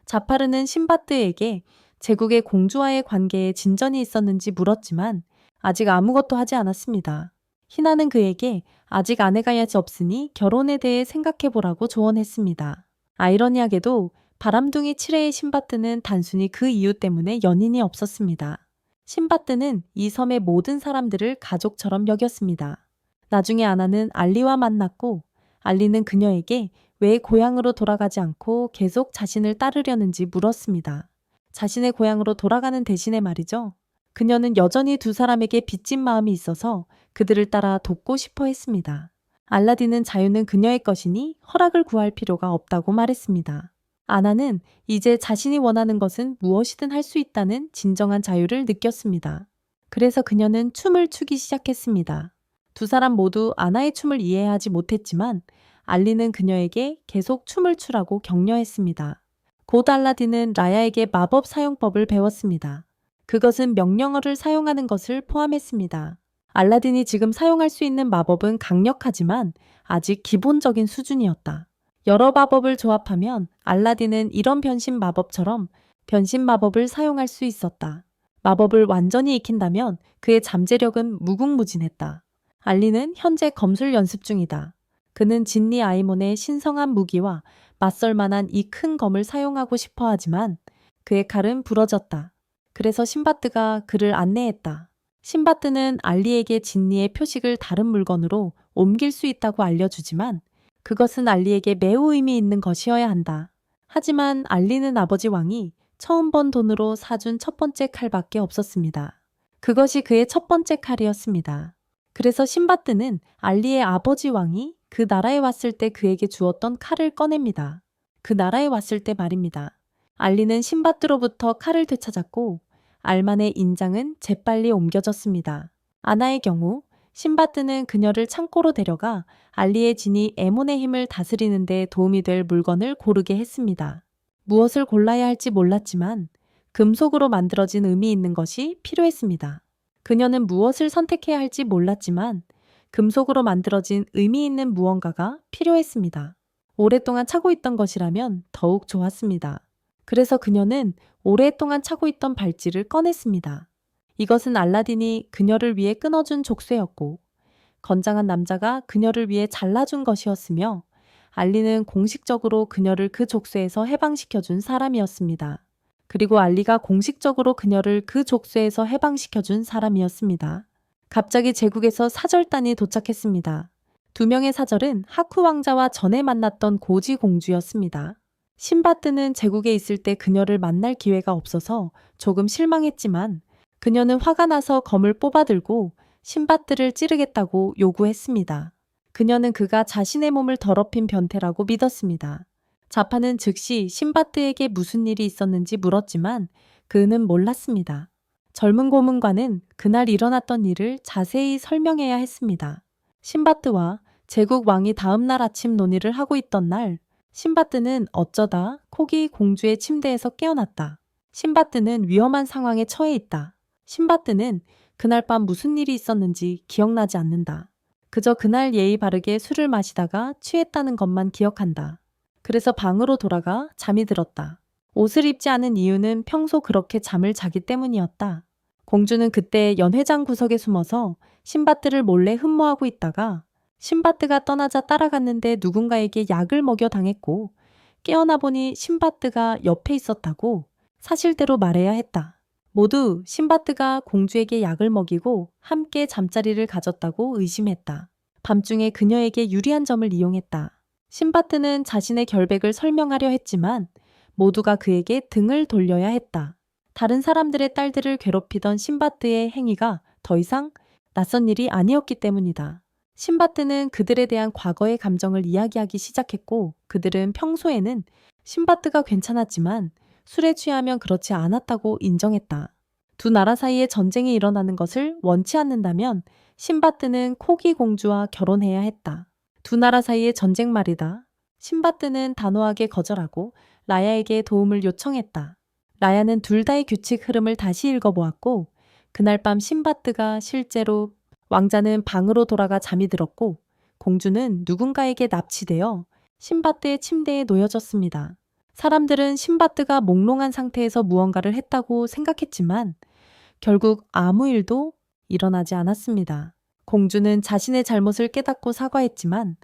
자파르는 신바트에게 제국의 공주와의 관계에 진전이 있었는지 물었지만 아직 아무것도 하지 않았습니다. 희나는 그에게 아직 아내가 없으니 결혼에 대해 생각해보라고 조언했습니다. 아이러니하게도 바람둥이 칠레의 신바트는 단순히 그 이유 때문에 연인이 없었습니다. 신바트는 이 섬의 모든 사람들을 가족처럼 여겼습니다. 나중에 아나는 알리와 만났고 알리는 그녀에게 왜 고향으로 돌아가지 않고 계속 자신을 따르려는지 물었습니다. 자신의 고향으로 돌아가는 대신에 말이죠. 그녀는 여전히 두 사람에게 빚진 마음이 있어서 그들을 따라 돕고 싶어 했습니다. 알라딘은 자유는 그녀의 것이니 허락을 구할 필요가 없다고 말했습니다. 아나는 이제 자신이 원하는 것은 무엇이든 할 수 있다는 진정한 자유를 느꼈습니다. 그래서 그녀는 춤을 추기 시작했습니다. 두 사람 모두 아나의 춤을 이해하지 못했지만 알리는 그녀에게 계속 춤을 추라고 격려했습니다. 곧 알라딘은 라야에게 마법 사용법을 배웠습니다. 그것은 명령어를 사용하는 것을 포함했습니다. 알라딘이 지금 사용할 수 있는 마법은 강력하지만 아직 기본적인 수준이었다. 여러 마법을 조합하면 알라딘은 이런 변신 마법처럼 변신 마법을 사용할 수 있었다. 마법을 완전히 익힌다면 그의 잠재력은 무궁무진했다. 알리는 현재 검술 연습 중이다. 그는 진리 아이몬의 신성한 무기와 맞설 만한 이 큰 검을 사용하고 싶어 하지만 그의 칼은 부러졌다. 그래서 신바트가 그를 안내했다. 신바트는 알리에게 진리의 표식을 다른 물건으로 옮길 수 있다고 알려주지만 그것은 알리에게 매우 의미 있는 것이어야 한다. 하지만 알리는 아버지 왕이 처음 번 돈으로 사준 첫 번째 칼밖에 없었습니다. 그것이 그의 첫 번째 칼이었습니다. 그래서 신바트는 알리의 아버지 왕이 그 나라에 왔을 때 그에게 주었던 칼을 꺼냅니다. 그 나라에 왔을 때 말입니다. 알리는 신바트로부터 칼을 되찾았고 알만의 인장은 재빨리 옮겨졌습니다. 아나의 경우 신바트는 그녀를 창고로 데려가 알리의 진이 에몬의 힘을 다스리는 데 도움이 될 물건을 고르게 했습니다. 무엇을 골라야 할지 몰랐지만 금속으로 만들어진 의미 있는 것이 필요했습니다. 그녀는 무엇을 선택해야 할지 몰랐지만 금속으로 만들어진 의미 있는 무언가가 필요했습니다. 오랫동안 차고 있던 것이라면 더욱 좋았습니다. 그래서 그녀는 오랫동안 차고 있던 발찌를 꺼냈습니다. 이것은 알라딘이 그녀를 위해 끊어준 족쇄였고 건장한 남자가 그녀를 위해 잘라준 것이었으며 알리는 공식적으로 그녀를 그 족쇄에서 해방시켜준 사람이었습니다. 그리고 알리가 공식적으로 그녀를 그 족쇄에서 해방시켜준 사람이었습니다. 갑자기 제국에서 사절단이 도착했습니다. 두 명의 사절은 하쿠 왕자와 전에 만났던 고지 공주였습니다. 신바트는 제국에 있을 때 그녀를 만날 기회가 없어서 조금 실망했지만 그녀는 화가 나서 검을 뽑아들고 신바트를 찌르겠다고 요구했습니다. 그녀는 그가 자신의 몸을 더럽힌 변태라고 믿었습니다. 자파는 즉시 신바트에게 무슨 일이 있었는지 물었지만 그는 몰랐습니다. 젊은 고문관은 그날 일어났던 일을 자세히 설명해야 했습니다. 신바트와 제국 왕이 다음 날 아침 논의를 하고 있던 날 신바트는 어쩌다 코기 공주의 침대에서 깨어났다. 신바트는 위험한 상황에 처해 있다. 신바트는 그날 밤 무슨 일이 있었는지 기억나지 않는다. 그저 그날 예의 바르게 술을 마시다가 취했다는 것만 기억한다. 그래서 방으로 돌아가 잠이 들었다. 옷을 입지 않은 이유는 평소 그렇게 잠을 자기 때문이었다. 공주는 그때 연회장 구석에 숨어서 신바트를 몰래 흠모하고 있다가 신바트가 떠나자 따라갔는데 누군가에게 약을 먹여 당했고 깨어나 보니 신바트가 옆에 있었다고 사실대로 말해야 했다. 모두 신바트가 공주에게 약을 먹이고 함께 잠자리를 가졌다고 의심했다. 밤중에 그녀에게 유리한 점을 이용했다. 신바트는 자신의 결백을 설명하려 했지만 모두가 그에게 등을 돌려야 했다. 다른 사람들의 딸들을 괴롭히던 신바트의 행위가 더 이상 낯선 일이 아니었기 때문이다. 신바트는 그들에 대한 과거의 감정을 이야기하기 시작했고 그들은 평소에는 신바트가 괜찮았지만 술에 취하면 그렇지 않았다고 인정했다. 두 나라 사이에 전쟁이 일어나는 것을 원치 않는다면 신바트는 코기 공주와 결혼해야 했다. 두 나라 사이의 전쟁 말이다. 신바트는 단호하게 거절하고 라야에게 도움을 요청했다. 라야는 둘 다의 규칙 흐름을 다시 읽어보았고 그날 밤 신바트가 실제로 왕자는 방으로 돌아가 잠이 들었고 공주는 누군가에게 납치되어 신바트의 침대에 놓여졌습니다. 사람들은 신바트가 몽롱한 상태에서 무언가를 했다고 생각했지만 결국 아무 일도 일어나지 않았습니다. 공주는 자신의 잘못을 깨닫고 사과했지만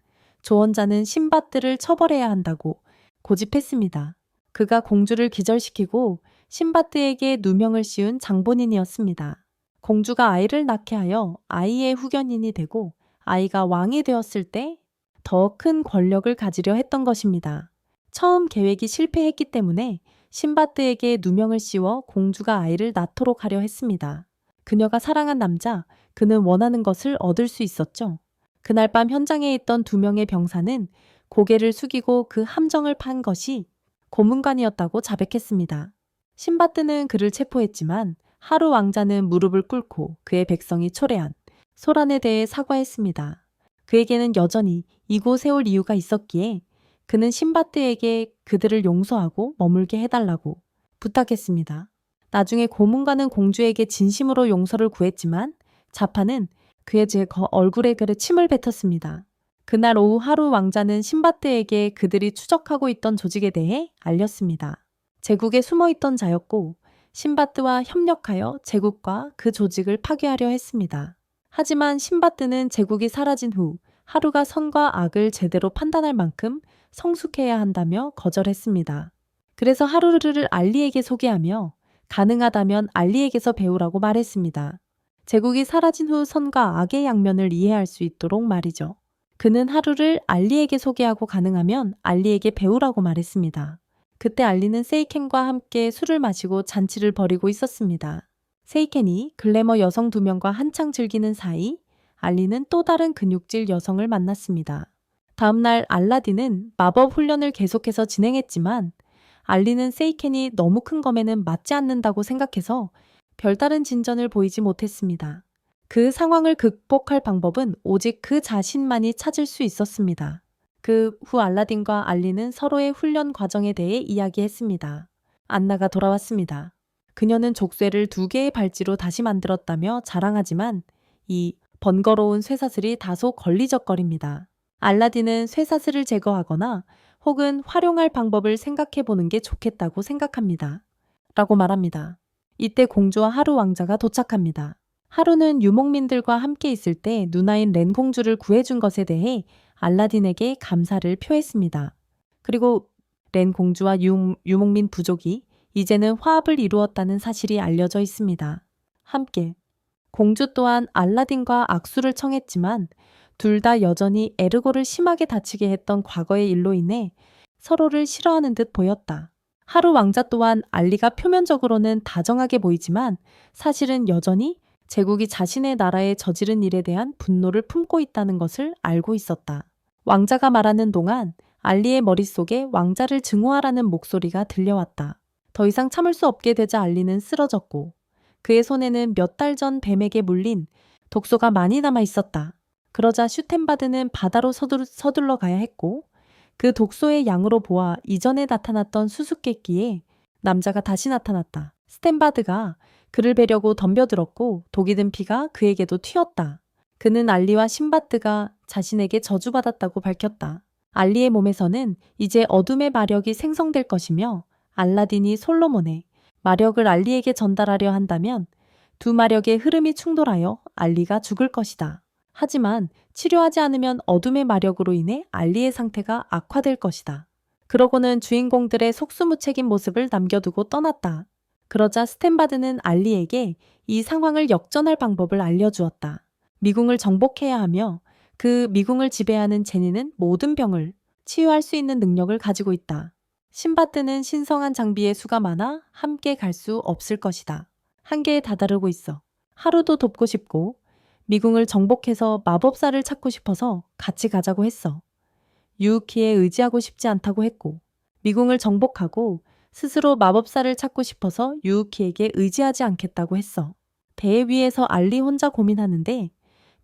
조언자는 신바트를 처벌해야 한다고 고집했습니다. 그가 공주를 기절시키고 신바트에게 누명을 씌운 장본인이었습니다. 공주가 아이를 낳게 하여 아이의 후견인이 되고 아이가 왕이 되었을 때 더 큰 권력을 가지려 했던 것입니다. 처음 계획이 실패했기 때문에 신바트에게 누명을 씌워 공주가 아이를 낳도록 하려 했습니다. 그녀가 사랑한 남자, 그는 원하는 것을 얻을 수 있었죠. 그날 밤 현장에 있던 2명의 병사는 고개를 숙이고 그 함정을 판 것이 고문관이었다고 자백했습니다. 신바트는 그를 체포했지만 하루 왕자는 무릎을 꿇고 그의 백성이 초래한 소란에 대해 사과했습니다. 그에게는 여전히 이곳에 올 이유가 있었기에 그는 신바트에게 그들을 용서하고 머물게 해달라고 부탁했습니다. 나중에 고문관은 공주에게 진심으로 용서를 구했지만 자파는 그의 얼굴에 침을 뱉었습니다. 그날 오후 하루 왕자는 신바트에게 그들이 추적하고 있던 조직에 대해 알렸습니다. 제국에 숨어있던 자였고 신바트와 협력하여 제국과 그 조직을 파괴하려 했습니다. 하지만 신바트는 제국이 사라진 후 하루가 선과 악을 제대로 판단할 만큼 성숙해야 한다며 거절했습니다. 그래서 하루를 알리에게 소개하며 가능하다면 알리에게서 배우라고 말했습니다. 제국이 사라진 후 선과 악의 양면을 이해할 수 있도록 말이죠. 그는 하루를 알리에게 소개하고 가능하면 알리에게 배우라고 말했습니다. 그때 알리는 세이켄과 함께 술을 마시고 잔치를 벌이고 있었습니다. 세이켄이 글래머 여성 2명과 한창 즐기는 사이 알리는 또 다른 근육질 여성을 만났습니다. 다음날 알라딘은 마법 훈련을 계속해서 진행했지만 알리는 세이켄이 너무 큰 검에는 맞지 않는다고 생각해서 별다른 진전을 보이지 못했습니다. 그 상황을 극복할 방법은 오직 그 자신만이 찾을 수 있었습니다. 그 후 알라딘과 알리는 서로의 훈련 과정에 대해 이야기했습니다. 안나가 돌아왔습니다. 그녀는 족쇄를 2개의 발찌로 다시 만들었다며 자랑하지만 이 번거로운 쇠사슬이 다소 걸리적거립니다. 알라딘은 쇠사슬을 제거하거나 혹은 활용할 방법을 생각해 보는 게 좋겠다고 생각합니다. 라고 말합니다. 이때 공주와 하루 왕자가 도착합니다. 하루는 유목민들과 함께 있을 때 누나인 렌 공주를 구해준 것에 대해 알라딘에게 감사를 표했습니다. 그리고 렌 공주와 유목민 부족이 이제는 화합을 이루었다는 사실이 알려져 있습니다. 함께 공주 또한 알라딘과 악수를 청했지만 둘 다 여전히 에르고를 심하게 다치게 했던 과거의 일로 인해 서로를 싫어하는 듯 보였다. 하루 왕자 또한 알리가 표면적으로는 다정하게 보이지만 사실은 여전히 제국이 자신의 나라에 저지른 일에 대한 분노를 품고 있다는 것을 알고 있었다. 왕자가 말하는 동안 알리의 머릿속에 왕자를 증오하라는 목소리가 들려왔다. 더 이상 참을 수 없게 되자 알리는 쓰러졌고 그의 손에는 몇 달 전 뱀에게 물린 독소가 많이 남아 있었다. 그러자 슈텐바드는 바다로 서둘러 가야 했고 그 독소의 양으로 보아 이전에 나타났던 수수께끼에 남자가 다시 나타났다. 스탠바드가 그를 베려고 덤벼들었고 독이 든 피가 그에게도 튀었다. 그는 알리와 신바트가 자신에게 저주받았다고 밝혔다. 알리의 몸에서는 이제 어둠의 마력이 생성될 것이며 알라딘이 솔로몬의 마력을 알리에게 전달하려 한다면 두 마력의 흐름이 충돌하여 알리가 죽을 것이다. 하지만 치료하지 않으면 어둠의 마력으로 인해 알리의 상태가 악화될 것이다. 그러고는 주인공들의 속수무책인 모습을 남겨두고 떠났다. 그러자 스탠바드는 알리에게 이 상황을 역전할 방법을 알려주었다. 미궁을 정복해야 하며 그 미궁을 지배하는 제니는 모든 병을 치유할 수 있는 능력을 가지고 있다. 신바트는 신성한 장비의 수가 많아 함께 갈 수 없을 것이다. 한계에 다다르고 있어. 하루도 돕고 싶고 미궁을 정복해서 마법사를 찾고 싶어서 같이 가자고 했어. 유우키에 의지하고 싶지 않다고 했고, 미궁을 정복하고 스스로 마법사를 찾고 싶어서 유우키에게 의지하지 않겠다고 했어. 배 위에서 알리 혼자 고민하는데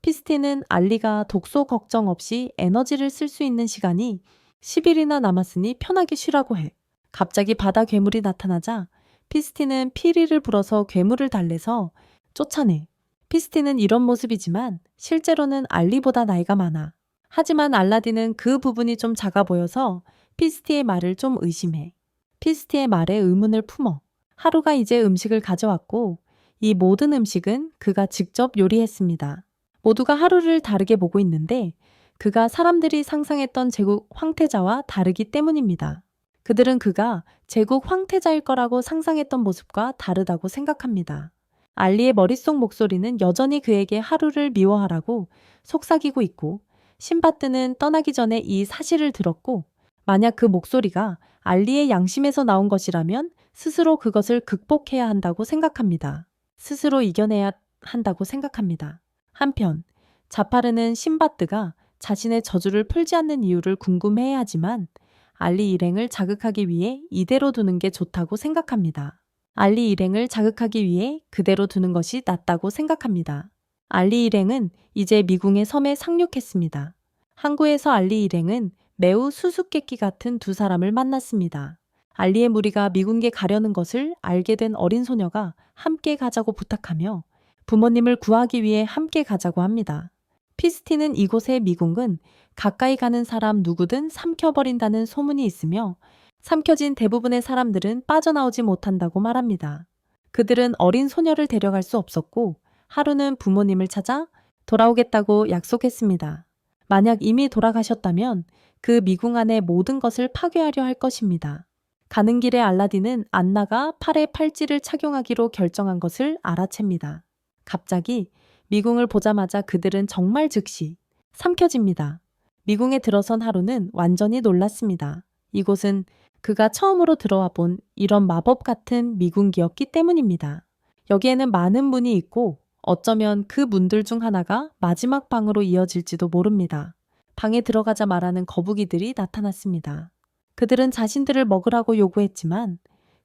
피스티는 알리가 독소 걱정 없이 에너지를 쓸 수 있는 시간이 10일이나 남았으니 편하게 쉬라고 해. 갑자기 바다 괴물이 나타나자 피스티는 피리를 불어서 괴물을 달래서 쫓아내. 피스티는 이런 모습이지만 실제로는 알리보다 나이가 많아. 하지만 알라딘은 그 부분이 좀 작아 보여서 피스티의 말을 좀 의심해. 피스티의 말에 의문을 품어. 하루가 이제 음식을 가져왔고 이 모든 음식은 그가 직접 요리했습니다. 모두가 하루를 다르게 보고 있는데 그가 사람들이 상상했던 제국 황태자와 다르기 때문입니다. 그들은 그가 제국 황태자일 거라고 상상했던 모습과 다르다고 생각합니다. 알리의 머릿속 목소리는 여전히 그에게 하루를 미워하라고 속삭이고 있고 신바트는 떠나기 전에 이 사실을 들었고 만약 그 목소리가 알리의 양심에서 나온 것이라면 스스로 그것을 극복해야 한다고 생각합니다. 스스로 이겨내야 한다고 생각합니다. 한편 자파르는 신바트가 자신의 저주를 풀지 않는 이유를 궁금해하지만 알리 일행을 자극하기 위해 이대로 두는 게 좋다고 생각합니다. 알리 일행을 자극하기 위해 그대로 두는 것이 낫다고 생각합니다. 알리 일행은 이제 미궁의 섬에 상륙했습니다. 항구에서 알리 일행은 매우 수수께끼 같은 두 사람을 만났습니다. 알리의 무리가 미궁에 가려는 것을 알게 된 어린 소녀가 함께 가자고 부탁하며 부모님을 구하기 위해 함께 가자고 합니다. 피스티는 이곳의 미궁은 가까이 가는 사람 누구든 삼켜버린다는 소문이 있으며 삼켜진 대부분의 사람들은 빠져나오지 못한다고 말합니다. 그들은 어린 소녀를 데려갈 수 없었고 하루는 부모님을 찾아 돌아오겠다고 약속했습니다. 만약 이미 돌아가셨다면 그 미궁 안의 모든 것을 파괴하려 할 것입니다. 가는 길에 알라딘은 안나가 팔에 팔찌를 착용하기로 결정한 것을 알아챕니다. 갑자기 미궁을 보자마자 그들은 정말 즉시 삼켜집니다. 미궁에 들어선 하루는 완전히 놀랐습니다. 이곳은 그가 처음으로 들어와 본 이런 마법 같은 미궁이었기 때문입니다. 여기에는 많은 문이 있고 어쩌면 그 문들 중 하나가 마지막 방으로 이어질지도 모릅니다. 방에 들어가자 말하는 거북이들이 나타났습니다. 그들은 자신들을 먹으라고 요구했지만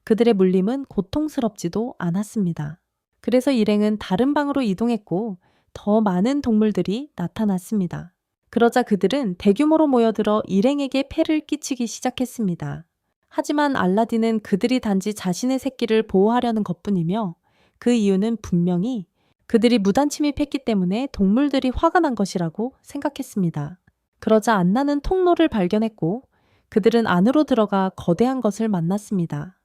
그들의 물림은 고통스럽지도 않았습니다. 그래서 일행은 다른 방으로 이동했고 더 많은 동물들이 나타났습니다. 그러자 그들은 대규모로 모여들어 일행에게 폐를 끼치기 시작했습니다. 하지만 알라딘은 그들이 단지 자신의 새끼를 보호하려는 것뿐이며 그 이유는 분명히 그들이 무단 침입했기 때문에 동물들이 화가 난 것이라고 생각했습니다. 그러자 안나는 통로를 발견했고 그들은 안으로 들어가 거대한 것을 만났습니다.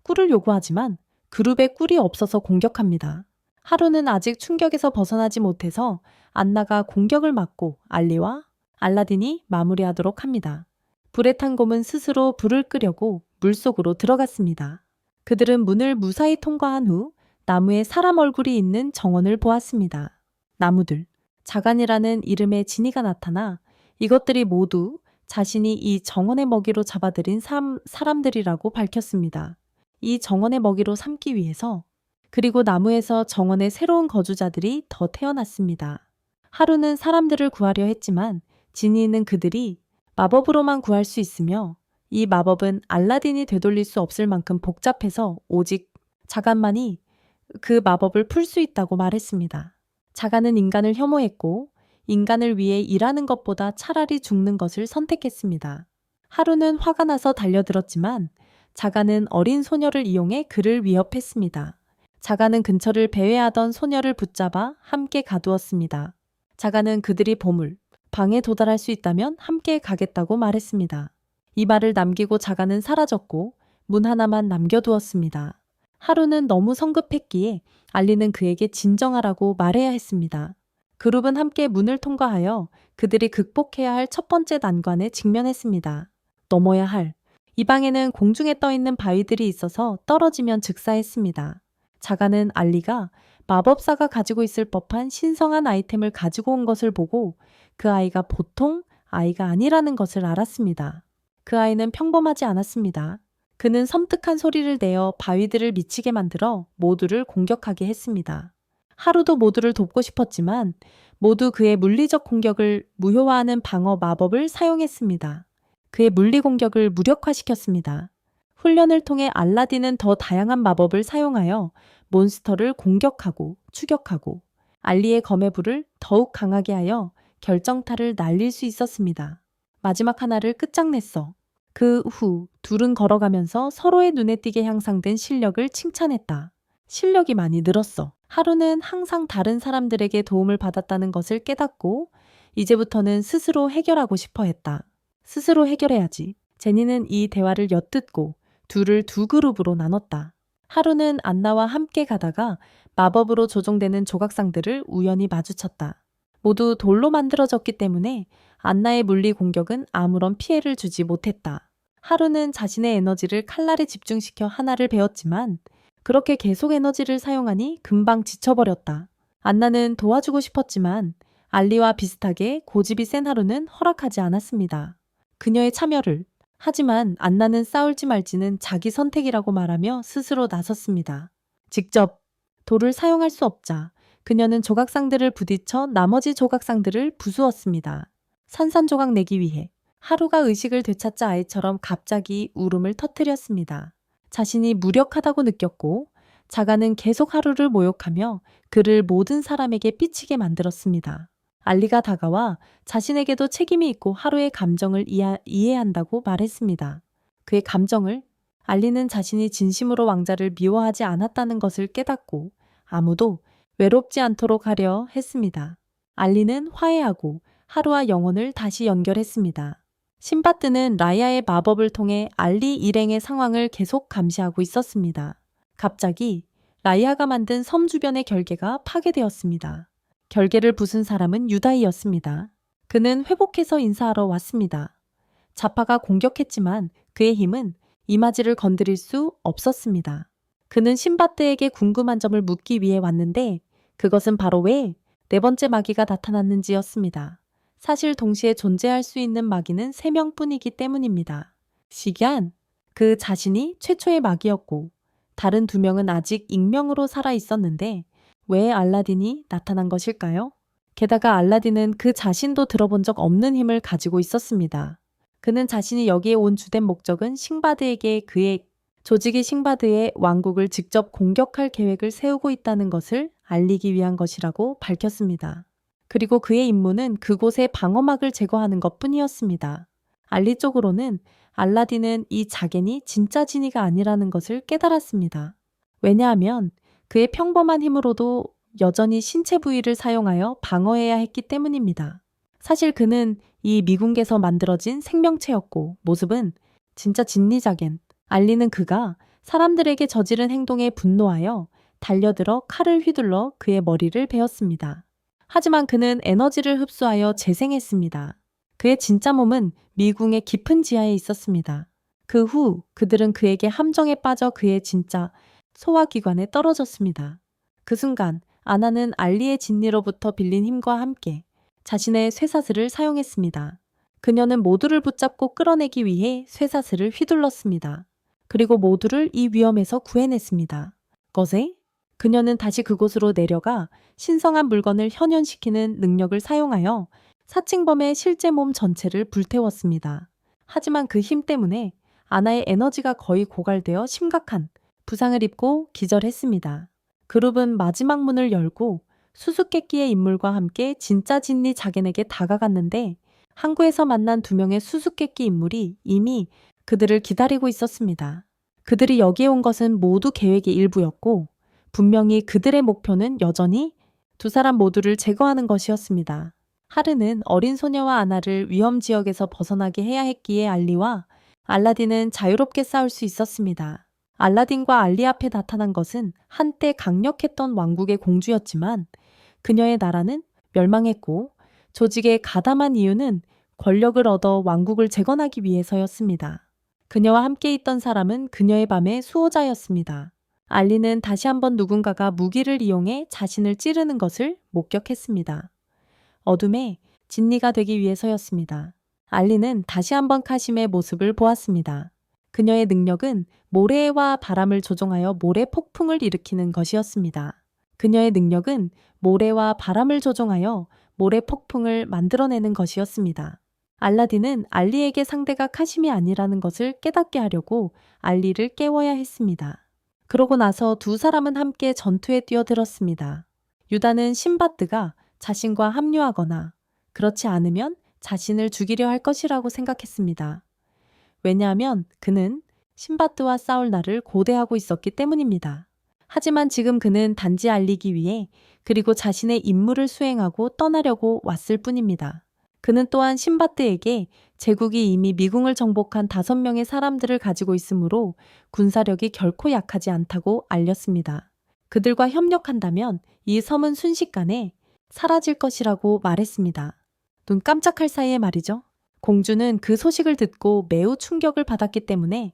꿀을 요구하지만 그룹에 꿀이 없어서 공격합니다. 하루는 아직 충격에서 벗어나지 못해서 안나가 공격을 막고 알리와 알라딘이 마무리하도록 합니다. 불에 탄 곰은 스스로 불을 끄려고 물속으로 들어갔습니다. 그들은 문을 무사히 통과한 후 나무에 사람 얼굴이 있는 정원을 보았습니다. 나무들, 자간이라는 이름의 지니가 나타나 이것들이 모두 자신이 이 정원의 먹이로 잡아들인 사람들이라고 밝혔습니다. 이 정원의 먹이로 삼기 위해서 그리고 나무에서 정원의 새로운 거주자들이 더 태어났습니다. 하루는 사람들을 구하려 했지만 지니는 그들이 마법으로만 구할 수 있으며 이 마법은 알라딘이 되돌릴 수 없을 만큼 복잡해서 오직 자간만이 그 마법을 풀 수 있다고 말했습니다. 자간은 인간을 혐오했고 인간을 위해 일하는 것보다 차라리 죽는 것을 선택했습니다. 하루는 화가 나서 달려들었지만 자간은 어린 소녀를 이용해 그를 위협했습니다. 자간은 근처를 배회하던 소녀를 붙잡아 함께 가두었습니다. 자간은 그들이 보물, 방에 도달할 수 있다면 함께 가겠다고 말했습니다. 이 말을 남기고 자간은 사라졌고 문 하나만 남겨두었습니다. 하루는 너무 성급했기에 알리는 그에게 진정하라고 말해야 했습니다. 그룹은 함께 문을 통과하여 그들이 극복해야 할 첫 번째 난관에 직면했습니다. 넘어야 할. 이 방에는 공중에 떠있는 바위들이 있어서 떨어지면 즉사했습니다. 자가는 알리가 마법사가 가지고 있을 법한 신성한 아이템을 가지고 온 것을 보고 그 아이가 보통 아이가 아니라는 것을 알았습니다. 그 아이는 평범하지 않았습니다. 그는 섬뜩한 소리를 내어 바위들을 미치게 만들어 모두를 공격하게 했습니다. 하루도 모두를 돕고 싶었지만 모두 그의 물리적 공격을 무효화하는 방어 마법을 사용했습니다. 그의 물리 공격을 무력화시켰습니다. 훈련을 통해 알라딘은 더 다양한 마법을 사용하여 몬스터를 공격하고 추격하고 알리의 검의 불을 더욱 강하게 하여 결정타를 날릴 수 있었습니다. 마지막 하나를 끝장냈어. 그 후 둘은 걸어가면서 서로의 눈에 띄게 향상된 실력을 칭찬했다. 실력이 많이 늘었어. 하루는 항상 다른 사람들에게 도움을 받았다는 것을 깨닫고 이제부터는 스스로 해결하고 싶어 했다. 스스로 해결해야지. 제니는 이 대화를 엿듣고 둘을 두 그룹으로 나눴다. 하루는 안나와 함께 가다가 마법으로 조종되는 조각상들을 우연히 마주쳤다. 모두 돌로 만들어졌기 때문에 안나의 물리 공격은 아무런 피해를 주지 못했다. 하루는 자신의 에너지를 칼날에 집중시켜 하나를 베었지만 그렇게 계속 에너지를 사용하니 금방 지쳐버렸다. 안나는 도와주고 싶었지만 알리와 비슷하게 고집이 센 하루는 허락하지 않았습니다. 그녀의 참여를. 하지만 안나는 싸울지 말지는 자기 선택이라고 말하며 스스로 나섰습니다. 직접 돌을 사용할 수 없자 그녀는 조각상들을 부딪혀 나머지 조각상들을 부수었습니다. 산산조각 내기 위해 하루가 의식을 되찾자 아이처럼 갑자기 울음을 터뜨렸습니다. 자신이 무력하다고 느꼈고 자가는 계속 하루를 모욕하며 그를 모든 사람에게 삐치게 만들었습니다. 알리가 다가와 자신에게도 책임이 있고 하루의 감정을 이해한다고 말했습니다. 그의 감정을 알리는 자신이 진심으로 왕자를 미워하지 않았다는 것을 깨닫고 아무도 외롭지 않도록 하려 했습니다. 알리는 화해하고 하루와 영혼을 다시 연결했습니다. 신바트는 라이아의 마법을 통해 알리 일행의 상황을 계속 감시하고 있었습니다. 갑자기 라이아가 만든 섬 주변의 결계가 파괴되었습니다. 결계를 부순 사람은 유다이였습니다. 그는 회복해서 인사하러 왔습니다. 자파가 공격했지만 그의 힘은 이마지를 건드릴 수 없었습니다. 그는 신바트에게 궁금한 점을 묻기 위해 왔는데 그것은 바로 왜 네 번째 마귀가 나타났는지였습니다. 사실 동시에 존재할 수 있는 마귀는 3명뿐이기 때문입니다. 시기한 그 자신이 최초의 마귀였고 다른 2명은 아직 익명으로 살아 있었는데 왜 알라딘이 나타난 것일까요? 게다가 알라딘은 그 자신도 들어본 적 없는 힘을 가지고 있었습니다. 그는 자신이 여기에 온 주된 목적은 싱바드에게 그의 조직이 싱바드의 왕국을 직접 공격할 계획을 세우고 있다는 것을 알리기 위한 것이라고 밝혔습니다. 그리고 그의 임무는 그곳의 방어막을 제거하는 것뿐이었습니다. 알리 쪽으로는 알라딘은 이 자겐이 진짜 지니가 아니라는 것을 깨달았습니다. 왜냐하면 그의 평범한 힘으로도 여전히 신체 부위를 사용하여 방어해야 했기 때문입니다. 사실 그는 이 미궁에서 만들어진 생명체였고 모습은 진짜 진니 자겐. 알리는 그가 사람들에게 저지른 행동에 분노하여 달려들어 칼을 휘둘러 그의 머리를 베었습니다. 하지만 그는 에너지를 흡수하여 재생했습니다. 그의 진짜 몸은 미궁의 깊은 지하에 있었습니다. 그 후 그들은 그에게 함정에 빠져 그의 진짜 소화기관에 떨어졌습니다. 그 순간 아나는 알리의 진리로부터 빌린 힘과 함께 자신의 쇠사슬을 사용했습니다. 그녀는 모두를 붙잡고 끌어내기 위해 쇠사슬을 휘둘렀습니다. 그리고 모두를 이 위험에서 구해냈습니다. 거세? 그녀는 다시 그곳으로 내려가 신성한 물건을 현현시키는 능력을 사용하여 사칭범의 실제 몸 전체를 불태웠습니다. 하지만 그 힘 때문에 아나의 에너지가 거의 고갈되어 심각한 부상을 입고 기절했습니다. 그룹은 마지막 문을 열고 수수께끼의 인물과 함께 진짜 진리 자겐에게 다가갔는데 항구에서 만난 2명의 수수께끼 인물이 이미 그들을 기다리고 있었습니다. 그들이 여기에 온 것은 모두 계획의 일부였고 분명히 그들의 목표는 여전히 2사람 모두를 제거하는 것이었습니다. 하르는 어린 소녀와 아나를 위험 지역에서 벗어나게 해야 했기에 알리와 알라딘은 자유롭게 싸울 수 있었습니다. 알라딘과 알리 앞에 나타난 것은 한때 강력했던 왕국의 공주였지만 그녀의 나라는 멸망했고 조직에 가담한 이유는 권력을 얻어 왕국을 재건하기 위해서였습니다. 그녀와 함께 있던 사람은 그녀의 밤의 수호자였습니다. 알리는 다시 한번 누군가가 무기를 이용해 자신을 찌르는 것을 목격했습니다. 어둠의 진리가 되기 위해서였습니다. 알리는 다시 한번 카심의 모습을 보았습니다. 그녀의 능력은 모래와 바람을 조종하여 모래 폭풍을 일으키는 것이었습니다. 그녀의 능력은 모래와 바람을 조종하여 모래 폭풍을 만들어내는 것이었습니다. 알라딘은 알리에게 상대가 카심이 아니라는 것을 깨닫게 하려고 알리를 깨워야 했습니다. 그러고 나서 두 사람은 함께 전투에 뛰어들었습니다. 유다는 신바드가 자신과 합류하거나 그렇지 않으면 자신을 죽이려 할 것이라고 생각했습니다. 왜냐하면 그는 신바드와 싸울 날을 고대하고 있었기 때문입니다. 하지만 지금 그는 단지 알리기 위해 그리고 자신의 임무를 수행하고 떠나려고 왔을 뿐입니다. 그는 또한 신바드에게 제국이 이미 미궁을 정복한 5명의 사람들을 가지고 있으므로 군사력이 결코 약하지 않다고 알렸습니다. 그들과 협력한다면 이 섬은 순식간에 사라질 것이라고 말했습니다. 눈 깜짝할 사이에 말이죠. 공주는 그 소식을 듣고 매우 충격을 받았기 때문에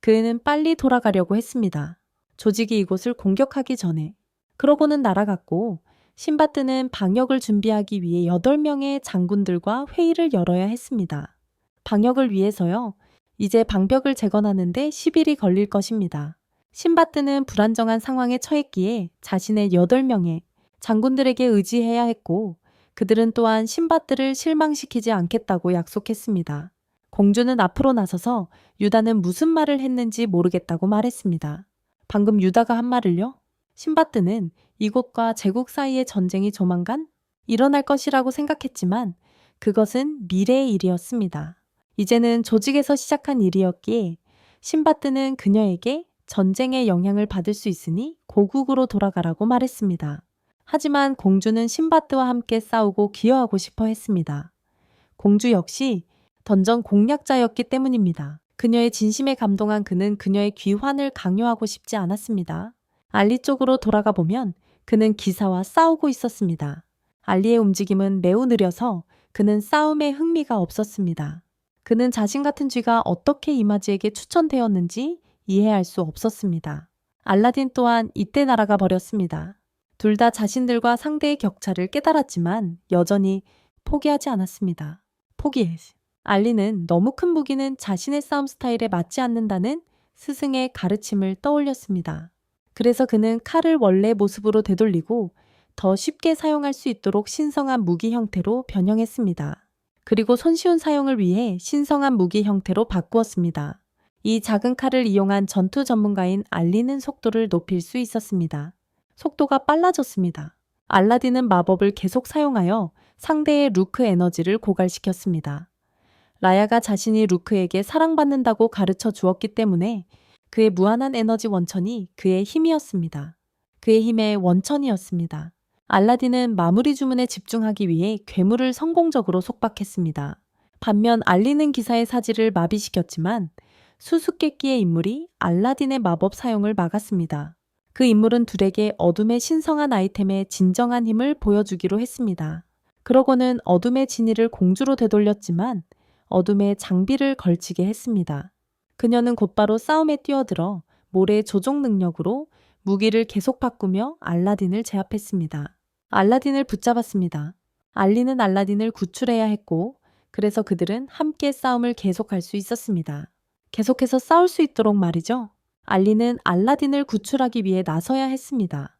그는 빨리 돌아가려고 했습니다. 조직이 이곳을 공격하기 전에. 그러고는 날아갔고 신바드는 방역을 준비하기 위해 8명의 장군들과 회의를 열어야 했습니다. 방역을 위해서요. 이제 방벽을 재건하는데 10일이 걸릴 것입니다. 신바드는 불안정한 상황에 처했기에 자신의 8명의 장군들에게 의지해야 했고 그들은 또한 신바드를 실망시키지 않겠다고 약속했습니다. 공주는 앞으로 나서서 유다는 무슨 말을 했는지 모르겠다고 말했습니다. 방금 유다가 한 말을요? 신바드는 이곳과 제국 사이의 전쟁이 조만간 일어날 것이라고 생각했지만 그것은 미래의 일이었습니다. 이제는 조직에서 시작한 일이었기에 신바드는 그녀에게 전쟁의 영향을 받을 수 있으니 고국으로 돌아가라고 말했습니다. 하지만 공주는 신바드와 함께 싸우고 기여하고 싶어 했습니다. 공주 역시 던전 공략자였기 때문입니다. 그녀의 진심에 감동한 그는 그녀의 귀환을 강요하고 싶지 않았습니다. 알리 쪽으로 돌아가 보면 그는 기사와 싸우고 있었습니다. 알리의 움직임은 매우 느려서 그는 싸움에 흥미가 없었습니다. 그는 자신 같은 쥐가 어떻게 이마지에게 추천되었는지 이해할 수 없었습니다. 알라딘 또한 이때 날아가 버렸습니다. 둘 다 자신들과 상대의 격차를 깨달았지만 여전히 포기하지 않았습니다. 포기했지. 알리는 너무 큰 무기는 자신의 싸움 스타일에 맞지 않는다는 스승의 가르침을 떠올렸습니다. 그래서 그는 칼을 원래 모습으로 되돌리고 더 쉽게 사용할 수 있도록 신성한 무기 형태로 변형했습니다. 그리고 손쉬운 사용을 위해 신성한 무기 형태로 바꾸었습니다. 이 작은 칼을 이용한 전투 전문가인 알리는 속도를 높일 수 있었습니다. 속도가 빨라졌습니다. 알라딘은 마법을 계속 사용하여 상대의 루크 에너지를 고갈시켰습니다. 라야가 자신이 루크에게 사랑받는다고 가르쳐 주었기 때문에 그의 무한한 에너지 원천이 그의 힘이었습니다. 그의 힘의 원천이었습니다. 알라딘은 마무리 주문에 집중하기 위해 괴물을 성공적으로 속박했습니다. 반면 알리는 기사의 사지를 마비시켰지만 수수께끼의 인물이 알라딘의 마법 사용을 막았습니다. 그 인물은 둘에게 어둠의 신성한 아이템의 진정한 힘을 보여주기로 했습니다. 그러고는 어둠의 진이를 공주로 되돌렸지만 어둠의 장비를 걸치게 했습니다. 그녀는 곧바로 싸움에 뛰어들어 모래 조종 능력으로 무기를 계속 바꾸며 알라딘을 제압했습니다. 알라딘을 붙잡았습니다. 알리는 알라딘을 구출해야 했고 그래서 그들은 함께 싸움을 계속할 수 있었습니다. 계속해서 싸울 수 있도록 말이죠. 알리는 알라딘을 구출하기 위해 나서야 했습니다.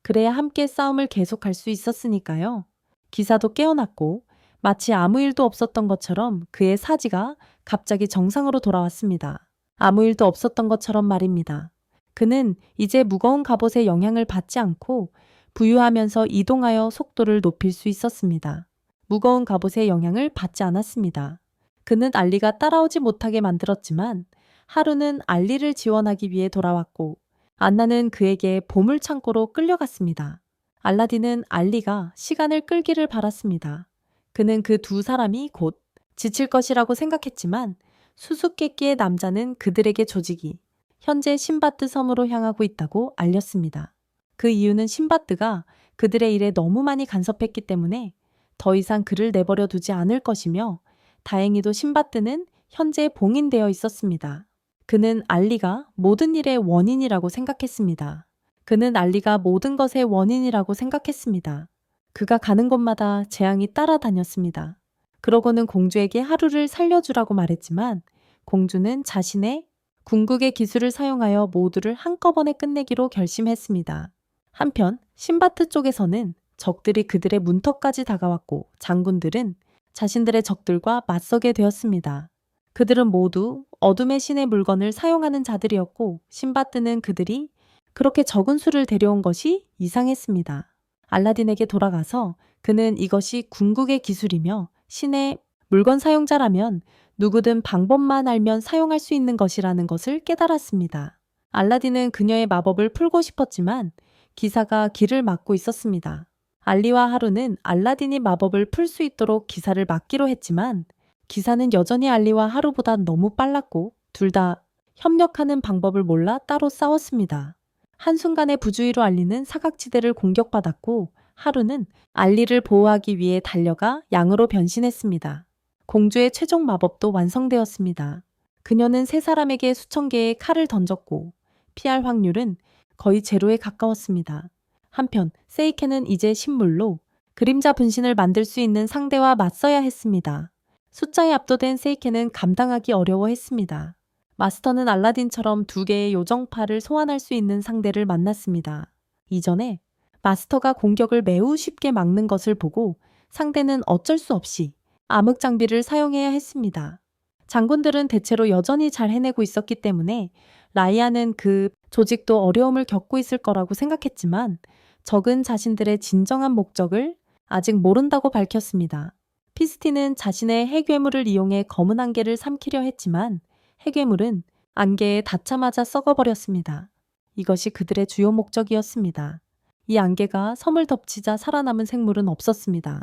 그래야 함께 싸움을 계속할 수 있었으니까요. 기사도 깨어났고 마치 아무 일도 없었던 것처럼 그의 사지가 갑자기 정상으로 돌아왔습니다. 아무 일도 없었던 것처럼 말입니다. 그는 이제 무거운 갑옷의 영향을 받지 않고 부유하면서 이동하여 속도를 높일 수 있었습니다. 무거운 갑옷의 영향을 받지 않았습니다. 그는 알리가 따라오지 못하게 만들었지만 하루는 알리를 지원하기 위해 돌아왔고 안나는 그에게 보물창고로 끌려갔습니다. 알라딘은 알리가 시간을 끌기를 바랐습니다. 그는 그 두 사람이 곧 지칠 것이라고 생각했지만 수수께끼의 남자는 그들에게 조직이 현재 신바드 섬으로 향하고 있다고 알렸습니다. 그 이유는 신바드가 그들의 일에 너무 많이 간섭했기 때문에 더 이상 그를 내버려 두지 않을 것이며 다행히도 신바드는 현재 봉인되어 있었습니다. 그는 알리가 모든 일의 원인이라고 생각했습니다. 그는 알리가 모든 것의 원인이라고 생각했습니다. 그가 가는 곳마다 재앙이 따라다녔습니다. 그러고는 공주에게 하루를 살려주라고 말했지만 공주는 자신의 궁극의 기술을 사용하여 모두를 한꺼번에 끝내기로 결심했습니다. 한편 신바트 쪽에서는 적들이 그들의 문턱까지 다가왔고 장군들은 자신들의 적들과 맞서게 되었습니다. 그들은 모두 어둠의 신의 물건을 사용하는 자들이었고 신바트는 그들이 그렇게 적은 수를 데려온 것이 이상했습니다. 알라딘에게 돌아가서 그는 이것이 궁극의 기술이며 신의 물건 사용자라면 누구든 방법만 알면 사용할 수 있는 것이라는 것을 깨달았습니다. 알라딘은 그녀의 마법을 풀고 싶었지만 기사가 길을 막고 있었습니다. 알리와 하루는 알라딘이 마법을 풀 수 있도록 기사를 막기로 했지만 기사는 여전히 알리와 하루보다 너무 빨랐고 둘 다 협력하는 방법을 몰라 따로 싸웠습니다. 한순간의 부주의로 알리는 사각지대를 공격받았고 하루는 알리를 보호하기 위해 달려가 양으로 변신했습니다. 공주의 최종 마법도 완성되었습니다. 그녀는 세 사람에게 수천 개의 칼을 던졌고 피할 확률은 거의 제로에 가까웠습니다. 한편 세이케는 이제 신물로 그림자 분신을 만들 수 있는 상대와 맞서야 했습니다. 숫자에 압도된 세이케는 감당하기 어려워했습니다. 마스터는 알라딘처럼 2개의 요정팔을 소환할 수 있는 상대를 만났습니다. 이전에 마스터가 공격을 매우 쉽게 막는 것을 보고 상대는 어쩔 수 없이 암흑 장비를 사용해야 했습니다. 장군들은 대체로 여전히 잘 해내고 있었기 때문에 라이아는 그 조직도 어려움을 겪고 있을 거라고 생각했지만 적은 자신들의 진정한 목적을 아직 모른다고 밝혔습니다. 피스티는 자신의 핵괴물을 이용해 검은 안개를 삼키려 했지만 핵괴물은 안개에 닿자마자 썩어버렸습니다. 이것이 그들의 주요 목적이었습니다. 이 안개가 섬을 덮치자 살아남은 생물은 없었습니다.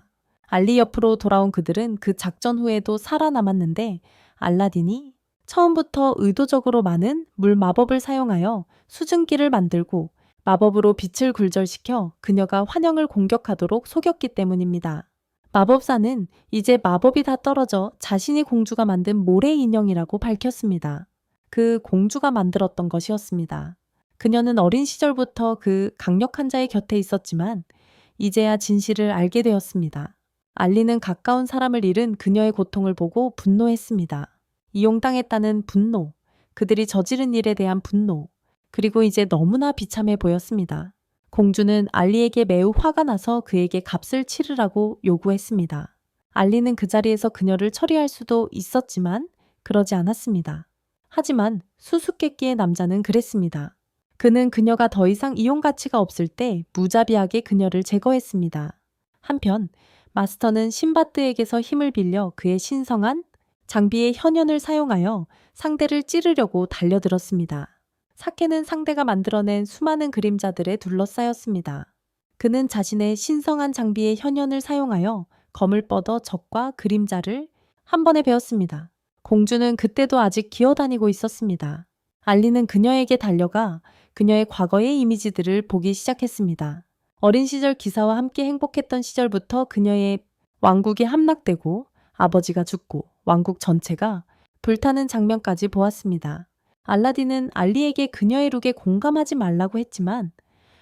알리 옆으로 돌아온 그들은 그 작전 후에도 살아남았는데 알라딘이 처음부터 의도적으로 많은 물 마법을 사용하여 수증기를 만들고 마법으로 빛을 굴절시켜 그녀가 환영을 공격하도록 속였기 때문입니다. 마법사는 이제 마법이 다 떨어져 자신이 공주가 만든 모래 인형이라고 밝혔습니다. 그 공주가 만들었던 것이었습니다. 그녀는 어린 시절부터 그 강력한 자의 곁에 있었지만 이제야 진실을 알게 되었습니다. 알리는 가까운 사람을 잃은 그녀의 고통을 보고 분노했습니다. 이용당했다는 분노, 그들이 저지른 일에 대한 분노, 그리고 이제 너무나 비참해 보였습니다. 공주는 알리에게 매우 화가 나서 그에게 값을 치르라고 요구했습니다. 알리는 그 자리에서 그녀를 처리할 수도 있었지만 그러지 않았습니다. 하지만 수수께끼의 남자는 그랬습니다. 그는 그녀가 더 이상 이용 가치가 없을 때 무자비하게 그녀를 제거했습니다. 한편 마스터는 신바트에게서 힘을 빌려 그의 신성한 장비의 현현을 사용하여 상대를 찌르려고 달려들었습니다. 사케는 상대가 만들어낸 수많은 그림자들에 둘러싸였습니다. 그는 자신의 신성한 장비의 현현을 사용하여 검을 뻗어 적과 그림자를 한 번에 베었습니다. 공주는 그때도 아직 기어다니고 있었습니다. 알리는 그녀에게 달려가 그녀의 과거의 이미지들을 보기 시작했습니다. 어린 시절 기사와 함께 행복했던 시절부터 그녀의 왕국이 함락되고 아버지가 죽고 왕국 전체가 불타는 장면까지 보았습니다. 알라딘은 알리에게 그녀의 룩에 공감하지 말라고 했지만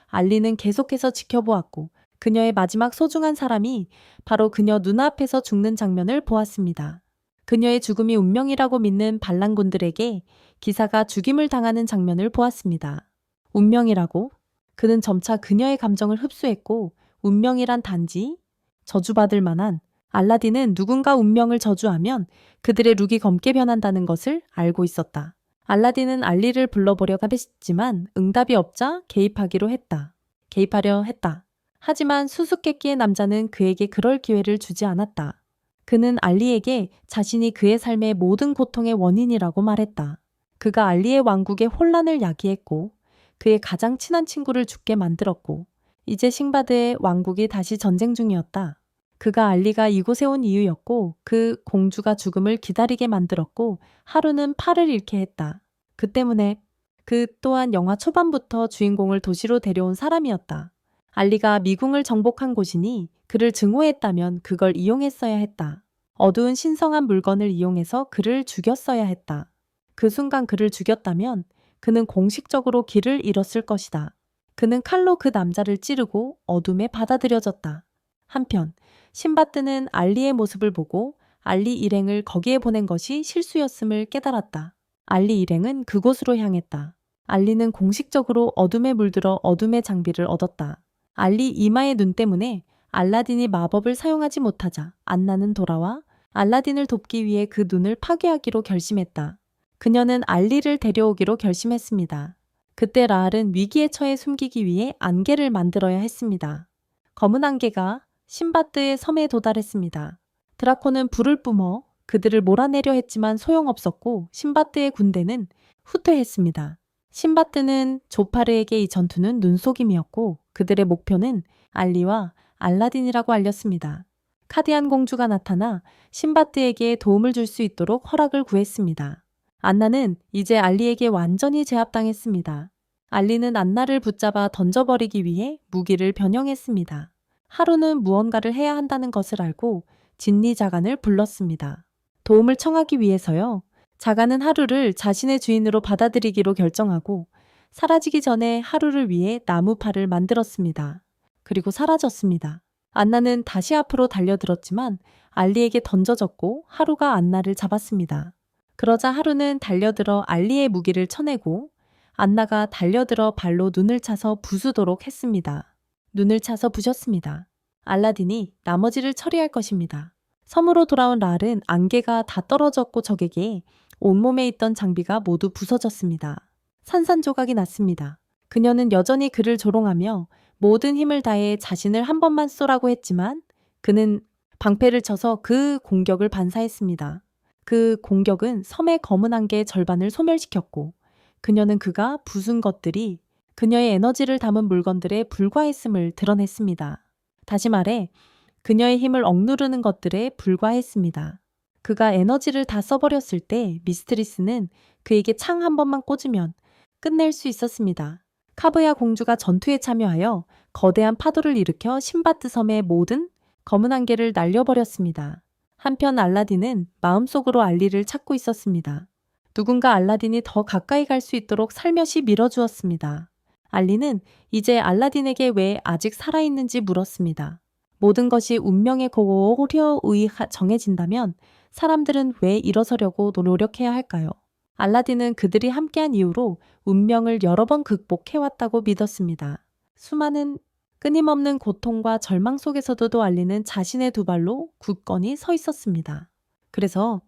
알리는 계속해서 지켜보았고 그녀의 마지막 소중한 사람이 바로 그녀 눈앞에서 죽는 장면을 보았습니다. 그녀의 죽음이 운명이라고 믿는 반란군들에게 기사가 죽임을 당하는 장면을 보았습니다. 운명이라고? 그는 점차 그녀의 감정을 흡수했고 운명이란 단지 저주받을 만한 알라딘은 누군가 운명을 저주하면 그들의 룩이 검게 변한다는 것을 알고 있었다. 알라딘은 알리를 불러보려고 했지만 응답이 없자 개입하기로 했다. 개입하려 했다. 하지만 수수께끼의 남자는 그에게 그럴 기회를 주지 않았다. 그는 알리에게 자신이 그의 삶의 모든 고통의 원인이라고 말했다. 그가 알리의 왕국의 혼란을 야기했고 그의 가장 친한 친구를 죽게 만들었고 이제 싱바드의 왕국이 다시 전쟁 중이었다. 그가 알리가 이곳에 온 이유였고 그 공주가 죽음을 기다리게 만들었고 하루는 팔을 잃게 했다. 그 때문에 그 또한 영화 초반부터 주인공을 도시로 데려온 사람이었다. 알리가 미궁을 정복한 곳이니 그를 증오했다면 그걸 이용했어야 했다. 어두운 신성한 물건을 이용해서 그를 죽였어야 했다. 그 순간 그를 죽였다면 그는 공식적으로 길을 잃었을 것이다. 그는 칼로 그 남자를 찌르고 어둠에 받아들여졌다. 한편 신바트는 알리의 모습을 보고 알리 일행을 거기에 보낸 것이 실수였음을 깨달았다. 알리 일행은 그곳으로 향했다. 알리는 공식적으로 어둠에 물들어 어둠의 장비를 얻었다. 알리 이마의 눈 때문에 알라딘이 마법을 사용하지 못하자 안나는 돌아와 알라딘을 돕기 위해 그 눈을 파괴하기로 결심했다. 그녀는 알리를 데려오기로 결심했습니다. 그때 라알은 위기에 처해 숨기기 위해 안개를 만들어야 했습니다. 검은 안개가 신바드의 섬에 도달했습니다. 드라코는 불을 뿜어 그들을 몰아내려 했지만 소용없었고 신바드의 군대는 후퇴했습니다. 신바드는 조파르에게 이 전투는 눈속임이었고 그들의 목표는 알리와 알라딘이라고 알렸습니다. 카디안 공주가 나타나 신바드에게 도움을 줄 수 있도록 허락을 구했습니다. 안나는 이제 알리에게 완전히 제압당했습니다. 알리는 안나를 붙잡아 던져버리기 위해 무기를 변형했습니다. 하루는 무언가를 해야 한다는 것을 알고 진리 자간을 불렀습니다. 도움을 청하기 위해서요. 자간은 하루를 자신의 주인으로 받아들이기로 결정하고 사라지기 전에 하루를 위해 나무팔을 만들었습니다. 그리고 사라졌습니다. 안나는 다시 앞으로 달려들었지만 알리에게 던져졌고 하루가 안나를 잡았습니다. 그러자 하루는 달려들어 알리의 무기를 쳐내고 안나가 달려들어 발로 눈을 차서 부수도록 했습니다. 눈을 차서 부셨습니다. 알라딘이 나머지를 처리할 것입니다. 섬으로 돌아온 라알은 안개가 다 떨어졌고 적에게 온몸에 있던 장비가 모두 부서졌습니다. 산산조각이 났습니다. 그녀는 여전히 그를 조롱하며 모든 힘을 다해 자신을 한 번만 쏘라고 했지만 그는 방패를 쳐서 그 공격을 반사했습니다. 그 공격은 섬의 검은 안개의 절반을 소멸시켰고 그녀는 그가 부순 것들이 그녀의 에너지를 담은 물건들에 불과했음을 드러냈습니다. 다시 말해 그녀의 힘을 억누르는 것들에 불과했습니다. 그가 에너지를 다 써버렸을 때 미스트리스는 그에게 창 한 번만 꽂으면 끝낼 수 있었습니다. 카브야 공주가 전투에 참여하여 거대한 파도를 일으켜 신바드 섬의 모든 검은 안개를 날려버렸습니다. 한편 알라딘은 마음속으로 알리를 찾고 있었습니다. 누군가 알라딘이 더 가까이 갈 수 있도록 살며시 밀어주었습니다. 알리는 이제 알라딘에게 왜 아직 살아있는지 물었습니다. 모든 것이 운명의 고려의 정해진다면 사람들은 왜 일어서려고 노력해야 할까요? 알라딘은 그들이 함께한 이후로 운명을 여러 번 극복해왔다고 믿었습니다. 수많은 끊임없는 고통과 절망 속에서도 알리는 자신의 두 발로 굳건히 서 있었습니다. 그래서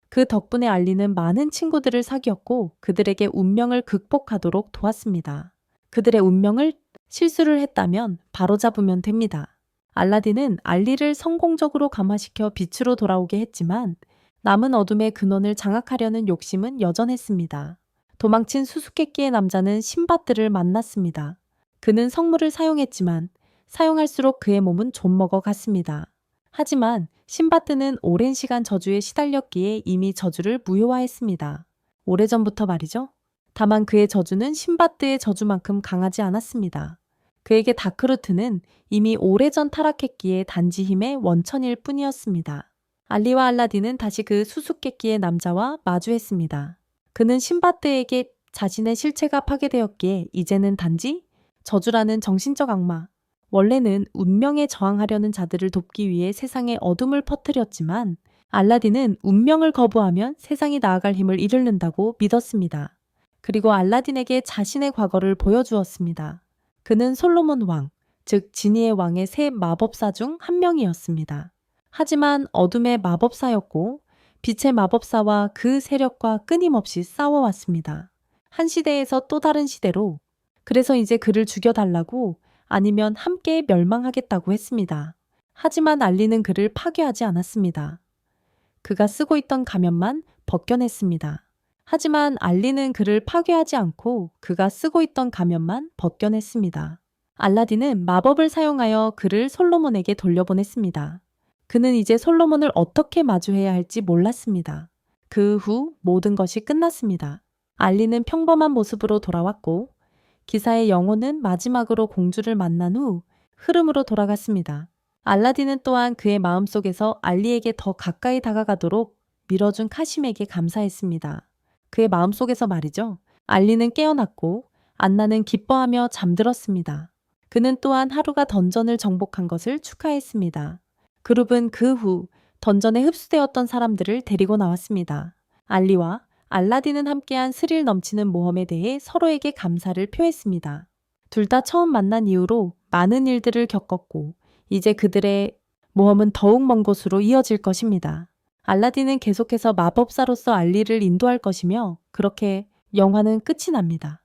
그 덕분에 알리는 많은 친구들을 사귀었고 그들에게 운명을 극복하도록 도왔습니다. 그들의 운명을 실수를 했다면 바로잡으면 됩니다. 알라딘은 알리를 성공적으로 감화시켜 빛으로 돌아오게 했지만 남은 어둠의 근원을 장악하려는 욕심은 여전했습니다. 도망친 수수께끼의 남자는 신바드를 만났습니다. 그는 성물을 사용했지만 사용할수록 그의 몸은 좀먹어 갔습니다. 하지만 신바드는 오랜 시간 저주에 시달렸기에 이미 저주를 무효화했습니다. 오래전부터 말이죠. 다만 그의 저주는 신바드의 저주만큼 강하지 않았습니다. 그에게 다크루트는 이미 오래전 타락했기에 단지 힘의 원천일 뿐이었습니다. 알리와 알라딘은 다시 그 수수께끼의 남자와 마주했습니다. 그는 신바드에게 자신의 실체가 파괴되었기에 이제는 단지 저주라는 정신적 악마, 원래는 운명에 저항하려는 자들을 돕기 위해 세상에 어둠을 퍼뜨렸지만 알라딘은 운명을 거부하면 세상이 나아갈 힘을 잃는다고 믿었습니다. 그리고 알라딘에게 자신의 과거를 보여주었습니다. 그는 솔로몬 왕, 즉 지니의 왕의 세 마법사 중 한 명이었습니다. 하지만 어둠의 마법사였고 빛의 마법사와 그 세력과 끊임없이 싸워왔습니다. 한 시대에서 또 다른 시대로, 그래서 이제 그를 죽여달라고 아니면 함께 멸망하겠다고 했습니다. 하지만 알리는 그를 파괴하지 않았습니다. 그가 쓰고 있던 가면만 벗겨냈습니다. 하지만 알리는 그를 파괴하지 않고 그가 쓰고 있던 가면만 벗겨냈습니다. 알라딘은 마법을 사용하여 그를 솔로몬에게 돌려보냈습니다. 그는 이제 솔로몬을 어떻게 마주해야 할지 몰랐습니다. 그 후 모든 것이 끝났습니다. 알리는 평범한 모습으로 돌아왔고 기사의 영혼은 마지막으로 공주를 만난 후 흐름으로 돌아갔습니다. 알라딘은 또한 그의 마음속에서 알리에게 더 가까이 다가가도록 밀어준 카심에게 감사했습니다. 그의 마음속에서 말이죠. 알리는 깨어났고 안나는 기뻐하며 잠들었습니다. 그는 또한 하루가 던전을 정복한 것을 축하했습니다. 그룹은 그 후 던전에 흡수되었던 사람들을 데리고 나왔습니다. 알리와 알라딘은 함께한 스릴 넘치는 모험에 대해 서로에게 감사를 표했습니다. 둘 다 처음 만난 이후로 많은 일들을 겪었고 이제 그들의 모험은 더욱 먼 곳으로 이어질 것입니다. 알라딘은 계속해서 마법사로서 알리를 인도할 것이며 그렇게 영화는 끝이 납니다.